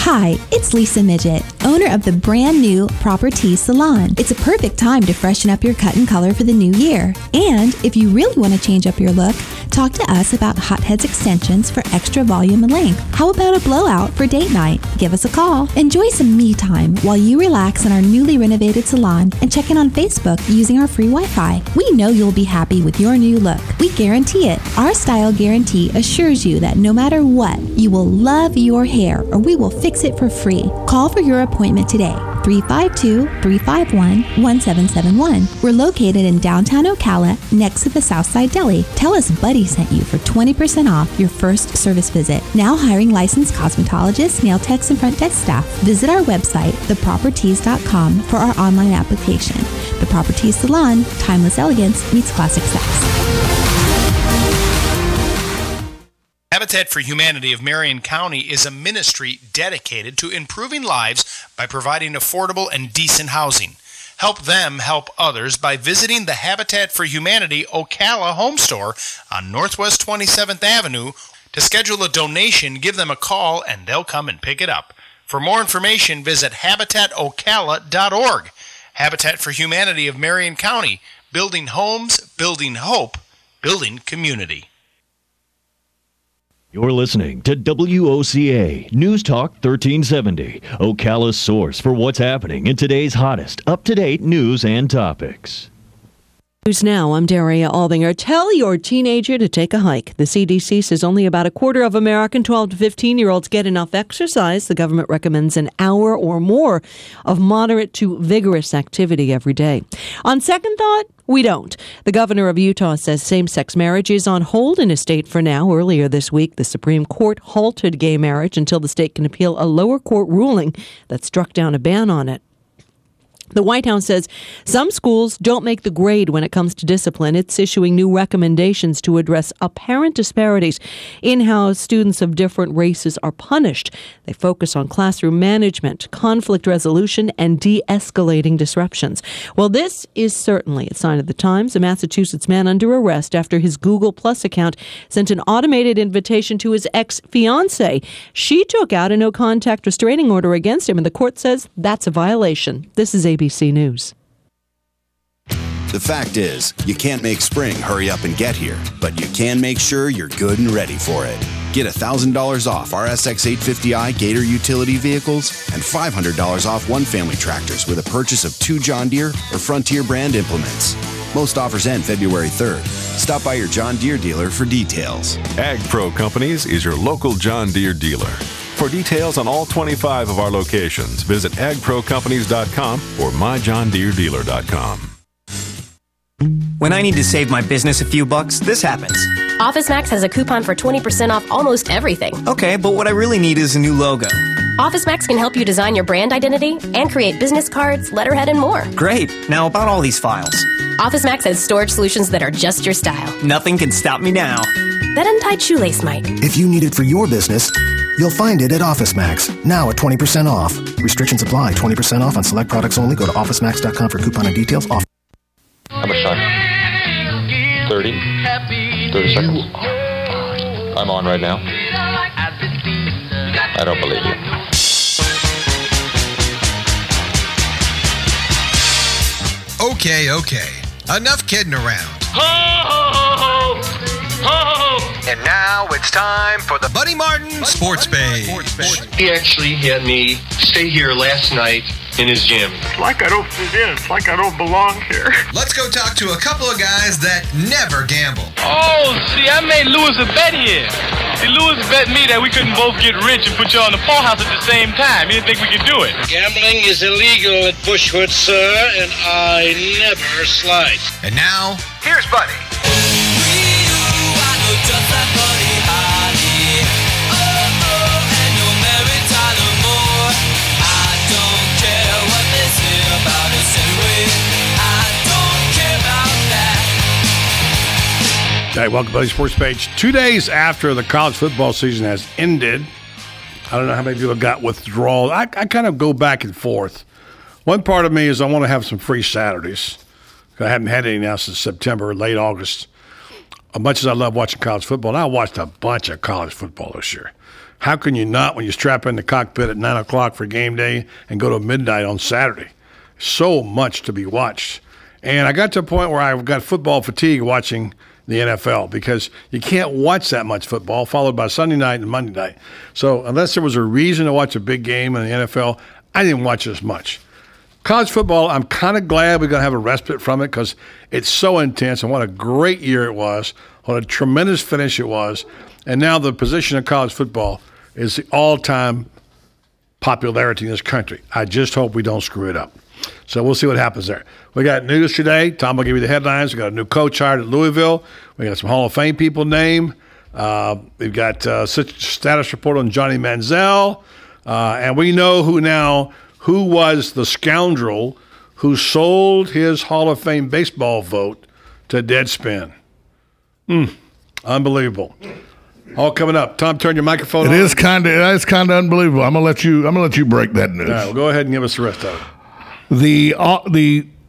Hi, it's Lisa Midget, owner of the brand new Proper Tea Salon. It's a perfect time to freshen up your cut and color for the new year. And if you really want to change up your look, talk to us about Hotheads extensions for extra volume and length. How about a blowout for date night? Give us a call. Enjoy some me time while you relax in our newly renovated salon and check in on Facebook using our free Wi-Fi. We know you'll be happy with your new look. We guarantee it. Our style guarantee assures you that no matter what, you will love your hair or we will fix it for free. Call for your appointment today. 352-351-1771. We're located in downtown Ocala next to the Southside Deli. Tell us Buddy sent you for 20% off your first service visit. Now hiring licensed cosmetologists, nail techs, and front desk staff. Visit our website, thepropertees.com, for our online application. The Proper Tea Salon, timeless elegance meets classic sex. Habitat for Humanity of Marion County is a ministry dedicated to improving lives by providing affordable and decent housing. Help them help others by visiting the Habitat for Humanity Ocala home store on Northwest 27th Avenue. To schedule a donation, give them a call and they'll come and pick it up. For more information, visit habitatocala.org. Habitat for Humanity of Marion County, building homes, building hope, building community. You're listening to WOCA News Talk 1370, Ocala's source for what's happening in today's hottest, up-to-date news and topics. News now, I'm Daria Aldinger. Tell your teenager to take a hike. The CDC says only about a quarter of American 12 to 15-year-olds get enough exercise. The government recommends an hour or more of moderate to vigorous activity every day. On second thought, we don't. The governor of Utah says same-sex marriage is on hold in his state for now. Earlier this week, the Supreme Court halted gay marriage until the state can appeal a lower court ruling that struck down a ban on it. The White House says some schools don't make the grade when it comes to discipline. It's issuing new recommendations to address apparent disparities in how students of different races are punished. They focus on classroom management, conflict resolution, and de-escalating disruptions. Well, this is certainly a sign of the times. A Massachusetts man under arrest after his Google Plus account sent an automated invitation to his ex-fiancée. She took out a no-contact restraining order against him, and the court says that's a violation. This is ABC News. The fact is, you can't make spring hurry up and get here, but you can make sure you're good and ready for it. Get $1,000 off our SX850i Gator utility vehicles and $500 off one family tractors with a purchase of 2 John Deere or Frontier brand implements. Most offers end February 3rd. Stop by your John Deere dealer for details. Ag Pro Companies is your local John Deere dealer. For details on all 25 of our locations, visit agprocompanies.com or myjohndeeredealer.com. When I need to save my business a few bucks, this happens. OfficeMax has a coupon for 20% off almost everything. Okay, but what I really need is a new logo. OfficeMax can help you design your brand identity and create business cards, letterhead, and more. Great. Now about all these files. OfficeMax has storage solutions that are just your style. Nothing can stop me now. That untied shoelace might. If you need it for your business, you'll find it at OfficeMax, now at 20% off. Restrictions apply. 20% off on select products only. Go to OfficeMax.com for coupon and details. How much time? 30 seconds. I'm on right now. I don't believe you. Okay. Enough kidding around. Ho, ho, ho, ho, ho. And now it's time for the Buddy Martin Sports Page. He actually had me stay here last night in his gym. It's like I don't fit in. It's like I don't belong here. Let's go talk to a couple of guys that never gamble. Oh, see, I made Lewis a bet here. See, Lewis bet me that we couldn't both get rich and put you on the Full House at the same time. He didn't think we could do it. Gambling is illegal at Bushwood, sir, and I never slide. And now, here's Buddy. Hey, welcome to the Sports Page. 2 days after the college football season has ended, I don't know how many people got withdrawals. I kind of go back and forth. One part of me is I want to have some free Saturdays. I haven't had any now since September, late August. As much as I love watching college football, and I watched a bunch of college football this year. How can you not when you strap in the cockpit at 9 o'clock for game day and go to midnight on Saturday? So much to be watched. And I got to a point where I've got football fatigue watching the NFL because you can't watch that much football followed by Sunday night and Monday night. So unless there was a reason to watch a big game in the NFL, I didn't watch as much. College football, I'm kind of glad we're going to have a respite from it because it's so intense, and what a great year it was, what a tremendous finish it was, and now the position of college football is the all-time popularity in this country. I just hope we don't screw it up. So we'll see what happens there. We got news today. Tom will give you the headlines. We got a new coach hired at Louisville. We got some Hall of Fame people named. We've got status report on Johnny Manziel. And we know who was the scoundrel who sold his Hall of Fame baseball vote to Deadspin. Unbelievable. All coming up. Tom, turn your microphone on. It is kind of unbelievable. I'm gonna let you break that news. All right, well, go ahead and give us the rest of it. The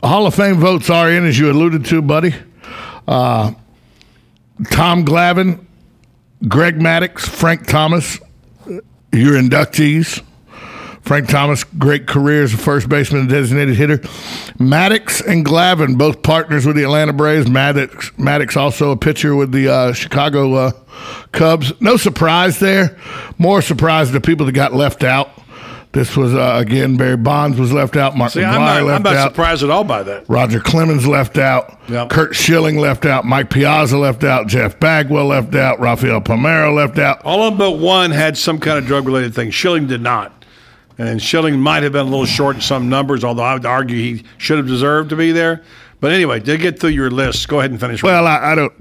Hall of Fame votes are in, as you alluded to, buddy. Tom Glavine, Greg Maddux, Frank Thomas, your inductees. Frank Thomas, great career as a first baseman and designated hitter. Maddox and Glavine, both partners with the Atlanta Braves. Maddox also a pitcher with the Chicago Cubs. No surprise there. More surprise the people that got left out. This was, again, Barry Bonds was left out. Mark McGwire left out. I'm not surprised at all by that. Roger Clemens left out. Yep. Kurt Schilling left out. Mike Piazza left out. Jeff Bagwell left out. Rafael Palmeiro left out. All of them but one had some kind of drug-related thing. Schilling did not. And Schilling might have been a little short in some numbers, although I would argue he should have deserved to be there. But anyway, to get through your list, go ahead and finish. Well, I don't,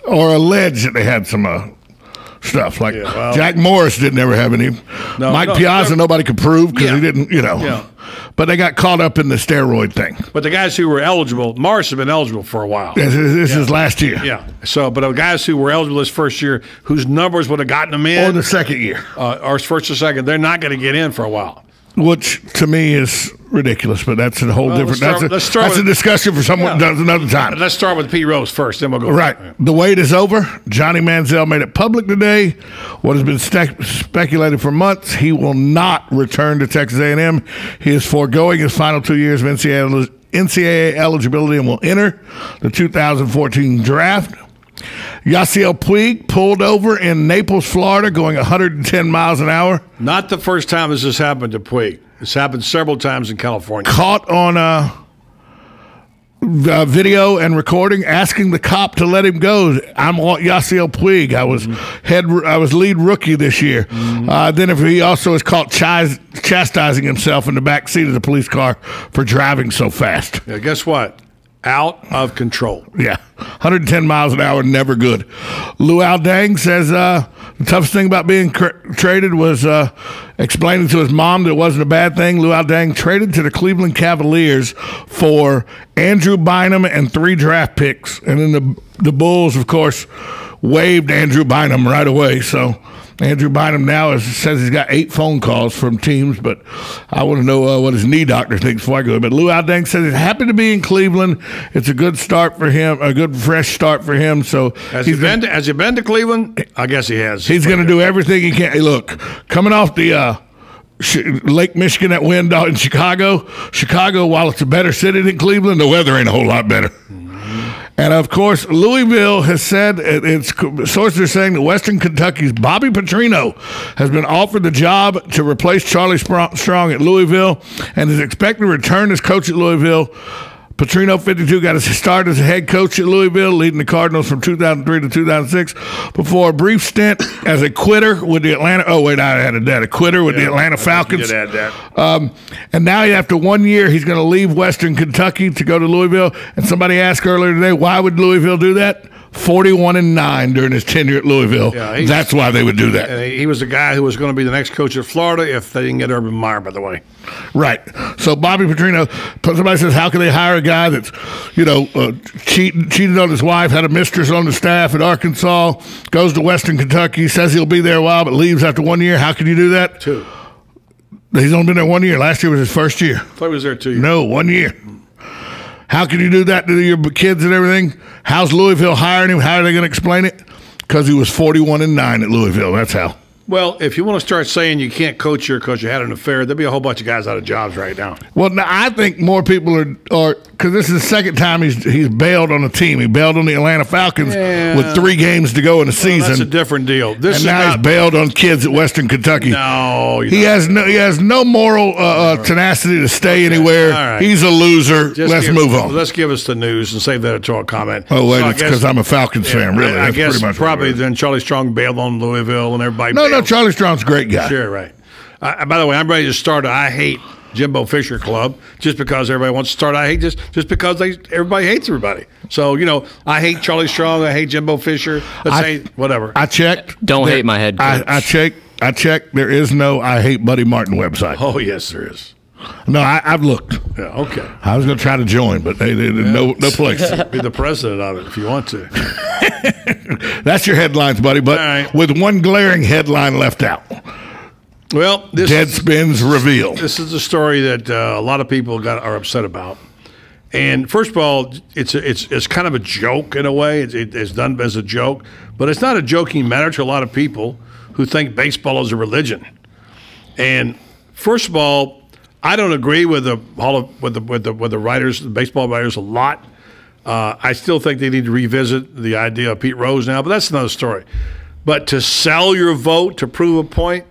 or allege that they had some stuff. Like Jack Morris didn't ever have any. Mike Piazza, nobody could prove because he didn't, But they got caught up in the steroid thing. But the guys who were eligible, Morris had been eligible for a while. This is last year. Yeah. So, but the guys who were eligible this first year, whose numbers would have gotten them in. Or the second year. Or first or second, they're not going to get in for a while. Which, to me, is ridiculous, but that's a whole different. That's a discussion for someone does another time. Let's start with Pete Rose first, then we'll go. Right. The wait is over. Johnny Manziel made it public today. What has been speculated for months, he will not return to Texas A&M. He is foregoing his final 2 years of NCAA eligibility and will enter the 2014 draft. Yasiel Puig pulled over in Naples, Florida, going 110 miles an hour. Not the first time this has happened to Puig. It's happened several times in California. Caught on video and recording, asking the cop to let him go. I'm Yasiel Puig. I was lead rookie this year. Then if he also is caught chastising himself in the back seat of the police car for driving so fast. Yeah, guess what? Out of control. Yeah, 110 miles an hour, never good. Luau Deng says the toughest thing about being traded was explaining to his mom that it wasn't a bad thing. Luau Deng traded to the Cleveland Cavaliers for Andrew Bynum and 3 draft picks. And then the Bulls, of course, waived Andrew Bynum right away. So Andrew Bynum now says he's got 8 phone calls from teams, but I want to know what his knee doctor thinks before I go. But Luau Deng says he's happy to be in Cleveland. It's a good start for him, a good fresh start for him. So has he been to Cleveland? I guess he has. He's going to do everything he can. Hey, look, coming off the Lake Michigan that win in Chicago, while it's a better city than Cleveland, the weather ain't a whole lot better. And, of course, Louisville has said, sources are saying that Western Kentucky's Bobby Petrino has been offered the job to replace Charlie Strong at Louisville and is expected to return as coach at Louisville. Petrino, 52, got his start as a head coach at Louisville, leading the Cardinals from 2003 to 2006, before a brief stint as a quitter with the Atlanta. Oh, wait, I added that. A quitter with the Atlanta Falcons. You did add that. And now, after 1 year, he's going to leave Western Kentucky to go to Louisville. And somebody asked earlier today, why would Louisville do that? 41-9 during his tenure at Louisville. Yeah, that's why they would do that. He was the guy who was going to be the next coach at Florida if they didn't get Urban Meyer, by the way. Right. So Bobby Petrino, somebody says, how can they hire a guy that's, cheated on his wife, had a mistress on the staff at Arkansas, goes to Western Kentucky, says he'll be there a while, but leaves after 1 year? How can you do that? 2. He's only been there 1 year. Last year was his first year. I thought he was there 2 years. No, 1 year. How can you do that to your kids and everything? How's Louisville hiring him? How are they going to explain it? Because he was 41-9 at Louisville. That's how. Well, if you want to start saying you can't coach here because you had an affair, there'll be a whole bunch of guys out of jobs right now. Well, now, I think more people are because this is the second time he's bailed on a team. He bailed on the Atlanta Falcons with 3 games to go in the season. That's a different deal. He's bailed on kids at Western Kentucky. No, he has no moral tenacity to stay anywhere. Right. He's a loser. Let's move on. Let's give us the news and save that to a comment. Oh wait, it's because I'm a Falcons fan. Really, I guess pretty much probably then Charlie Strong bailed on Louisville and everybody. No, Charlie Strong's a great guy. Sure, right. By the way, I'm ready to start a I Hate Jimbo Fisher Club just because everybody wants to start I Hate just because everybody hates everybody. So, I hate Charlie Strong, I hate Jimbo Fisher. Let's say whatever. I checked. Don't hate my head coach. I checked. There is no I Hate Buddy Martin website. Oh, yes, there is. No, I've looked. Yeah, okay. I was going to try to join, but they no place. Be the president of it if you want to. That's your headlines, buddy, but with one glaring headline left out. Well, Deadspin's reveal. This is a story that a lot of people are upset about. And first of all, it's kind of a joke in a way. It's done as a joke, but it's not a joking matter to a lot of people who think baseball is a religion. And first of all, I don't agree with the writers, the baseball writers, a lot. I still think they need to revisit the idea of Pete Rose now, but that's another story. But to sell your vote to prove a point,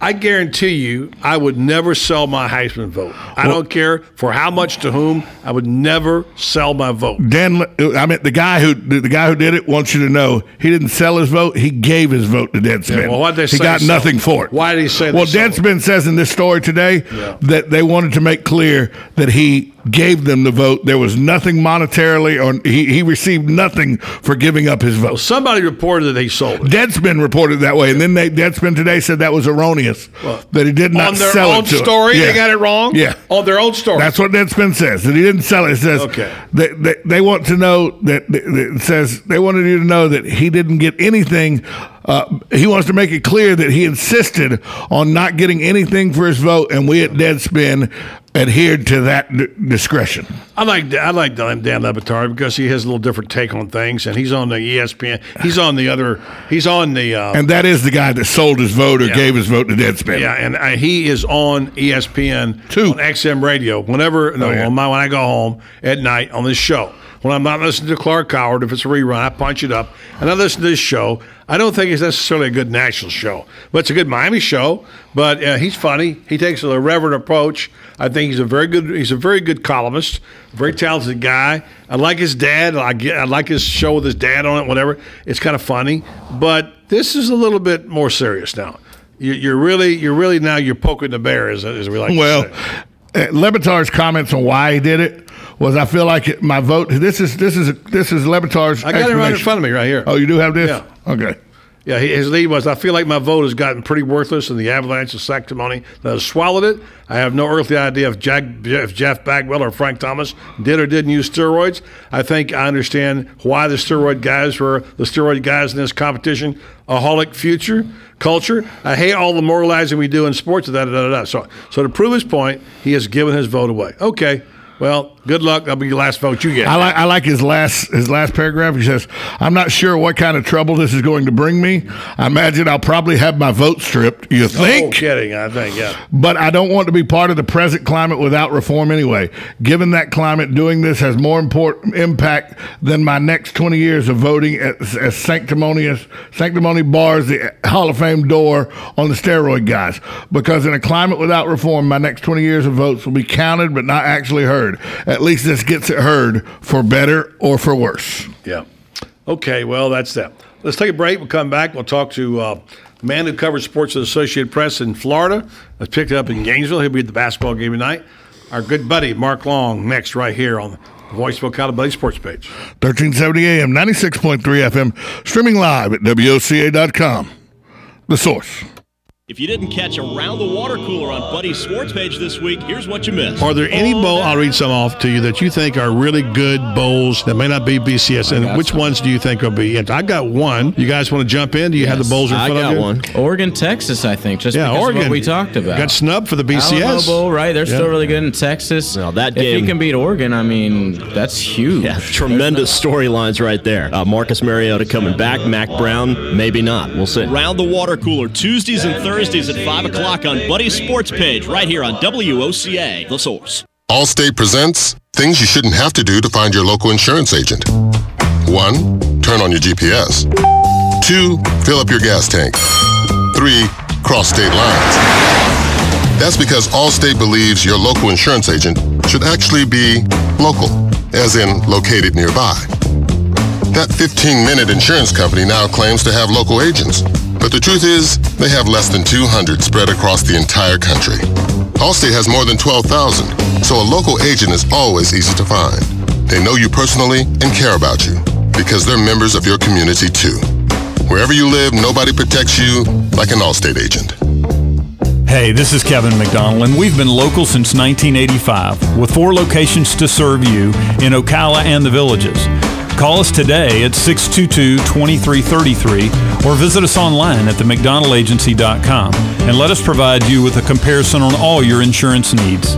I guarantee you, I would never sell my Heisman vote. I don't care for how much to whom. I would never sell my vote. Dan, I mean, the guy who did it wants you to know he didn't sell his vote. He gave his vote to Deadspin. Yeah, well, why'd they say he got so? nothing for it. Why did he say that? Well, Deadspin says in this story today that they wanted to make clear that he gave them the vote. There was nothing monetarily, or he received nothing for giving up his vote. Well, somebody reported that he sold it. Deadspin reported that way, and then Deadspin today said that was erroneous, that he did not sell it to on their own story. Yeah. They got it wrong. Yeah, on their own story. That's what Deadspin says, that he didn't sell it. It says they want to know that it says they wanted you to know that he didn't get anything. He wants to make it clear that he insisted on not getting anything for his vote, and we at Deadspin adhered to that discretion. I like Dan Le Batard because he has a little different take on things, and he's on the ESPN. He's on the and that is the guy that sold his vote or gave his vote to Deadspin. Yeah, and he is on ESPN too, on XM radio. When I go home at night on this show. When I'm not listening to Clark Howard, if it's a rerun, I punch it up and I listen to this show. I don't think it's necessarily a good national show, but it's a good Miami show. But he's funny. He takes a irreverent approach. I think he's a very good columnist, a very talented guy. I like his dad. I like his show with his dad on it. Whatever. It's kind of funny, but this is a little bit more serious now. You're really now you're poking the bear, as we like to say. Le Batard's comments on why he did it was, I feel like my vote. This is Le Batard's. I got it right in front of me right here. Oh, you do have this? Yeah. Okay. Yeah, his lead was, I feel like my vote has gotten pretty worthless in the avalanche of sanctimony that has swallowed it. I have no earthly idea if Jeff Bagwell or Frank Thomas did or didn't use steroids. I think I understand why the steroid guys were the steroid guys in this competition. A holic future culture. I hate all the moralizing we do in sports. So to prove his point, he has given his vote away. Okay. Well, good luck. That'll be your last vote you get. I like his last paragraph. He says, "I'm not sure what kind of trouble this is going to bring me. I imagine I'll probably have my vote stripped." You think? Oh, kidding. I think, yeah. But I don't want to be part of the present climate without reform anyway. Given that climate, doing this has more important impact than my next 20 years of voting as sanctimony bars the Hall of Fame door on the steroid guys. Because in a climate without reform, my next 20 years of votes will be counted but not actually heard. At least this gets it heard, for better or for worse. Yeah. Okay, well, that's that. Let's take a break. We'll come back. We'll talk to a man who covers sports at the Associated Press in Florida. Let's pick it up in Gainesville. He'll be at the basketball game tonight. Our good buddy, Mark Long, next right here on the Voice of Ocala Buddy Sports page. 1370 AM, 96.3 FM, streaming live at WOCA.com. The Source. If you didn't catch Around the Water Cooler on Buddy's Sports page this week, here's what you missed. Are there any bowls, I'll read some off to you, that you think are really good bowls that may not be BCS? And which ones do you think will be? I got one. You guys want to jump in? Do you have the bowls in front of you? I got one. Oregon, Texas, I think, just because Oregon. of what we talked about. Got snubbed for the BCS. Alamo Bowl, right? They're still really good in Texas. Well, that game, if you can beat Oregon, I mean, that's huge. Yeah, tremendous storylines right there. Marcus Mariota coming back. Mac Brown, maybe not. We'll see. Around the Water Cooler, Tuesdays and Thursdays at 5 o'clock on Buddy's Sports page, right here on WOCA, The Source. Allstate presents things you shouldn't have to do to find your local insurance agent. 1. Turn on your GPS. 2. Fill up your gas tank. 3. Cross state lines. That's because Allstate believes your local insurance agent should actually be local, as in located nearby. That 15-minute insurance company now claims to have local agents. But the truth is, they have less than 200 spread across the entire country. Allstate has more than 12,000, so a local agent is always easy to find. They know you personally and care about you, because they're members of your community too. Wherever you live, nobody protects you like an Allstate agent. Hey, this is Kevin McDonald, and we've been local since 1985, with 4 locations to serve you in Ocala and the Villages. Call us today at 622-2333 or visit us online at themcdonaldagency.com and let us provide you with a comparison on all your insurance needs.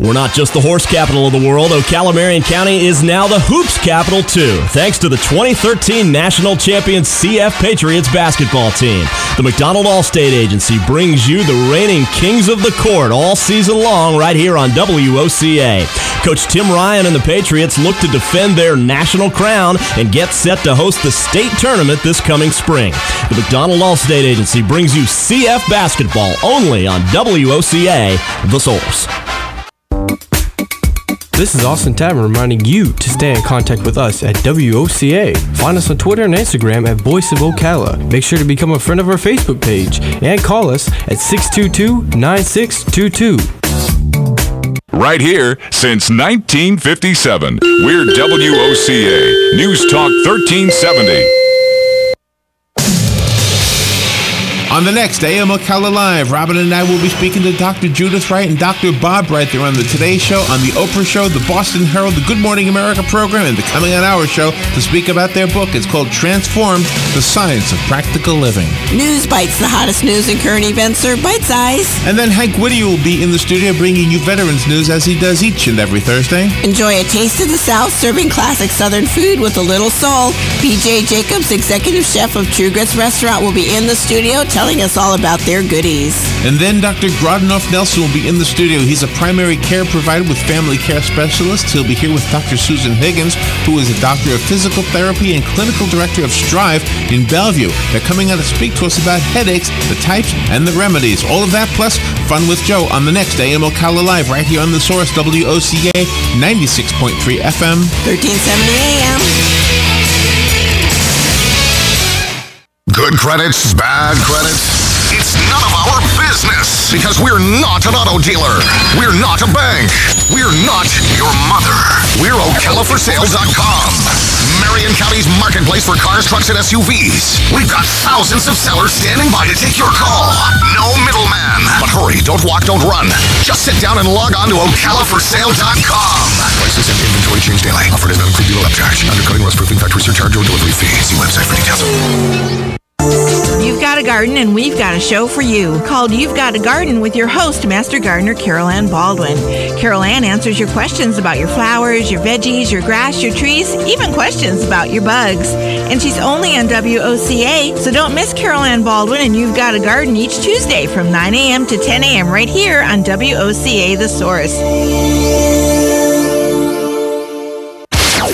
We're not just the horse capital of the world. Ocala Marion County is now the hoops capital, too, thanks to the 2013 national champion CF Patriots basketball team. The McDonald Allstate Agency brings you the reigning kings of the court all season long right here on WOCA. Coach Tim Ryan and the Patriots look to defend their national crown and get set to host the state tournament this coming spring. The McDonald Allstate Agency brings you CF basketball only on WOCA, The Source. This is Austin Tavern reminding you to stay in contact with us at WOCA. Find us on Twitter and Instagram at Voice of Ocala. Make sure to become a friend of our Facebook page and call us at 622-9622. Right here since 1957. We're WOCA, News Talk 1370. On the next AM Ocala Live, Robin and I will be speaking to Dr. Judith Wright and Dr. Bob Wright. They're on the Today Show, on the Oprah Show, the Boston Herald, the Good Morning America program, and the Coming on Our Show to speak about their book. It's called Transformed, The Science of Practical Living. News Bites, the hottest news and current events are bite-sized. And then Hank Whittier will be in the studio bringing you veterans news as he does each and every Thursday. Enjoy a taste of the South, serving classic Southern food with a little soul. PJ Jacobs, executive chef of True Grits Restaurant, will be in the studio telling us all about their goodies. And then Dr. Grodnoff Nelson will be in the studio. He's a primary care provider with family care specialists. He'll be here with Dr. Susan Higgins, who is a doctor of physical therapy and clinical director of Strive in Bellevue. They're coming out to speak to us about headaches, the types, and the remedies. All of that plus Fun with Joe on the next AM Ocala Live right here on The Source, WOCA 96.3 FM, 1370 AM. Good credits, bad credits. It's none of our business because we're not an auto dealer. We're not a bank. We're not your mother. We're OcalaForSale.com. Marion County's marketplace for cars, trucks, and SUVs. We've got thousands of sellers standing by to take your call. No middleman. But hurry, don't walk, don't run. Just sit down and log on to OcalaForSale.com. Prices and inventory change daily. Offered at an include dealer upcharge. Undercutting, rust proofing, factory surcharge, or delivery fee. See website for details. You've got a garden and we've got a show for you called You've Got a Garden with your host, Master Gardener Carol Ann Baldwin. Carol Ann answers your questions about your flowers, your veggies, your grass, your trees, even questions about your bugs. And she's only on WOCA, so don't miss Carol Ann Baldwin and You've Got a Garden each Tuesday from 9 a.m. to 10 a.m. right here on WOCA The Source.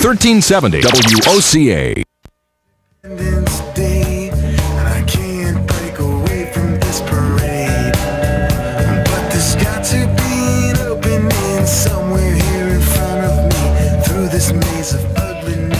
1370 WOCA.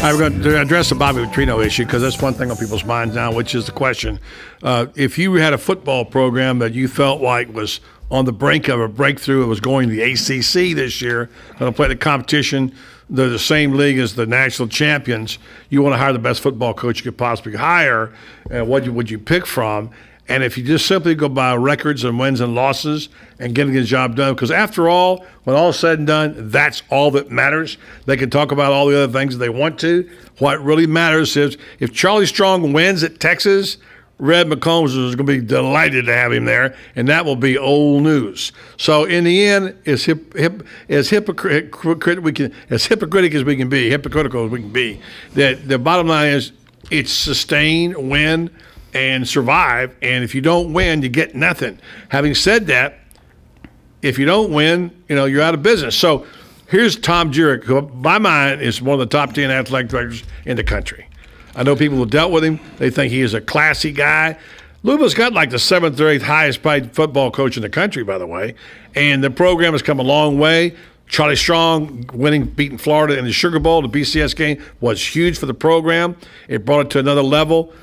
I'm going to address the Bobby Petrino issue because that's one thing on people's minds now, which is the question. If you had a football program that you felt like was on the brink of a breakthrough, it was going to the ACC this year, going to play the competition, they're the same league as the national champions, you want to hire the best football coach you could possibly hire, what would you pick from? And if you just simply go by records and wins and losses and getting the job done, because after all, when all is said and done, that's all that matters. They can talk about all the other things that they want to. What really matters is if Charlie Strong wins at Texas, Red McCombs is going to be delighted to have him there, and that will be old news. So in the end, as hypocritical as we can be, that the bottom line is it's sustain, win, and survive, and if you don't win, you get nothing. Having said that, if you don't win, you're out of business. So here's Tom Jurek, who, by my mind, is one of the top 10 athletic directors in the country. I know people who dealt with him. They think he is a classy guy. Louisville's got like the 7th or 8th highest paid football coach in the country, by the way, and the program has come a long way. Charlie Strong beating Florida in the Sugar Bowl, the BCS game, was huge for the program. It brought it to another level.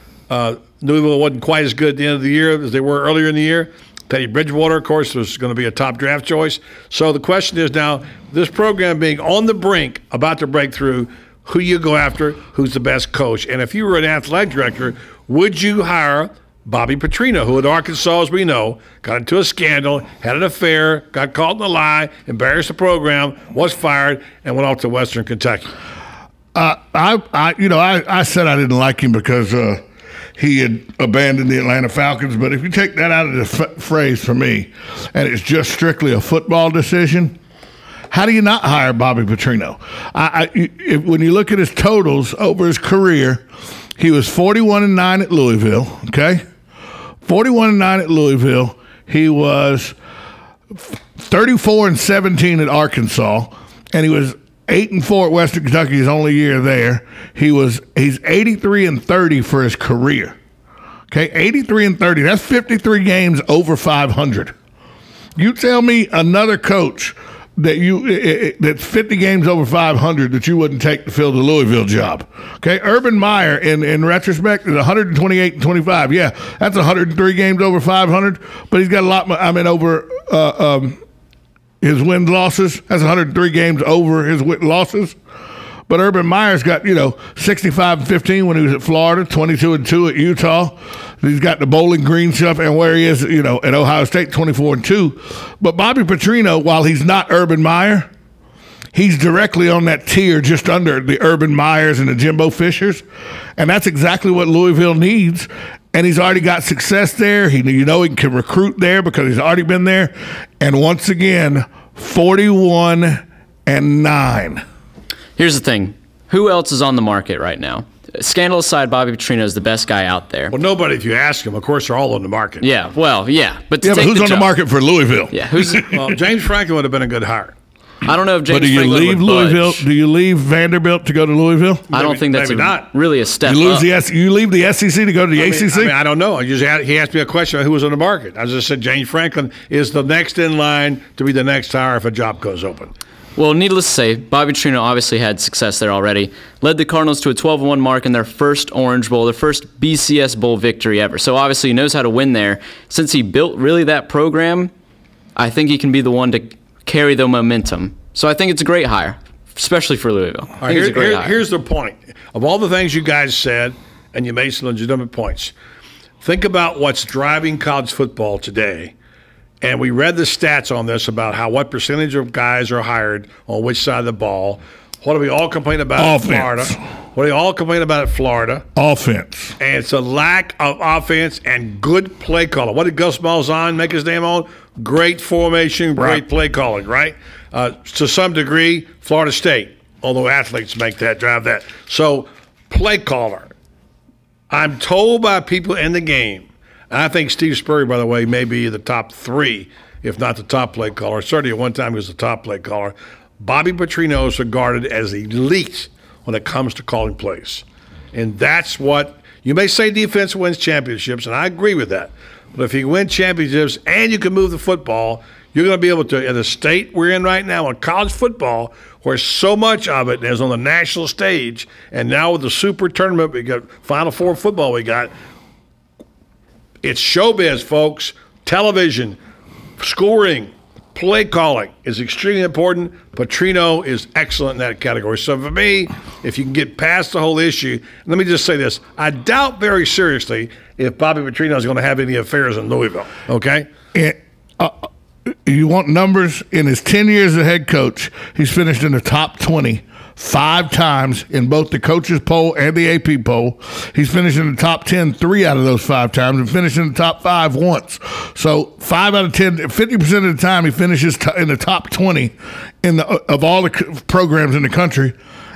Louisville wasn't quite as good at the end of the year as they were earlier in the year. Teddy Bridgewater, of course, was going to be a top draft choice. So the question is now, this program being on the brink, about to break through, who you go after, who's the best coach. And if you were an athletic director, would you hire Bobby Petrino, who at Arkansas, as we know, got into a scandal, had an affair, got caught in a lie, embarrassed the program, was fired, and went off to Western Kentucky? I said I didn't like him because he had abandoned the Atlanta Falcons. But if you take that out of the phrase for me, and it's just strictly a football decision, How do you not hire Bobby Petrino? When you look at his totals over his career, he was 41-9 at Louisville. Okay, 41-9 at Louisville. He was 34-17 at Arkansas, and he was 8-4 at Western Kentucky. His only year there. He's 83-30 for his career. Okay, 83-30. That's 53 games over 500. You tell me another coach that's 50 games over 500 that you wouldn't take to fill the Louisville job. Okay, Urban Meyer in retrospect is 128-25. Yeah, that's 103 games over 500, but he's got a lot. Over his wins losses. That's 103 games over his losses. But Urban Meyer's got 65-15 when he was at Florida, 22-2 at Utah. He's got the Bowling Green stuff, and where he is, at Ohio State, 24-2. But Bobby Petrino, while he's not Urban Meyer, he's directly on that tier just under the Urban Meyers and the Jimbo Fishers, and that's exactly what Louisville needs. And he's already got success there. He can recruit there because he's already been there. And once again, 41-9. Here's the thing. Who else is on the market right now? Scandal aside, Bobby Petrino is the best guy out there. Well, nobody, if you ask him. Of course, they're all on the market. Yeah, well, yeah. But who's on the market for Louisville? Yeah, well, James Franklin would have been a good hire. I don't know if James Franklin would leave Louisville? budge. Do you leave Vanderbilt to go to Louisville? I don't think that's really a step you up. You leave the SEC to go to the ACC? I don't know. He asked me a question about who was on the market. I just said James Franklin is the next in line to be the next hire if a job goes open. Well, needless to say, Bobby Petrino obviously had success there already. Led the Cardinals to a 12-1 mark in their first Orange Bowl, their first BCS Bowl victory ever. So obviously he knows how to win there. Since he built really that program, I think he can be the one to carry the momentum. So I think it's a great hire, especially for Louisville. All right, here's the point. Of all the things you guys said, and you made some legitimate points, think about what's driving college football today. And we read the stats on this about what percentage of guys are hired on which side of the ball. What do we all complain about in Florida? What do we all complain about at Florida? Offense. And it's a lack of offense and good play calling. What did Gus Malzahn make his name on? Great formation, great play calling, right? To some degree, Florida State, although athletes drive that. So, play caller. I'm told by people in the game, and I think Steve Spurrier, by the way, may be the top 3, if not the top play caller. Certainly at one time he was the top play caller. Bobby Petrino is regarded as elite when it comes to calling plays. And that's what – you may say defense wins championships, and I agree with that. But if you win championships and you can move the football, you're going to be able to – in the state we're in right now in college football, where so much of it is on the national stage, and now with the super tournament, we got Final Four football we got – it's showbiz, folks. Television, scoring, play calling is extremely important. Petrino is excellent in that category. So for me, if you can get past the whole issue, let me just say this. I doubt very seriously if Bobby Petrino is going to have any affairs in Louisville, okay? You want numbers? In his 10 years as head coach, he's finished in the top 20 5 times in both the coaches poll and the AP poll. He's finished in the top 10 3 out of those 5 times and finished in the top 5 once. So 5 out of 10, 50% of the time he finishes in the top 20 of all the programs in the country.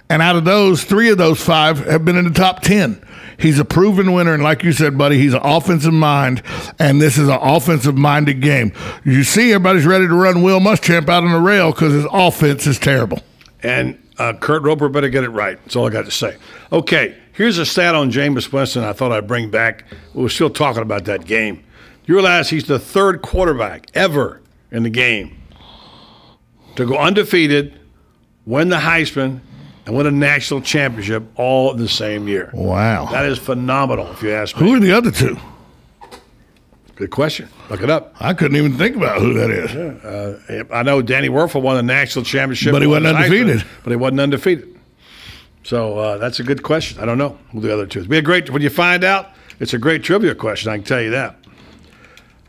And out of those, 3 of those 5 have been in the top 10. He's a proven winner, and like you said, buddy, he's an offensive mind, and this is an offensive-minded game. You see everybody's ready to run Will Muschamp out on the rail because his offense is terrible. And Kurt Roper better get it right. That's all I got to say. Okay, here's a stat on Jameis Winston I thought I'd bring back. We're still talking about that game. You realize he's the 3rd quarterback ever in the game to go undefeated, win the Heisman, and win a national championship all in the same year. Wow. That is phenomenal, if you ask me. Who are the other 2? Good question. Look it up. I couldn't even think about who that is. Yeah. I know Danny Werfel won a national championship. But he wasn't undefeated. But he wasn't undefeated. So that's a good question. I don't know who the other 2 is. Be a great, when you find out, it's a great trivia question, I can tell you that.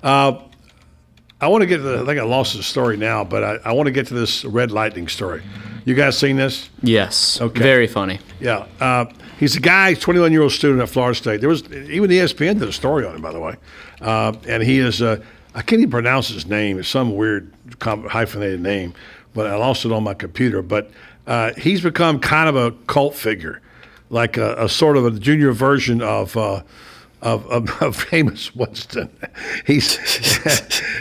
I want to get to I think I lost the story now, but I want to get to this Red Lightning story. You guys seen this? Yes. Okay. Very funny. Yeah. He's a guy, 21-year-old student at Florida State. There was even ESPN did a story on him, by the way. And he is I can't even pronounce his name. It's some weird hyphenated name. but I lost it on my computer. But he's become kind of a cult figure, like a sort of a junior version of famous Winston. He's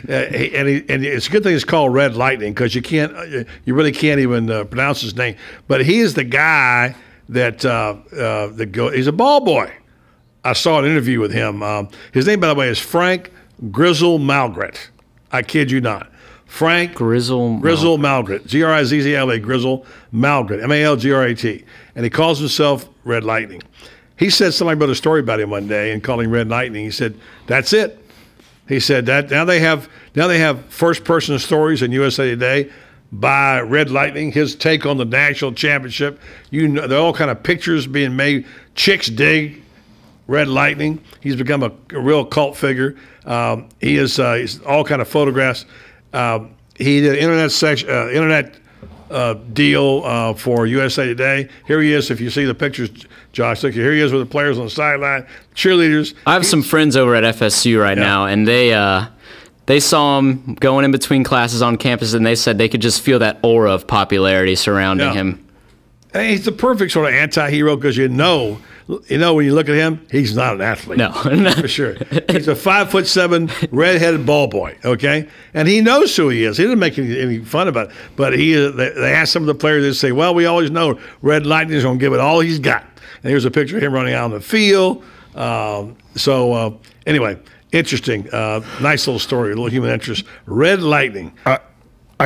and it's a good thing it's called Red Lightning, because you really can't even pronounce his name. But he is the guy that he's a ball boy. I saw an interview with him. His name, by the way, is Frank Grizzle Malgret. I kid you not. Frank Grizzle Malgret. Grizzla, Grizzle Malgret, Malgrat. And he calls himself Red Lightning. He said somebody wrote a story about him one day and called him Red Lightning. He said, "That's it." He said that now they have first person stories in USA Today by Red Lightning. His take on the national championship. There are all kind of pictures being made. Chicks dig Red Lightning. He's become a real cult figure. He's all kind of photographs. He did an internet deal for USA Today. Here he is. If you see the pictures, Josh, look here he is with the players on the sideline, cheerleaders. I have some friends over at FSU right now, and they saw him going in between classes on campus, and they said they could just feel that aura of popularity surrounding him. And he's the perfect sort of anti-hero, because you know when you look at him, he's not an athlete. No. For sure. He's a 5'7" red-headed ball boy, okay? And he knows who he is. He didn't make any fun about it. But they asked some of the players, they say, well, we always know Red Lightning's going to give it all he's got. And here's a picture of him running out on the field. Anyway, interesting. Nice little story, a little human interest. Red Lightning. I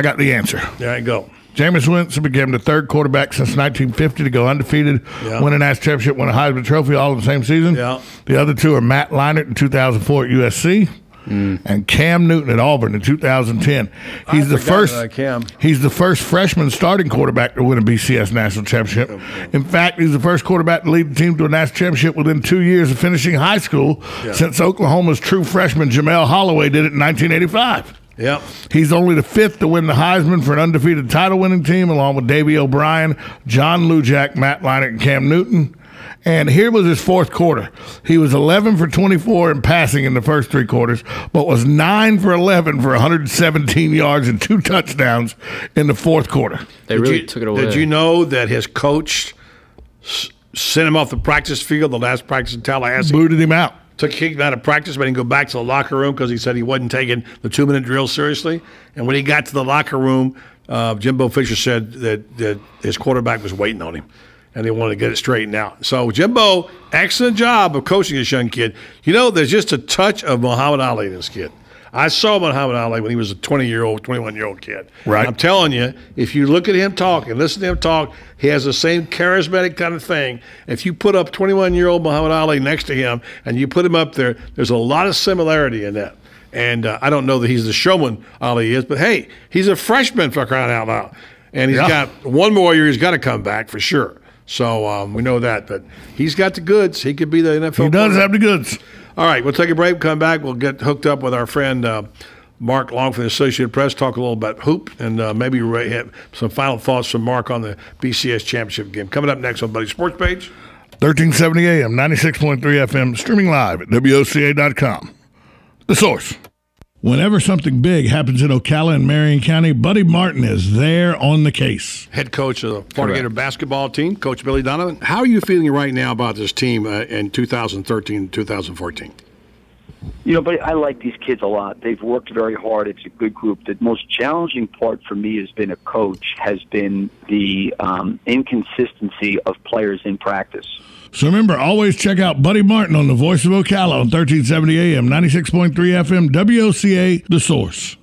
got the answer. There you go. Jameis Winston became the third quarterback since 1950 to go undefeated, win a national championship, win a Heisman Trophy all in the same season. Yeah. The other two are Matt Leinart in 2004 at USC and Cam Newton at Auburn in 2010. He's the first freshman starting quarterback to win a BCS national championship. In fact, he's the first quarterback to lead the team to a national championship within 2 years of finishing high school since Oklahoma's true freshman Jamel Holloway did it in 1985. Yep. He's only the fifth to win the Heisman for an undefeated title-winning team, along with Davey O'Brien, John Lujack, Matt Leinart, and Cam Newton. And here was his fourth quarter. He was 11 for 24 in passing in the first three quarters, but was 9 for 11 for 117 yards and 2 touchdowns in the fourth quarter. They really took it away. Did you know that his coach sent him off the practice field the last practice in Tallahassee? Booted him out. Kicked him out of practice, but he didn't go back to the locker room because he said he wasn't taking the 2-minute drill seriously. And when he got to the locker room, Jimbo Fisher said that his quarterback was waiting on him, and they wanted to get it straightened out. So Jimbo, excellent job of coaching this young kid. You know, there's just a touch of Muhammad Ali in this kid. I saw Muhammad Ali when he was a 20-year-old, 21-year-old kid. Right. And I'm telling you, if you look at him talk and listen to him talk, he has the same charismatic kind of thing. If you put up 21-year-old Muhammad Ali next to him and you put him up there, there's a lot of similarity in that. And I don't know that he's the showman Ali is, but hey, he's a freshman for crying out loud. And he's got one more year he's got to come back for sure. So we know that. But he's got the goods. He could be the NFL. He does have the goods. All right, we'll take a break, come back. We'll get hooked up with our friend Mark Long from the Associated Press, talk a little about hoop, and maybe have some final thoughts from Mark on the BCS championship game. Coming up next on Buddy Sports Page. 1370 AM, 96.3 FM, streaming live at WOCA.com. The Source. Whenever something big happens in Ocala and Marion County, Buddy Martin is there on the case. Head coach of the Florida Gator basketball team, Coach Billy Donovan. How are you feeling right now about this team in 2013 and 2014? You know, but I like these kids a lot. They've worked very hard. It's a good group. The most challenging part for me as been a coach has been the inconsistency of players in practice. So remember, always check out Buddy Martin on the Voice of Ocala on 1370 AM, 96.3 FM, WOCA, The Source.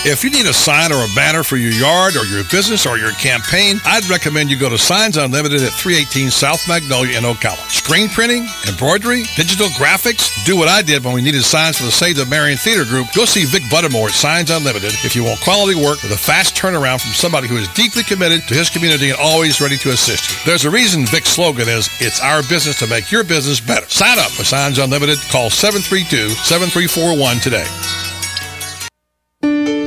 If you need a sign or a banner for your yard or your business or your campaign, I'd recommend you go to Signs Unlimited at 318 South Magnolia in Ocala. Screen printing, embroidery, digital graphics. Do what I did when we needed signs for the Save the Marion Theater Group. Go see Vic Buttermore at Signs Unlimited if you want quality work with a fast turnaround from somebody who is deeply committed to his community and always ready to assist you. There's a reason Vic's slogan is, it's our business to make your business better. Sign up for Signs Unlimited. Call 732-7341 today.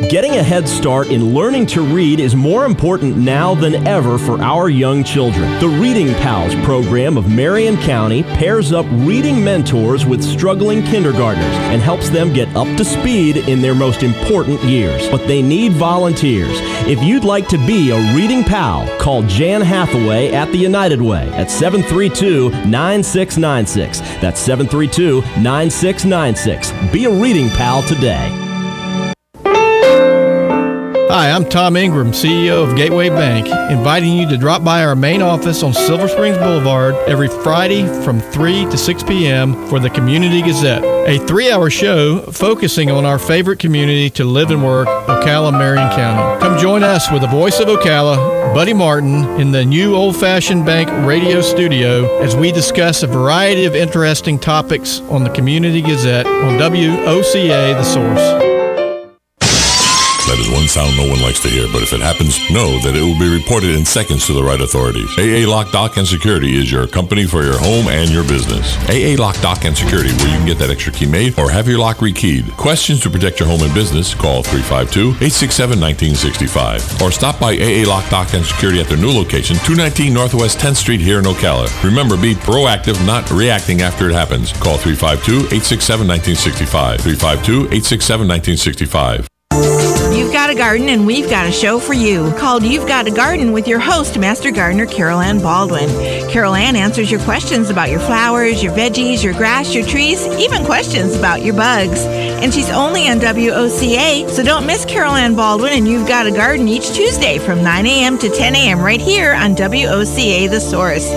Getting a head start in learning to read is more important now than ever for our young children. The Reading Pals program of Marion County pairs up reading mentors with struggling kindergartners and helps them get up to speed in their most important years. But they need volunteers. If you'd like to be a Reading Pal, call Jan Hathaway at the United Way at 732-9696. That's 732-9696. Be a Reading Pal today. Hi, I'm Tom Ingram, CEO of Gateway Bank, inviting you to drop by our main office on Silver Springs Boulevard every Friday from 3 to 6 p.m. for the Community Gazette, a 3-hour show focusing on our favorite community to live and work, Ocala, Marion County. Come join us with the voice of Ocala, Buddy Martin, in the new old-fashioned bank radio studio as we discuss a variety of interesting topics on the Community Gazette on WOCA, The Source. That is one sound no one likes to hear, but if it happens, know that it will be reported in seconds to the right authorities. AA Lock, Dock, and Security is your company for your home and your business. AA Lock, Dock, and Security, where you can get that extra key made or have your lock rekeyed. Questions to protect your home and business, call 352-867-1965. Or stop by AA Lock, Dock, and Security at their new location, 219 Northwest 10th Street here in Ocala. Remember, be proactive, not reacting after it happens. Call 352-867-1965. 352-867-1965. You've got a garden and we've got a show for you called You've Got a Garden with your host, Master Gardener Carol Ann Baldwin. Carol Ann answers your questions about your flowers, your veggies, your grass, your trees, even questions about your bugs. And she's only on WOCA, so don't miss Carol Ann Baldwin and You've Got a Garden each Tuesday from 9 a.m. to 10 a.m. right here on WOCA The Source.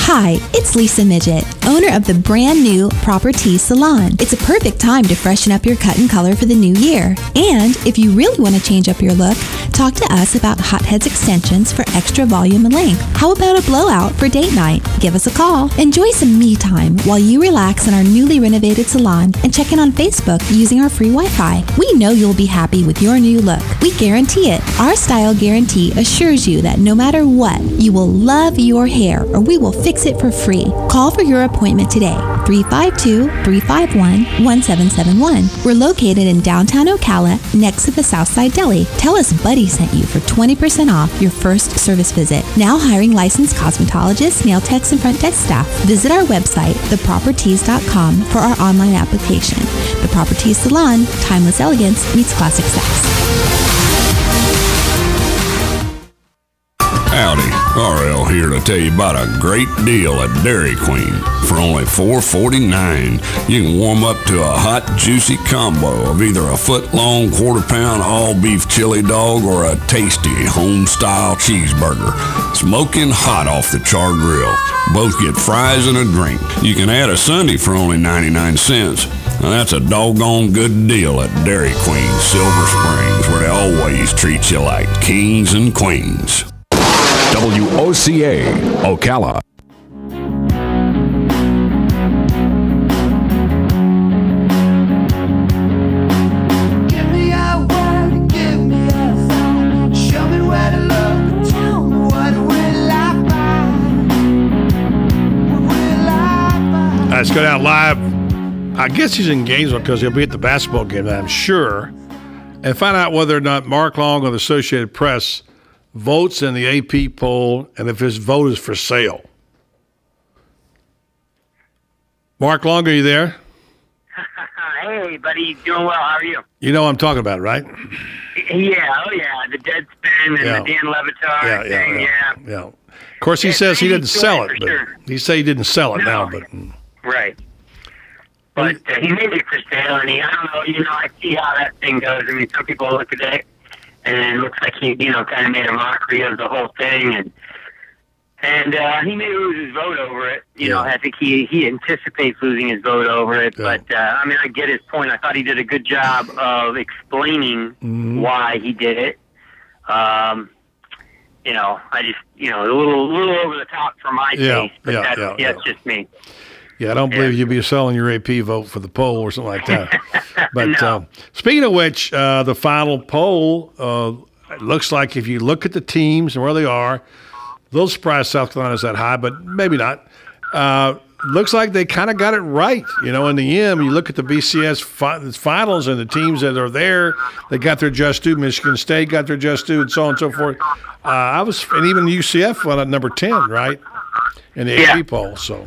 Hi, it's Lisa Midget, owner of the brand new Proper Tees Salon. It's a perfect time to freshen up your cut and color for the new year. And if you really want to change up your look, talk to us about Hotheads extensions for extra volume and length. How about a blowout for date night? Give us a call. Enjoy some me time while you relax in our newly renovated salon and check in on Facebook using our free Wi-Fi. We know you'll be happy with your new look. We guarantee it. Our style guarantee assures you that no matter what, you will love your hair or we will fix it for free. Call for your appointment today, 352-351-1771. We're located in downtown Ocala, next to the Southside Deli. Tell us Buddy sent you for 20% off your first service visit. Now hiring licensed cosmetologists, nail techs, and front desk staff. Visit our website, thepropertees.com, for our online application. The Proper Tees Salon, timeless elegance meets classic sex. Howdy, RL here to tell you about a great deal at Dairy Queen. For only $4.49, you can warm up to a hot, juicy combo of either a foot-long, quarter-pound all-beef chili dog or a tasty, home-style cheeseburger. Smoking hot off the char grill. Both get fries and a drink. You can add a sundae for only 99 cents. Now that's a doggone good deal at Dairy Queen, Silver Springs, where they always treat you like kings and queens. WOCA, Ocala. Give me a word, give me a song. Show me where to look, tell me what will I find? What will I find? Let's go down live. I guess he's in Gainesville because he'll be at the basketball game, I'm sure, and find out whether or not Mark Long of the Associated Press votes in the AP poll, and if his vote is for sale. Mark Long, are you there? Hey, buddy, doing well. How are you? You know what I'm talking about, right? Yeah, oh yeah, the Deadspin and the Dan Levitar thing, yeah. Of course, he says he didn't sell it, but he said he didn't sell it now. But right. But he made it for sale, and I don't know, I see how that thing goes. I mean, some people look at it, and it looks like he, kind of made a mockery of the whole thing, and he may lose his vote over it. I think he anticipates losing his vote over it. Yeah. But I get his point. I thought he did a good job of explaining why he did it. I just a little over the top for my taste. But that's just me. Yeah, I don't believe you'd be selling your AP vote for the poll or something like that. But speaking of which, the final poll, it looks like if you look at the teams and where they are, a little surprised South Carolina's that high, but maybe not. looks like they kind of got it right. You know, in the end, when you look at the BCS finals and the teams that are there, they got their just due. Michigan State got their just due, and so on and so forth. And even UCF went at number 10, right, in the AP poll. So.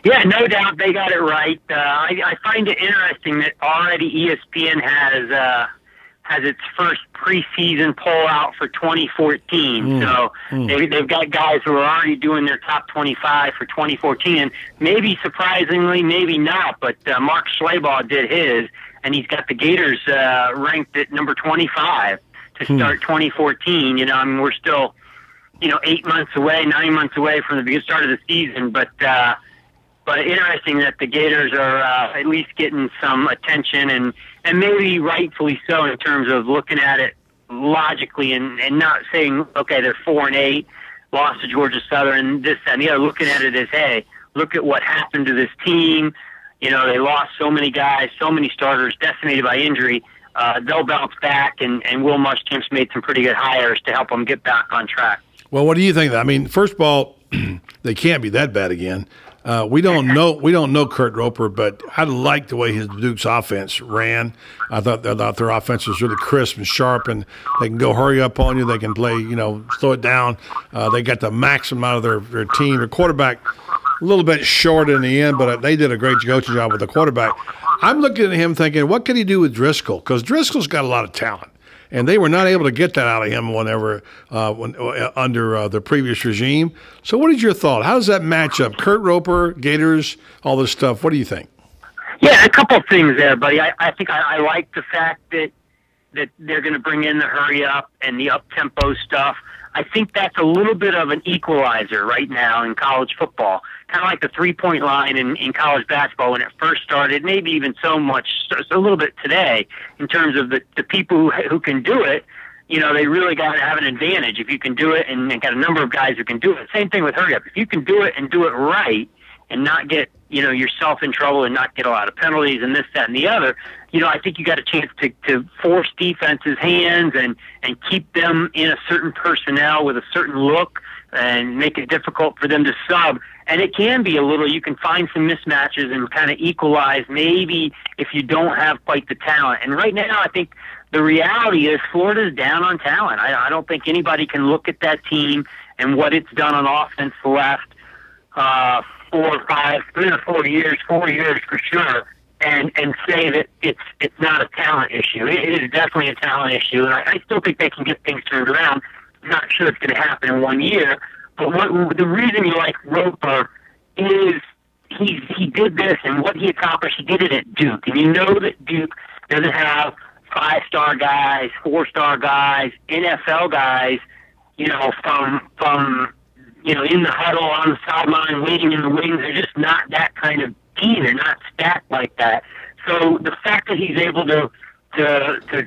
Yeah, no doubt they got it right. I find it interesting that already ESPN has its first preseason poll out for 2014. So they've got guys who are already doing their top 25 for 2014. And maybe surprisingly, maybe not, but Mark Schleybaugh did his, and he's got the Gators ranked at number 25 to start 2014. You know, I mean, we're still, 8 months away, 9 months away from the start of the season, but interesting that the Gators are at least getting some attention, and maybe rightfully so in terms of looking at it logically and not saying, okay, they're 4-8, lost to Georgia Southern, this, that, and the other, looking at it as, hey, look at what happened to this team. They lost so many guys, so many starters, decimated by injury. They'll bounce back, and Will Muschamp's made some pretty good hires to help them get back on track. Well, what do you think? I mean, first of all, they can't be that bad again. We don't know Kurt Roper, but I like the way his Duke's offense ran. I thought their offense was really crisp and sharp, and they can go hurry up on you. They can play, slow it down. They got the maximum out of their team. Their quarterback a little bit short in the end, but they did a great coaching job with the quarterback. I'm looking at him thinking, what can he do with Driscoll? Because Driscoll's got a lot of talent. And they were not able to get that out of him under the previous regime. So what is your thought? How does that match up? Kurt Roper, Gators, all this stuff. What do you think? Yeah, a couple of things there, buddy. I think I like the fact that they're going to bring in the hurry up and the up-tempo stuff. I think that's a little bit of an equalizer right now in college football. Kind of like the three-point line in college basketball when it first started, maybe even so a little bit today in terms of the people who can do it. They really got to have an advantage if you can do it, and got a number of guys who can do it. Same thing with hurry up. If you can do it and do it right and not get yourself in trouble and not get a lot of penalties and this, that, and the other, I think you got a chance to force defenses' hands and keep them in a certain personnel with a certain look and make it difficult for them to sub. And it can be you can find some mismatches and kind of equalize maybe if you don't have quite the talent. And right now, I think the reality is Florida's down on talent. I don't think anybody can look at that team and what it's done on offense the last 4 or 5, 3 or 4 years, 4 years for sure, and say that it's not a talent issue. It is definitely a talent issue, and I still think they can get things turned around. I'm not sure it's going to happen in 1 year, but the reason you like Roper is he did this, and what he accomplished, he did it at Duke. And you know that Duke doesn't have 5-star guys, 4-star guys, NFL guys, from in the huddle on the sideline, waiting in the wings. They're just not that kind of team. They're not stacked like that. So the fact that he's able to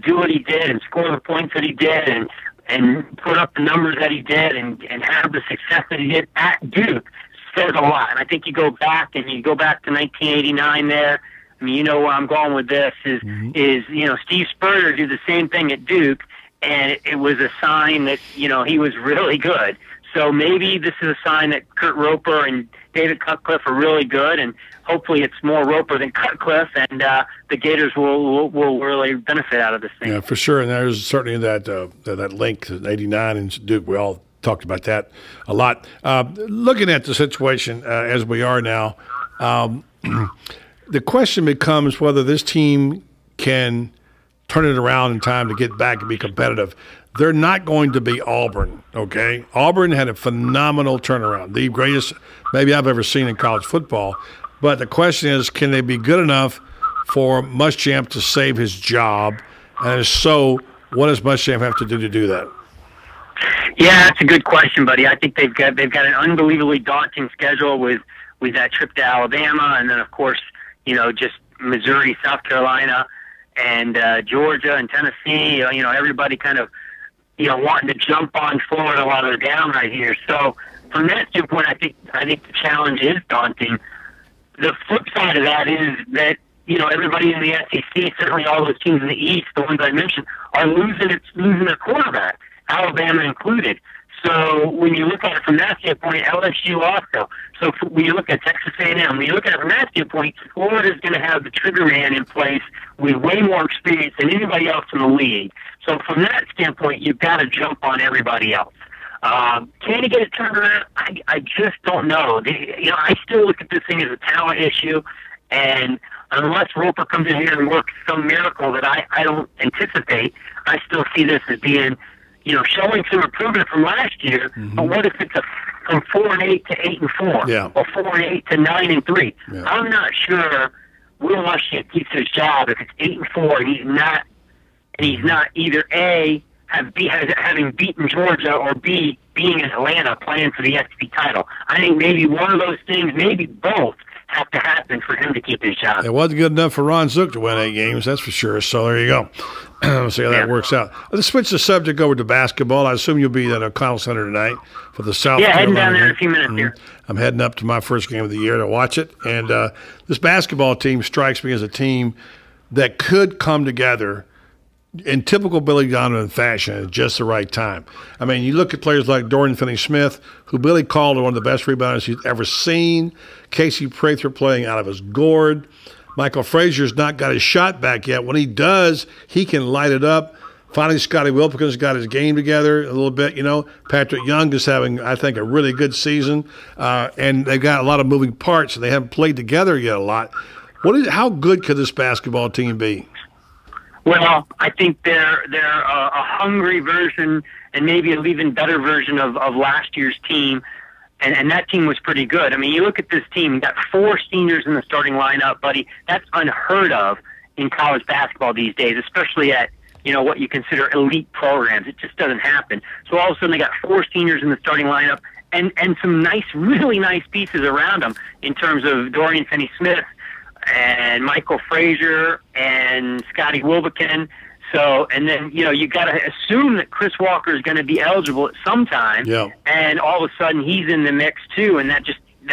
do what he did and score the points that he did and put up the numbers that he did and have the success that he did at Duke says a lot. And I think you go back to 1989 there. I mean, where I'm going with this is Steve Spurrier did the same thing at Duke, and it was a sign that, he was really good. So maybe this is a sign that Kurt Roper and David Cutcliffe are really good, and hopefully it's more Roper than Cutcliffe, and the Gators will really benefit out of this thing. Yeah, for sure. And there's certainly that link to 89 and Duke. We all talked about that a lot. Looking at the situation as we are now, the question becomes whether this team can turn it around in time to get back and be competitive. They're not going to be Auburn, okay? Auburn had a phenomenal turnaround, the greatest maybe I've ever seen in college football. But the question is, can they be good enough for Muschamp to save his job? And if so, what does Muschamp have to do that? Yeah, that's a good question, buddy. I think they've got an unbelievably daunting schedule with that trip to Alabama, and then of course, just Missouri, South Carolina, and Georgia and Tennessee. Everybody kind of wanting to jump on Florida while they're down right here. So from that standpoint, I think the challenge is daunting. The flip side of that is that everybody in the SEC, certainly all those teams in the East, the ones I mentioned, are losing their quarterback, Alabama included. So when you look at it from that standpoint, LSU also. So when you look at Texas A&M, when you look at it from that standpoint, Florida's going to have the trigger man in place with way more experience than anybody else in the league. So from that standpoint, you've got to jump on everybody else. Can he get it turned around? I just don't know. I still look at this thing as a talent issue, and unless Roper comes in here and works some miracle that I don't anticipate, I still see this as being, showing some improvement from last year. Mm-hmm. But what if it's from 4-8 to 8-4, or 4-8 to 9-3? Yeah. I'm not sure Will Muschamp keeps his job if it's 8-4 and he's not either A, having beaten Georgia, or B, being in Atlanta playing for the SEC title. I think maybe one of those things, maybe both, have to happen for him to keep his job. It wasn't good enough for Ron Zook to win 8 games, that's for sure. So there you go. We'll see how that works out. Let's switch the subject over to basketball. I assume you'll be at O'Connell Center tonight for the South Carolina heading down there in game. a few minutes here. I'm heading up to my first game of the year to watch it. And this basketball team strikes me as a team that could come together in typical Billy Donovan fashion at just the right time. I mean, you look at players like Dorian Finney-Smith, who Billy called one of the best rebounders he's ever seen. Casey Prather playing out of his gourd. Michael Frazier's not got his shot back yet. When he does, he can light it up. Finally, Scotty Wilkins got his game together a little bit, Patrick Young is having, I think, a really good season. And they've got a lot of moving parts, and they haven't played together yet a lot. How good could this basketball team be? Well, I think they're a hungry version and maybe an even better version of last year's team, and that team was pretty good. I mean, you look at this team, you got 4 seniors in the starting lineup, buddy. That's unheard of in college basketball these days, especially at what you consider elite programs. It just doesn't happen. So all of a sudden they got 4 seniors in the starting lineup and some really nice pieces around them in terms of Dorian Finney-Smith and Michael Frazier and Scotty Wilbekin. So, and then, you got to assume that Chris Walker is going to be eligible at some time. Yeah. And all of a sudden he's in the mix too. And that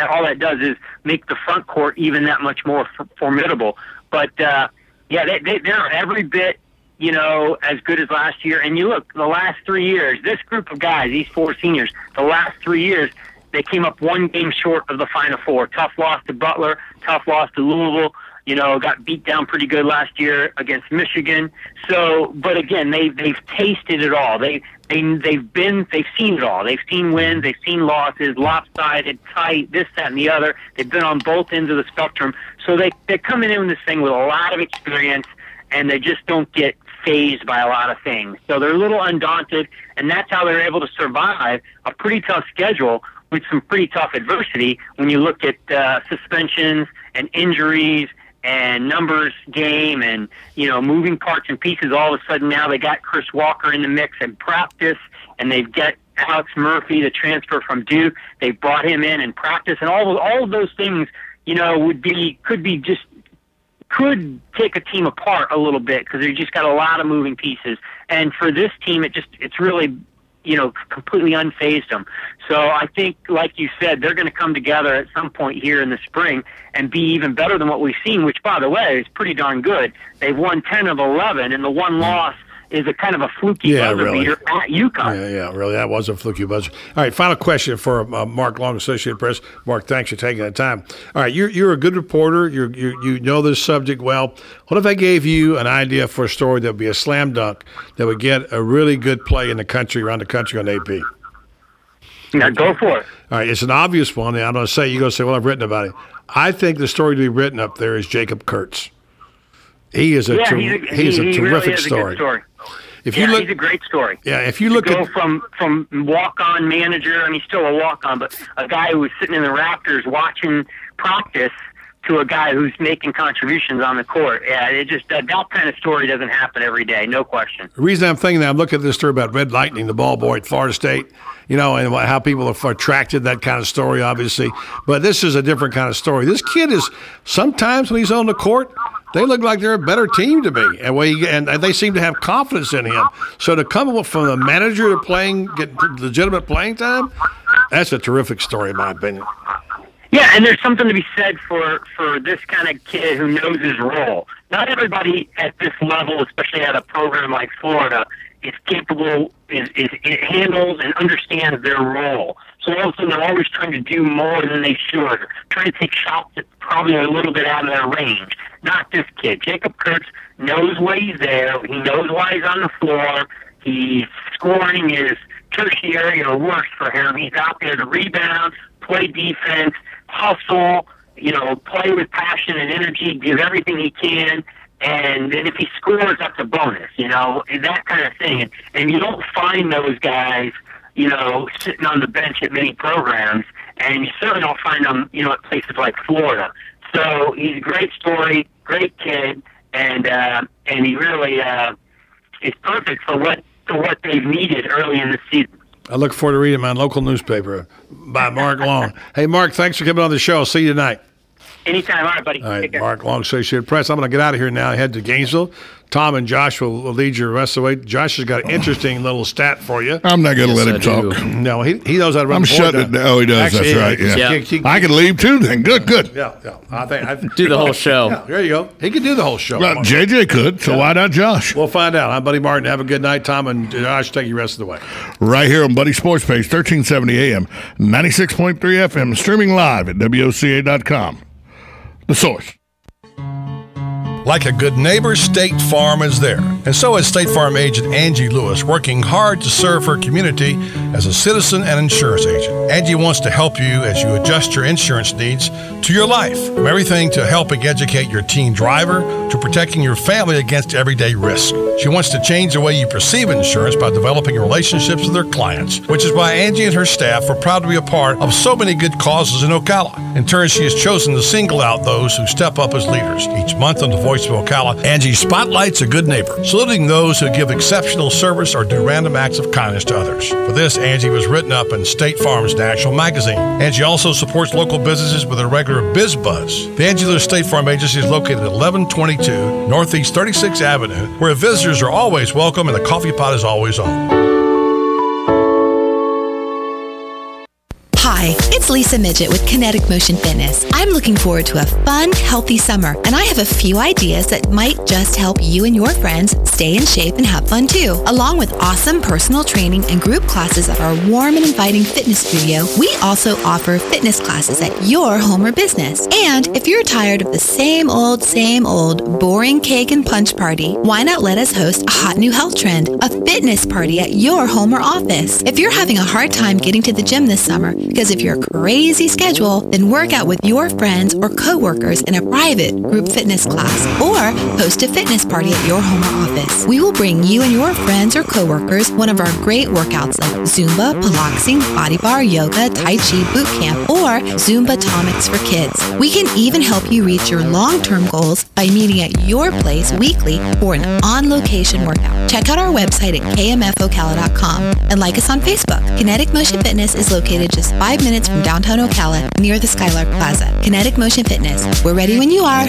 all that does is make the front court even that much more formidable. But, they're every bit, as good as last year. And you look, the last 3 years, this group of guys, these 4 seniors, the last 3 years, they came up 1 game short of the Final Four. Tough loss to Butler, tough loss to Louisville. Got beat down pretty good last year against Michigan. So, but again, they've tasted it all. They've seen it all. They've seen wins, they've seen losses, lopsided, tight, this, that, and the other. They've been on both ends of the spectrum. So they're coming in this thing with a lot of experience, and they just don't get phased by a lot of things. So they're a little undaunted, and that's how they're able to survive a pretty tough schedule with some pretty tough adversity when you look at suspensions and injuries and numbers game and, moving parts and pieces. All of a sudden now they got Chris Walker in the mix in practice, and they've got Alex Murphy, the transfer from Duke. They brought him in practice, and all of those things, could take a team apart a little bit because they just got a lot of moving pieces. And for this team, it's really, completely unfazed them. So I think, like you said, they're going to come together at some point here in the spring and be even better than what we've seen, which, by the way, is pretty darn good. They've won 10 of 11, and the one loss is a kind of a fluky buzzer beater at UConn. Yeah, really. That was a fluky buzzer. All right, final question for Mark Long, Associated Press. Mark, thanks for taking the time. All right, you're a good reporter. You know this subject well. What if I gave you an idea for a story that would be a slam dunk that would get a really good play in the country, around the country on AP? Now, go for it. All right, it's an obvious one. I'm going to say, you're going to say, well, I've written about it. I think the story to be written up there is Jacob Kurtz. He is a terrific really story. He's a great story. Yeah, if you look at from walk-on manager, I mean, still a walk-on, but a guy who was sitting in the Raptors watching practice to a guy who's making contributions on the court. Yeah, that kind of story doesn't happen every day, no question. The reason I'm thinking that, I'm looking at this story about Red Lightning, the ball boy at Florida State, and how people are attracted to that kind of story, obviously. But this is a different kind of story. This kid is, sometimes when he's on the court, they look like they're a better team to me, and they seem to have confidence in him. So to come from the manager to get legitimate playing time, that's a terrific story, in my opinion. Yeah, and there's something to be said for this kind of kid who knows his role. Not everybody at this level, especially at a program like Florida, is capable, it handles and understands their role. So all of a sudden they're always trying to do more than they should, trying to take shots that's probably a little bit out of their range. Not this kid. Jacob Kurtz knows why he's there. He knows why he's on the floor. Scoring is tertiary or worse for him. He's out there to rebound, play defense, hustle, play with passion and energy, give everything he can. And then if he scores, that's a bonus, that kind of thing. And you don't find those guys, sitting on the bench at many programs, and you certainly don't find them, at places like Florida. So he's a great story, great kid, and he really is perfect for what they've needed early in the season. I look forward to reading my local newspaper by Mark Long. Hey, Mark, thanks for coming on the show. I'll see you tonight. Anytime. All right, buddy. All right, Mark Long, Associated Press. I'm going to get out of here now. Head to Gainesville. Tom and Josh will lead you the rest of the way. Josh has got an interesting little stat for you. I'm not going to let him talk. No, he knows how to run I'm the board. shutting it down. Oh, he does. Actually, that's right. Yeah. I can leave too then. Good. Yeah. I think do the whole show. Yeah, there you go. He could do the whole show. Well, JJ could, so why not Josh? We'll find out. I'm Buddy Martin. Have a good night. Tom and Josh, take you the rest of the way. Right here on Buddy Sports Page, 1370 AM, 96.3 FM, streaming live at WOCA.com. The Source. Like a good neighbor, State Farm is there. And so is State Farm agent Angie Lewis, working hard to serve her community as a citizen and insurance agent. Angie wants to help you as you adjust your insurance needs to your life. From everything to helping educate your teen driver to protecting your family against everyday risk. She wants to change the way you perceive insurance by developing relationships with her clients, which is why Angie and her staff are proud to be a part of so many good causes in Ocala. In turn, she has chosen to single out those who step up as leaders. Each month on the Voice of Ocala, Angie spotlights a good neighbor, saluting those who give exceptional service or do random acts of kindness to others. For this, Angie was written up in State Farm's national magazine. Angie also supports local businesses with a regular Biz Buzz. The Angie Lewis State Farm Agency is located at 1122 Northeast 36th Avenue, where visitors are always welcome and the coffee pot is always on. Hi, it's Lisa Midget with Kinetic Motion Fitness. I'm looking forward to a fun, healthy summer, and I have a few ideas that might just help you and your friends stay in shape and have fun too. Along with awesome personal training and group classes at our warm and inviting fitness studio, we also offer fitness classes at your home or business. And if you're tired of the same old, boring cake and punch party, why not let us host a hot new health trend, a fitness party at your home or office? If you're having a hard time getting to the gym this summer, because of your crazy schedule, then work out with your friends or coworkers in a private group fitness class, or host a fitness party at your home or office. We will bring you and your friends or coworkers one of our great workouts like Zumba, Pilates, Body Bar, Yoga, Tai Chi Boot Camp, or Zumba Tomics for kids. We can even help you reach your long-term goals by meeting at your place weekly for an on-location workout. Check out our website at kmfocala.com and like us on Facebook. Kinetic Motion Fitness is located just 5 minutes from downtown Ocala near the Skylark Plaza. Kinetic Motion Fitness. We're ready when you are.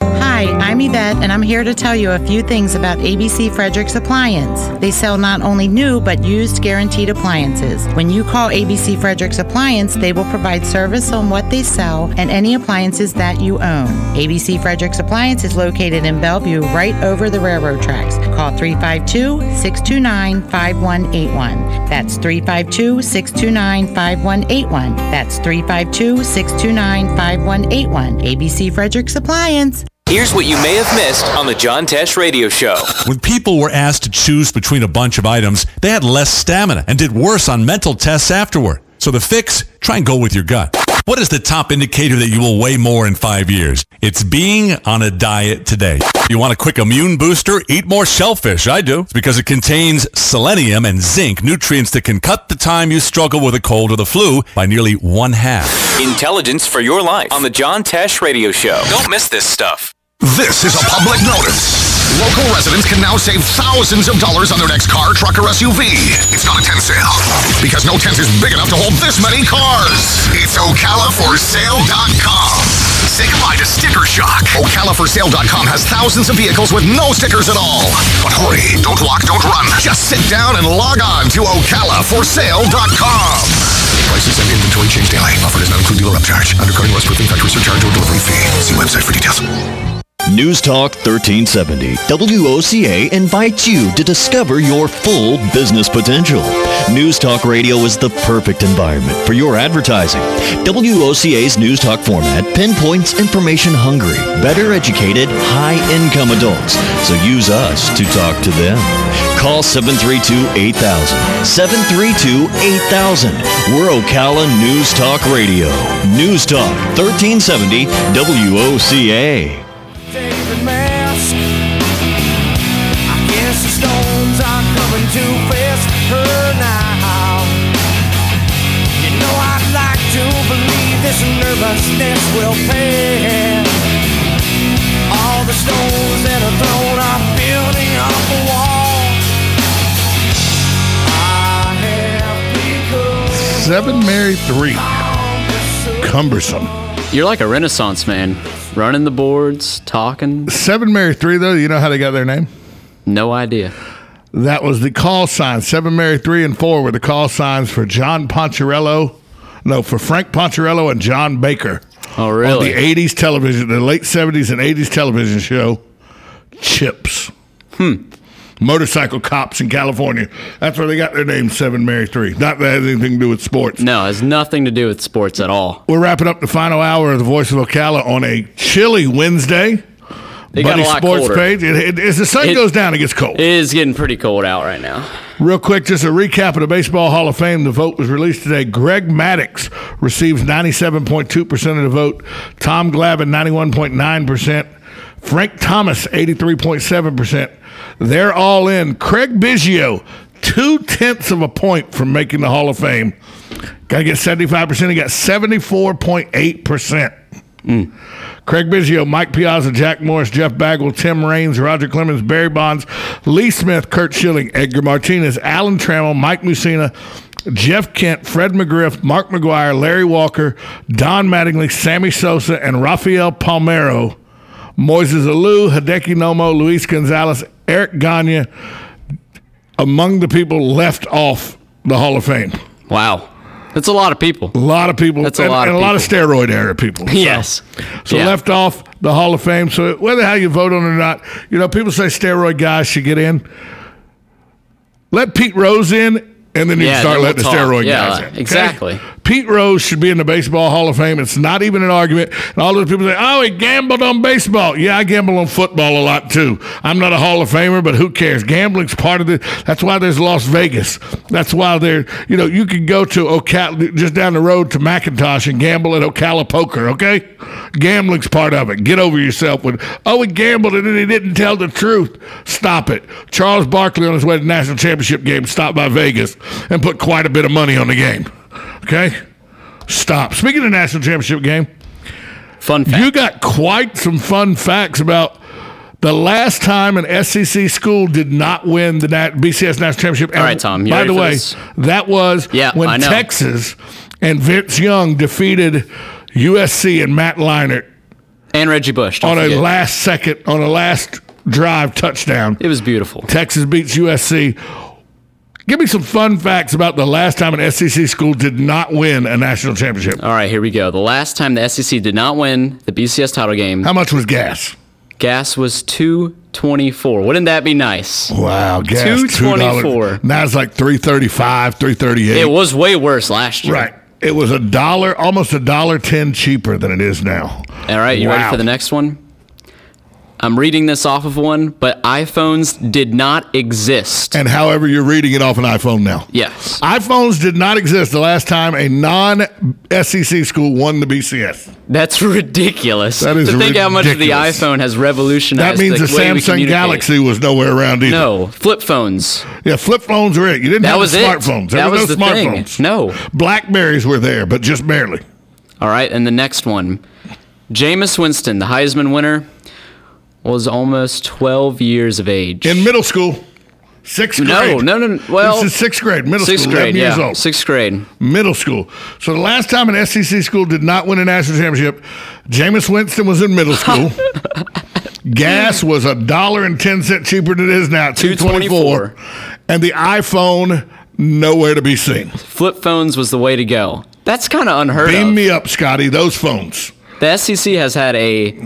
Hi, I'm Yvette, and I'm here to tell you a few things about ABC Fredericks Appliance. They sell not only new, but used guaranteed appliances. When you call ABC Fredericks Appliance, they will provide service on what they sell and any appliances that you own. ABC Fredericks Appliance is located in Bellevue, right over the railroad tracks. Call 352-629-5181. That's 352-629-5181. That's 352-629-5181. ABC Fredericks Appliance. Here's what you may have missed on the John Tesh Radio Show. When people were asked to choose between a bunch of items, they had less stamina and did worse on mental tests afterward. So the fix? Try and go with your gut. What is the top indicator that you will weigh more in 5 years? It's being on a diet today. You want a quick immune booster? Eat more shellfish. I do. It's because it contains selenium and zinc, nutrients that can cut the time you struggle with a cold or the flu by nearly 1/2. Intelligence for your life on the John Tesh Radio Show. Don't miss this stuff. This is a public notice. Local residents can now save thousands of dollars on their next car, truck, or SUV. It's not a tent sale, because no tent is big enough to hold this many cars. It's OcalaForSale.com. Say goodbye to sticker shock. OcalaForSale.com has thousands of vehicles with no stickers at all. But hurry, don't walk, don't run. Just sit down and log on to OcalaForSale.com. Prices and inventory change daily. Offer does not include dealer upcharge, undercutting, loss proofing, factory surcharge, or delivery fee. See website for details. News Talk 1370. WOCA invites you to discover your full business potential. News Talk Radio is the perfect environment for your advertising. WOCA's News Talk format pinpoints information-hungry, better educated, high-income adults. So use us to talk to them. Call 732-8000. 732-8000. We're Ocala News Talk Radio. News Talk 1370 WOCA. David Mask. I guess the stones are coming to face her now. You know I'd like to believe this nervousness will pass. All the stones that are thrown are building up a wall. I have become 7 Mary 3. Cumbersome. You're like a Renaissance man, running the boards, talking. 7 Mary 3, though, you know how they got their name? No idea. That was the call sign. 7 Mary 3 and 4 were the call signs for Frank Poncherello and John Baker. Oh, really? On the 80s television, the late 70s and 80s television show, Chips. Motorcycle cops in California. That's where they got their name, 7 Mary 3. Not that it has anything to do with sports. No, it has nothing to do with sports at all. We're wrapping up the final hour of the Voice of Ocala on a chilly Wednesday. It got a lot Sports colder. Page. As the sun goes down, it gets cold. It is getting pretty cold out right now. Real quick, just a recap of the Baseball Hall of Fame. The vote was released today. Greg Maddux receives 97.2% of the vote. Tom Glavine, 91.9%. Frank Thomas, 83.7%. They're all in. Craig Biggio, 0.2 of a point from making the Hall of Fame. Got to get 75%. He got 74.8%. Craig Biggio, Mike Piazza, Jack Morris, Jeff Bagwell, Tim Raines, Roger Clemens, Barry Bonds, Lee Smith, Kurt Schilling, Edgar Martinez, Alan Trammell, Mike Mussina, Jeff Kent, Fred McGriff, Mark McGuire, Larry Walker, Don Mattingly, Sammy Sosa, and Rafael Palmeiro. Moises Alou, Hideki Nomo, Luis Gonzalez, Eric Gagne, among the people left off the Hall of Fame. Wow. That's a lot of people. A lot of people. That's a lot of people. And a lot of steroid era people. Yes. So left off the Hall of Fame. So whether how you vote on it or not, people say steroid guys should get in. Let Pete Rose in. And then you start letting the steroid guys in. Okay? Exactly. Pete Rose should be in the Baseball Hall of Fame. It's not even an argument. And all those people say, oh, he gambled on baseball. Yeah, I gamble on football a lot, too. I'm not a Hall of Famer, but who cares? Gambling's part of it. That's why there's Las Vegas. That's why you can go to Ocala, just down the road to McIntosh and gamble at Ocala Poker, okay? Gambling's part of it. Get over yourself with, he gambled and then he didn't tell the truth. Stop it. Charles Barkley on his way to the national championship game stopped by Vegas and put quite a bit of money on the game. Okay? Stop. Speaking of national championship game, fun fact. You got quite some fun facts about the last time an SEC school did not win the BCS national championship. All right, Tom. By the way, that was when Texas and Vince Young defeated USC and Matt Leinart and Reggie Bush on a last drive touchdown. It was beautiful. Texas beats USC. Give me some fun facts about the last time an SEC school did not win a national championship. All right, here we go. The last time the SEC did not win the BCS title game. How much was gas? Gas was $2.24. Wouldn't that be nice? Wow, gas $2.24. Now it's like $3.35, $3.38. It was way worse last year. Right. It was $1, almost $1.10 cheaper than it is now. All right, you ready for the next one? I'm reading this off of one, but iPhones did not exist. And however, you're reading it off an iPhone now. Yes. iPhones did not exist the last time a non-SEC school won the BCS. That's ridiculous. That is to think ridiculous. how much the iPhone has revolutionized. That means the Samsung Galaxy was nowhere around either. No, flip phones. Yeah, flip phones were it. You didn't have smartphones. There was no smartphones. No. Blackberries were there, but just barely. All right, and the next one. Jameis Winston, the Heisman winner, was almost 12 years of age. In middle school. Sixth grade. No. Well, this is sixth grade. Middle sixth school. Grade, 11 years old. Sixth grade. Middle school. So the last time an SEC school did not win a national championship, Jameis Winston was in middle school. Gas was $1.10 cheaper than it is now, $2.24. And the iPhone, nowhere to be seen. Flip phones was the way to go. That's kind of unheard of. Beam me up, Scotty. Those phones. The SEC has had a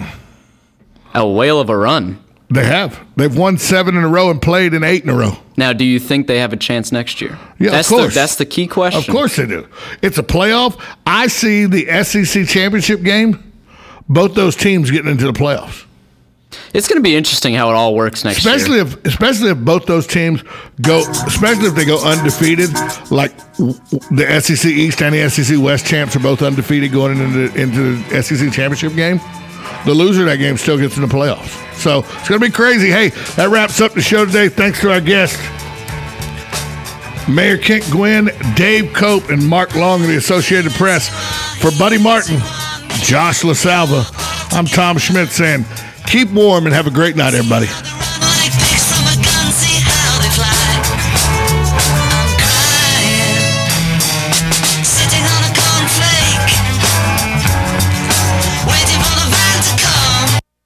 A whale of a run. They have. They've won 7 in a row and played in 8 in a row. Now, do you think they have a chance next year? Yeah, that's of course. That's the key question. Of course they do. It's a playoff. I see the SEC championship game, both those teams getting into the playoffs. It's going to be interesting how it all works next year. Especially if both those teams go, especially if they go undefeated, like the SEC East and the SEC West champs are both undefeated going into the SEC championship game. The loser of that game still gets in the playoffs. So it's going to be crazy. Hey, that wraps up the show today. Thanks to our guests, Mayor Kent Gwynn, Dave Cope, and Mark Long of the Associated Press. For Buddy Martin, Josh LaSalva, I'm Tom Schmidt saying, keep warm and have a great night, everybody.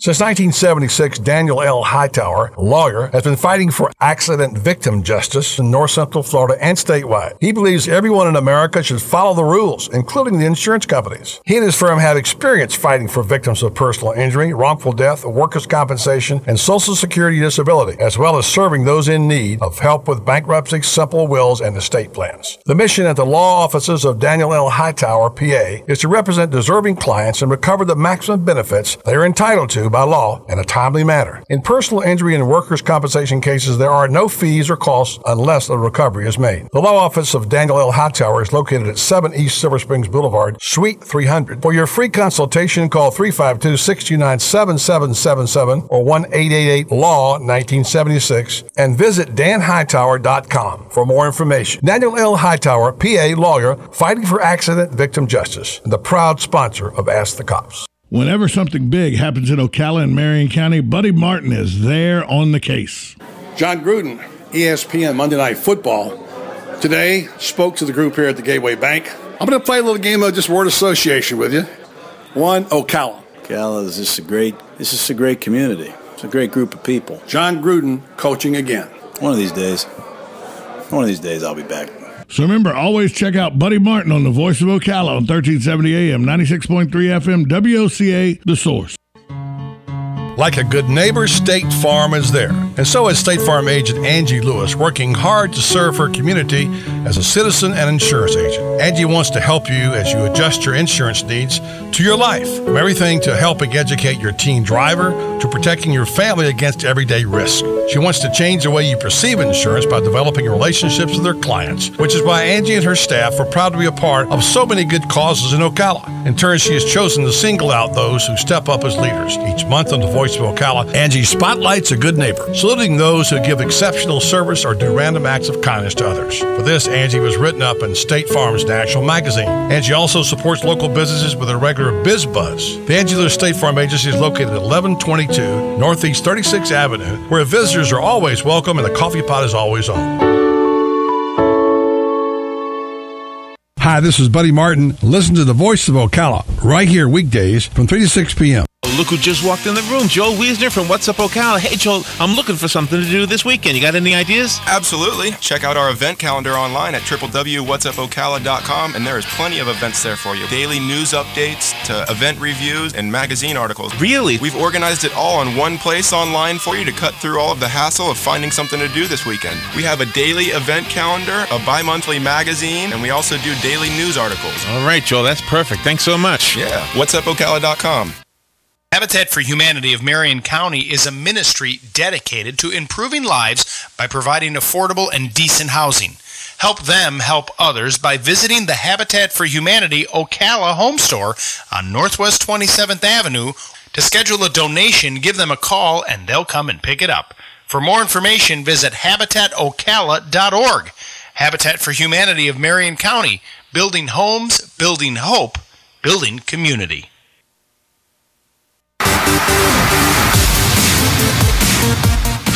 Since 1976, Daniel L. Hightower, a lawyer, has been fighting for accident victim justice in North Central Florida and statewide. He believes everyone in America should follow the rules, including the insurance companies. He and his firm have experience fighting for victims of personal injury, wrongful death, workers' compensation, and Social Security disability, as well as serving those in need of help with bankruptcy, simple wills, and estate plans. The mission at the law offices of Daniel L. Hightower, PA, is to represent deserving clients and recover the maximum benefits they are entitled to by law in a timely manner. In personal injury and workers' compensation cases, there are no fees or costs unless a recovery is made. The law office of Daniel L. Hightower is located at 7 East Silver Springs Boulevard, Suite 300. For your free consultation, call 352-629-7777 or 1-888-LAW-1976 and visit danhightower.com for more information. Daniel L. Hightower, PA lawyer, fighting for accident victim justice, and the proud sponsor of Ask the Cops. Whenever something big happens in Ocala and Marion County, Buddy Martin is there on the case. John Gruden, ESPN Monday Night Football, today spoke to the group here at the Gateway Bank. I'm going to play a little game of just word association with you. One, Ocala. Ocala is just a great community. It's a great group of people. John Gruden coaching again. One of these days I'll be back. So remember, always check out Buddy Martin on the Voice of Ocala on 1370 AM, 96.3 FM, WOCA, The Source. Like a good neighbor, State Farm is there. And so is State Farm agent Angie Lewis, working hard to serve her community as a citizen and insurance agent. Angie wants to help you as you adjust your insurance needs to your life. From everything to helping educate your teen driver to protecting your family against everyday risk. She wants to change the way you perceive insurance by developing relationships with her clients, which is why Angie and her staff are proud to be a part of so many good causes in Ocala. In turn, she has chosen to single out those who step up as leaders. Each month on the Voice of Ocala, Angie spotlights a good neighbor, saluting those who give exceptional service or do random acts of kindness to others. For this, Angie was written up in State Farm's national magazine. Angie also supports local businesses with a regular Biz Buzz. The Angie Lewis State Farm Agency is located at 1122 Northeast 36th Avenue, where visitors are always welcome and the coffee pot is always on. Hi, this is Buddy Martin. Listen to the Voice of Ocala right here weekdays from 3 to 6 p.m. Look who just walked in the room. Joel Wiesner from What's Up Ocala. Hey, Joel, I'm looking for something to do this weekend. You got any ideas? Absolutely. Check out our event calendar online at www.whatsupocala.com, and there is plenty of events there for you. Daily news updates to event reviews and magazine articles. Really? We've organized it all in one place online for you to cut through all of the hassle of finding something to do this weekend. We have a daily event calendar, a bi-monthly magazine, and we also do daily news articles. All right, Joel, that's perfect. Thanks so much. Yeah. Whatsupocala.com. Habitat for Humanity of Marion County is a ministry dedicated to improving lives by providing affordable and decent housing. Help them help others by visiting the Habitat for Humanity Ocala home store on Northwest 27th Avenue. To schedule a donation, give them a call and they'll come and pick it up. For more information, visit habitatocala.org. Habitat for Humanity of Marion County, building homes, building hope, building community.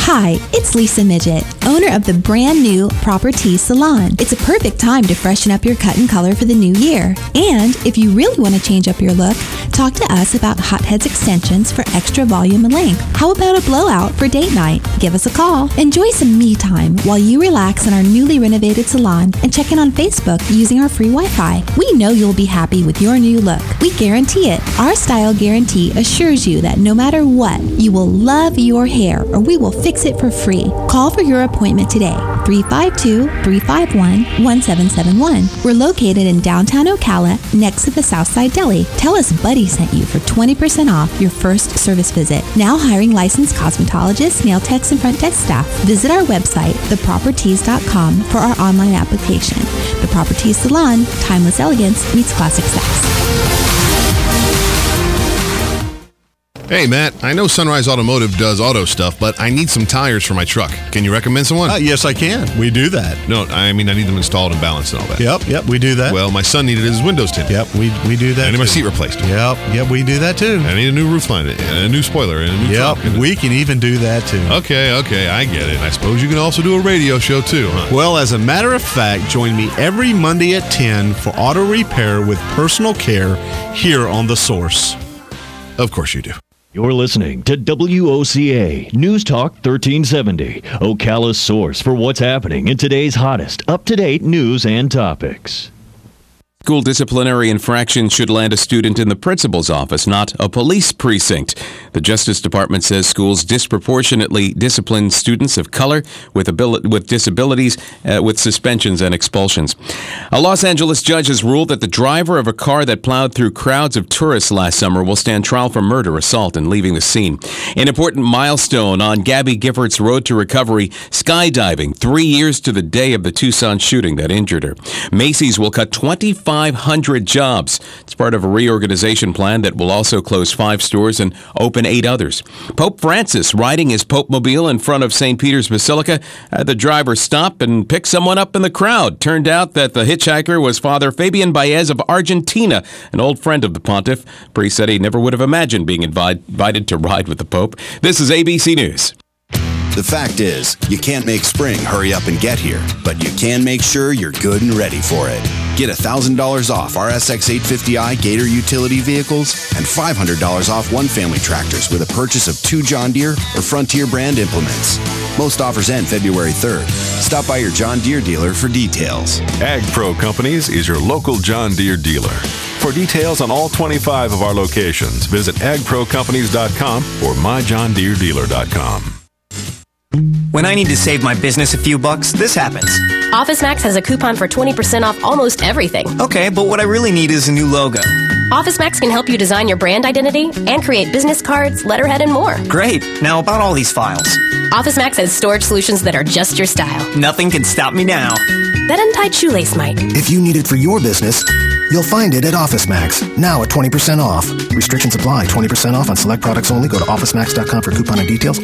Hi, it's Lisa Midget, owner of the brand new Proper Tea Salon. It's a perfect time to freshen up your cut and color for the new year. And if you really want to change up your look, Talk to us about hotheads extensions for extra volume and length. How about a blowout for date night? Give us a call. Enjoy some me time while you relax in our newly renovated salon and check in on Facebook using our free Wi-Fi. We know you'll be happy with your new look. We guarantee it. Our style guarantee assures you that no matter what, you will love your hair or we will fix it for free. Call for your appointment today. 352-351-1771. We're located in downtown Ocala next to the Southside Deli. Tell us Buddy sent you for 20% off your first service visit. Now hiring licensed cosmetologists, nail techs, and front desk staff. Visit our website, theproperties.com, for our online application. The Properties Salon, timeless elegance meets classic sex. Hey, Matt, I know Sunrise Automotive does auto stuff, but I need some tires for my truck. Can you recommend someone? Yes, I can. We do that. No, I mean, I need them installed and balanced and all that. Yep, we do that. Well, my son needed his windows tinted. Yep, we do that. I need my seat replaced. Yep, we do that too. I need a new roof line, and a new spoiler, and a new Yep, trunk. we can even do that too. Okay, I get it. I suppose you can also do a radio show too, huh? Well, as a matter of fact, join me every Monday at 10 for auto repair with personal care here on The Source. Of course you do. You're listening to WOCA News Talk 1370, Ocala's source for what's happening in today's hottest, up-to-date news and topics. School disciplinary infraction should land a student in the principal's office, not a police precinct. The Justice Department says schools disproportionately discipline students of color with disabilities with suspensions and expulsions. A Los Angeles judge has ruled that the driver of a car that plowed through crowds of tourists last summer will stand trial for murder, assault, and leaving the scene. An important milestone on Gabby Giffords' road to recovery, skydiving 3 years to the day of the Tucson shooting that injured her. Macy's will cut 2,500 jobs. It's part of a reorganization plan that will also close 5 stores and open 8 others. Pope Francis riding his Pope-mobile in front of St. Peter's Basilica had the driver stop and pick someone up in the crowd. Turned out that the hitchhiker was Father Fabian Baez of Argentina, an old friend of the pontiff. Priest said he never would have imagined being invited to ride with the Pope. This is ABC News. The fact is, you can't make spring hurry up and get here, but you can make sure you're good and ready for it. Get $1,000 off our SX850i Gator utility vehicles and $500 off one family tractors with a purchase of 2 John Deere or Frontier brand implements. Most offers end February 3rd. Stop by your John Deere dealer for details. Ag Pro Companies is your local John Deere dealer. For details on all 25 of our locations, visit agprocompanies.com or myjohndeeredealer.com. When I need to save my business a few bucks, this happens. OfficeMax has a coupon for 20% off almost everything. Okay, but what I really need is a new logo. OfficeMax can help you design your brand identity and create business cards, letterhead, and more. Great. Now about all these files. OfficeMax has storage solutions that are just your style. Nothing can stop me now. That untied shoelace might. If you need it for your business, you'll find it at OfficeMax. Now at 20% off. Restrictions apply. 20% off on select products only. Go to OfficeMax.com for coupon and details.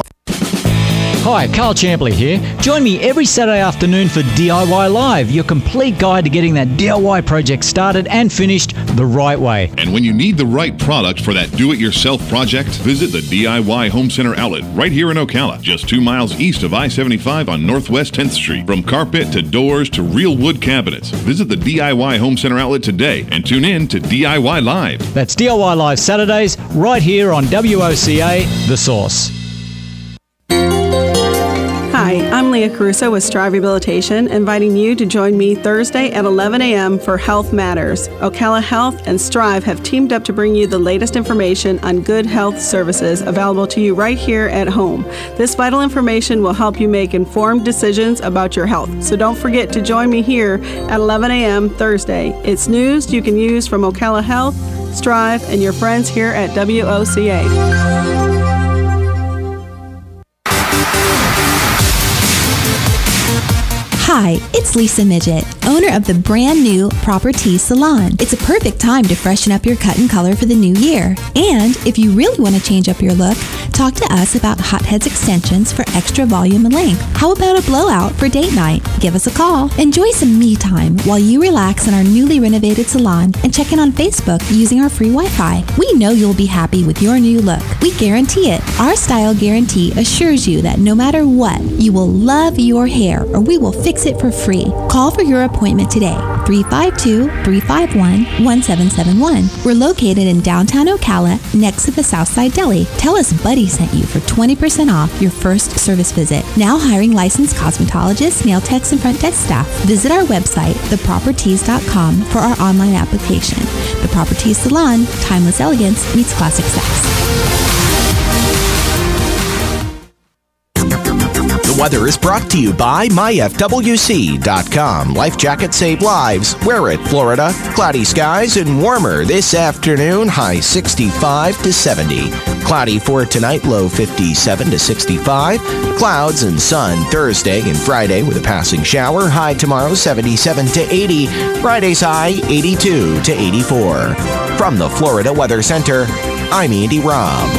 Hi, Carl Champley here. Join me every Saturday afternoon for DIY Live, your complete guide to getting that DIY project started and finished the right way. And when you need the right product for that do-it-yourself project, visit the DIY Home Center outlet right here in Ocala, just 2 miles east of I-75 on Northwest 10th Street. From carpet to doors to real wood cabinets, visit the DIY Home Center outlet today and tune in to DIY Live. That's DIY Live Saturdays right here on WOCA, The Source. Hi, I'm Leah Caruso with Strive Rehabilitation, inviting you to join me Thursday at 11 a.m. for Health Matters. Ocala Health and Strive have teamed up to bring you the latest information on good health services available to you right here at home. This vital information will help you make informed decisions about your health. So don't forget to join me here at 11 a.m. Thursday. It's news you can use from Ocala Health, Strive, and your friends here at WOCA. Hi, it's Lisa Midget, owner of the brand new Properties Salon. It's a perfect time to freshen up your cut and color for the new year. And if you really want to change up your look, Talk to us about Hotheads extensions for extra volume and length. How about a blowout for date night? Give us a call. Enjoy some me time while you relax in our newly renovated salon and check in on Facebook using our free Wi-Fi. We know you'll be happy with your new look. We guarantee it. Our style guarantee assures you that no matter what, you will love your hair or we will fix it for free. Call for your appointment today. 352-351-1771. We're located in downtown Ocala next to the Southside Deli. Tell us Buddy sent you for 20% off your first service visit. Now hiring licensed cosmetologists, nail techs, and front desk staff. Visit our website, theproperties.com, for our online application. The Properties Salon, timeless elegance meets classic sex. The weather is brought to you by myfwc.com. Life jackets save lives. Wear it, Florida. Cloudy skies and warmer this afternoon. High 65 to 70. Cloudy for tonight, low 57 to 65. Clouds and sun Thursday and Friday with a passing shower. High tomorrow, 77 to 80. Friday's high, 82 to 84. From the Florida Weather Center, I'm Andy Robb.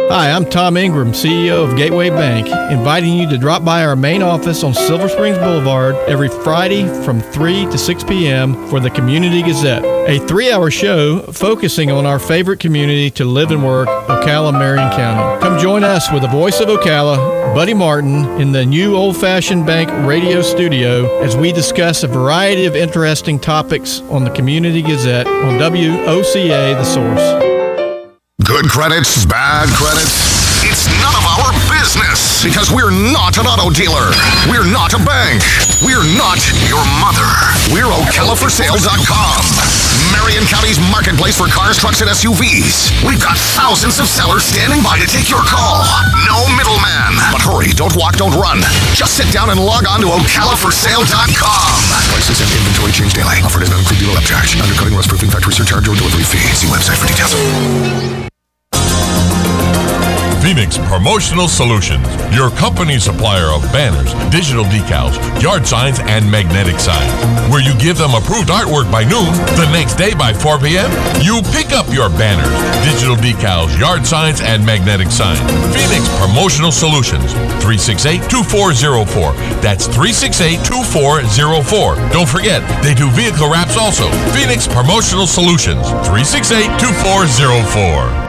Hi, I'm Tom Ingram, CEO of Gateway Bank, inviting you to drop by our main office on Silver Springs Boulevard every Friday from 3 to 6 p.m. for the Community Gazette, a 3-hour show focusing on our favorite community to live and work, Ocala, Marion County. Come join us with the voice of Ocala, Buddy Martin, in the new old-fashioned bank radio studio as we discuss a variety of interesting topics on the Community Gazette on WOCA The Source. Good credits, bad credits. It's none of our business because we're not an auto dealer. We're not a bank. We're not your mother. We're OcalaForSale.com. Marion County's marketplace for cars, trucks, and SUVs. We've got thousands of sellers standing by to take your call. No middleman. But hurry, don't walk, don't run. Just sit down and log on to OcalaForSale.com. Prices and inventory change daily. Offer does not include dealer upcharge. Undercutting, rust-proofing, factory surcharge, or delivery fee. See website for details. Phoenix Promotional Solutions, your company supplier of banners, digital decals, yard signs, and magnetic signs. Where you give them approved artwork by noon, the next day by 4 p.m., you pick up your banners, digital decals, yard signs, and magnetic signs. Phoenix Promotional Solutions, 368-2404. That's 368-2404. Don't forget, they do vehicle wraps also. Phoenix Promotional Solutions, 368-2404.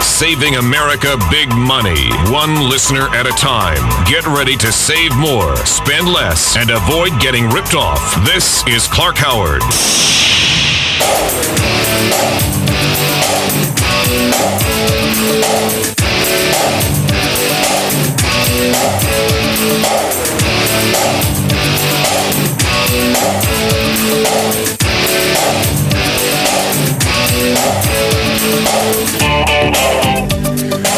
Saving America big money, one listener at a time. Get ready to save more, spend less, and avoid getting ripped off. This is Clark Howard.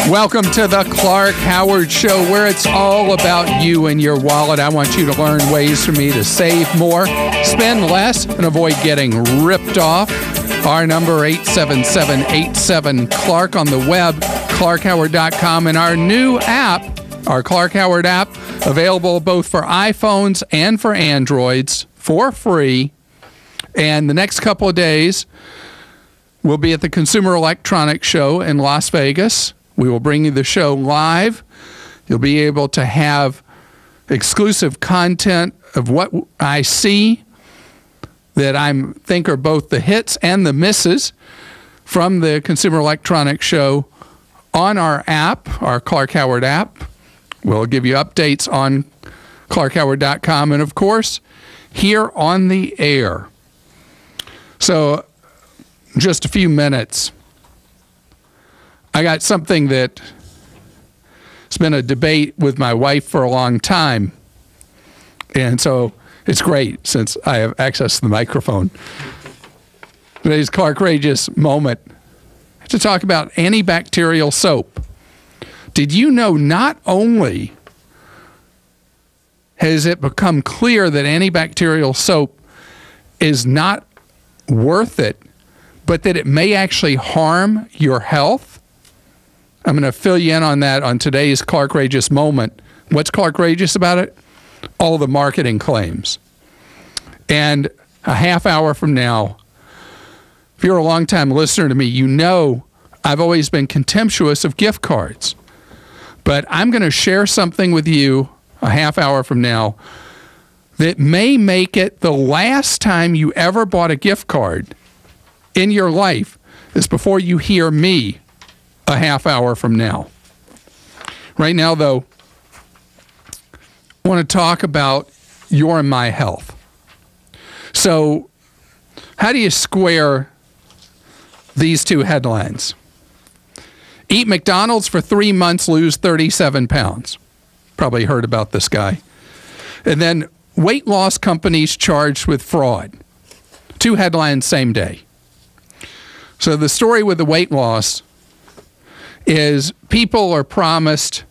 Welcome to the Clark Howard Show, where it's all about you and your wallet. I want you to learn ways for me to save more, spend less, and avoid getting ripped off. Our number, 877-87-CLARK, on the web, clarkhoward.com, and our new app, our Clark Howard app, available both for iPhones and for Androids for free. And the next couple of days, we'll be at the Consumer Electronics Show in Las Vegas. We will bring you the show live. You'll be able to have exclusive content of what I see that I think are both the hits and the misses from the Consumer Electronics Show on our app, our Clark Howard app. We'll give you updates on clarkhoward.com and, of course, here on the air. So, just a few minutes. I got something that it's been a debate with my wife for a long time. And so it's great since I have access to the microphone. Today's Clark-rageous moment to talk about antibacterial soap. Did you know not only has it become clear that antibacterial soap is not worth it, but that it may actually harm your health? I'm going to fill you in on that on today's Clark-rageous moment. What's Clark-rageous about it? All the marketing claims. And a half hour from now, if you're a longtime listener to me, you know I've always been contemptuous of gift cards. But I'm going to share something with you a half hour from now that may make it the last time you ever bought a gift card in your life is before you hear me a half hour from now. Right now, though, I want to talk about your and my health. So, how do you square these two headlines? Eat McDonald's for 3 months, lose 37 pounds. Probably heard about this guy. And then weight loss companies charged with fraud. Two headlines same day. So the story with the weight loss is people are promised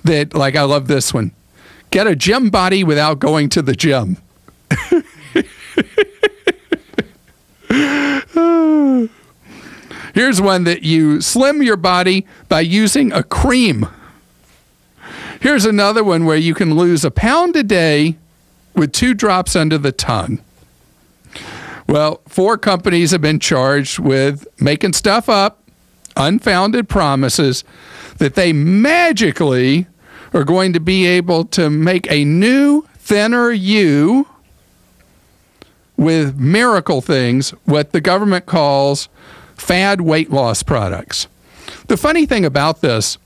that, like, I love this one, get a gym body without going to the gym. Here's one that you slim your body by using a cream. Here's another one where you can lose 1 pound a day with 2 drops under the tongue. Well, 4 companies have been charged with making stuff up, unfounded promises that they magically are going to be able to make a new, thinner you with miracle things, what the government calls fad weight loss products. The funny thing about this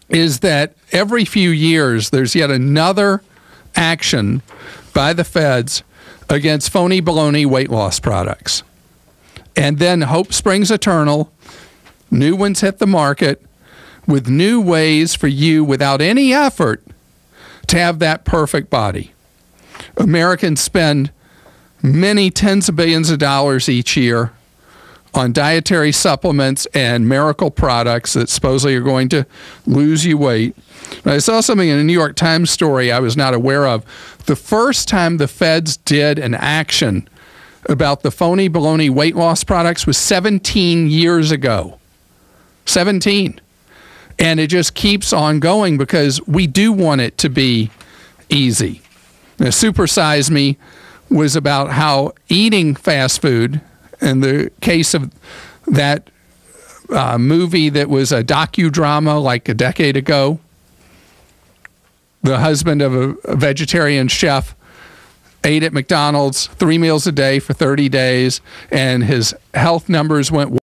is that every few years there's yet another action by the feds against phony baloney weight loss products. And then hope springs eternal. New ones hit the market with new ways for you without any effort to have that perfect body. Americans spend many tens of billions of dollars each year on dietary supplements and miracle products that supposedly are going to lose you weight. I saw something in a New York Times story I was not aware of. The first time the feds did an action about the phony baloney weight loss products was 17 years ago. 17. And it just keeps on going because we do want it to be easy. Now, Super Size Me was about how eating fast food, in the case of that movie that was a docudrama like a decade ago, the husband of a vegetarian chef ate at McDonald's 3 meals a day for 30 days, and his health numbers went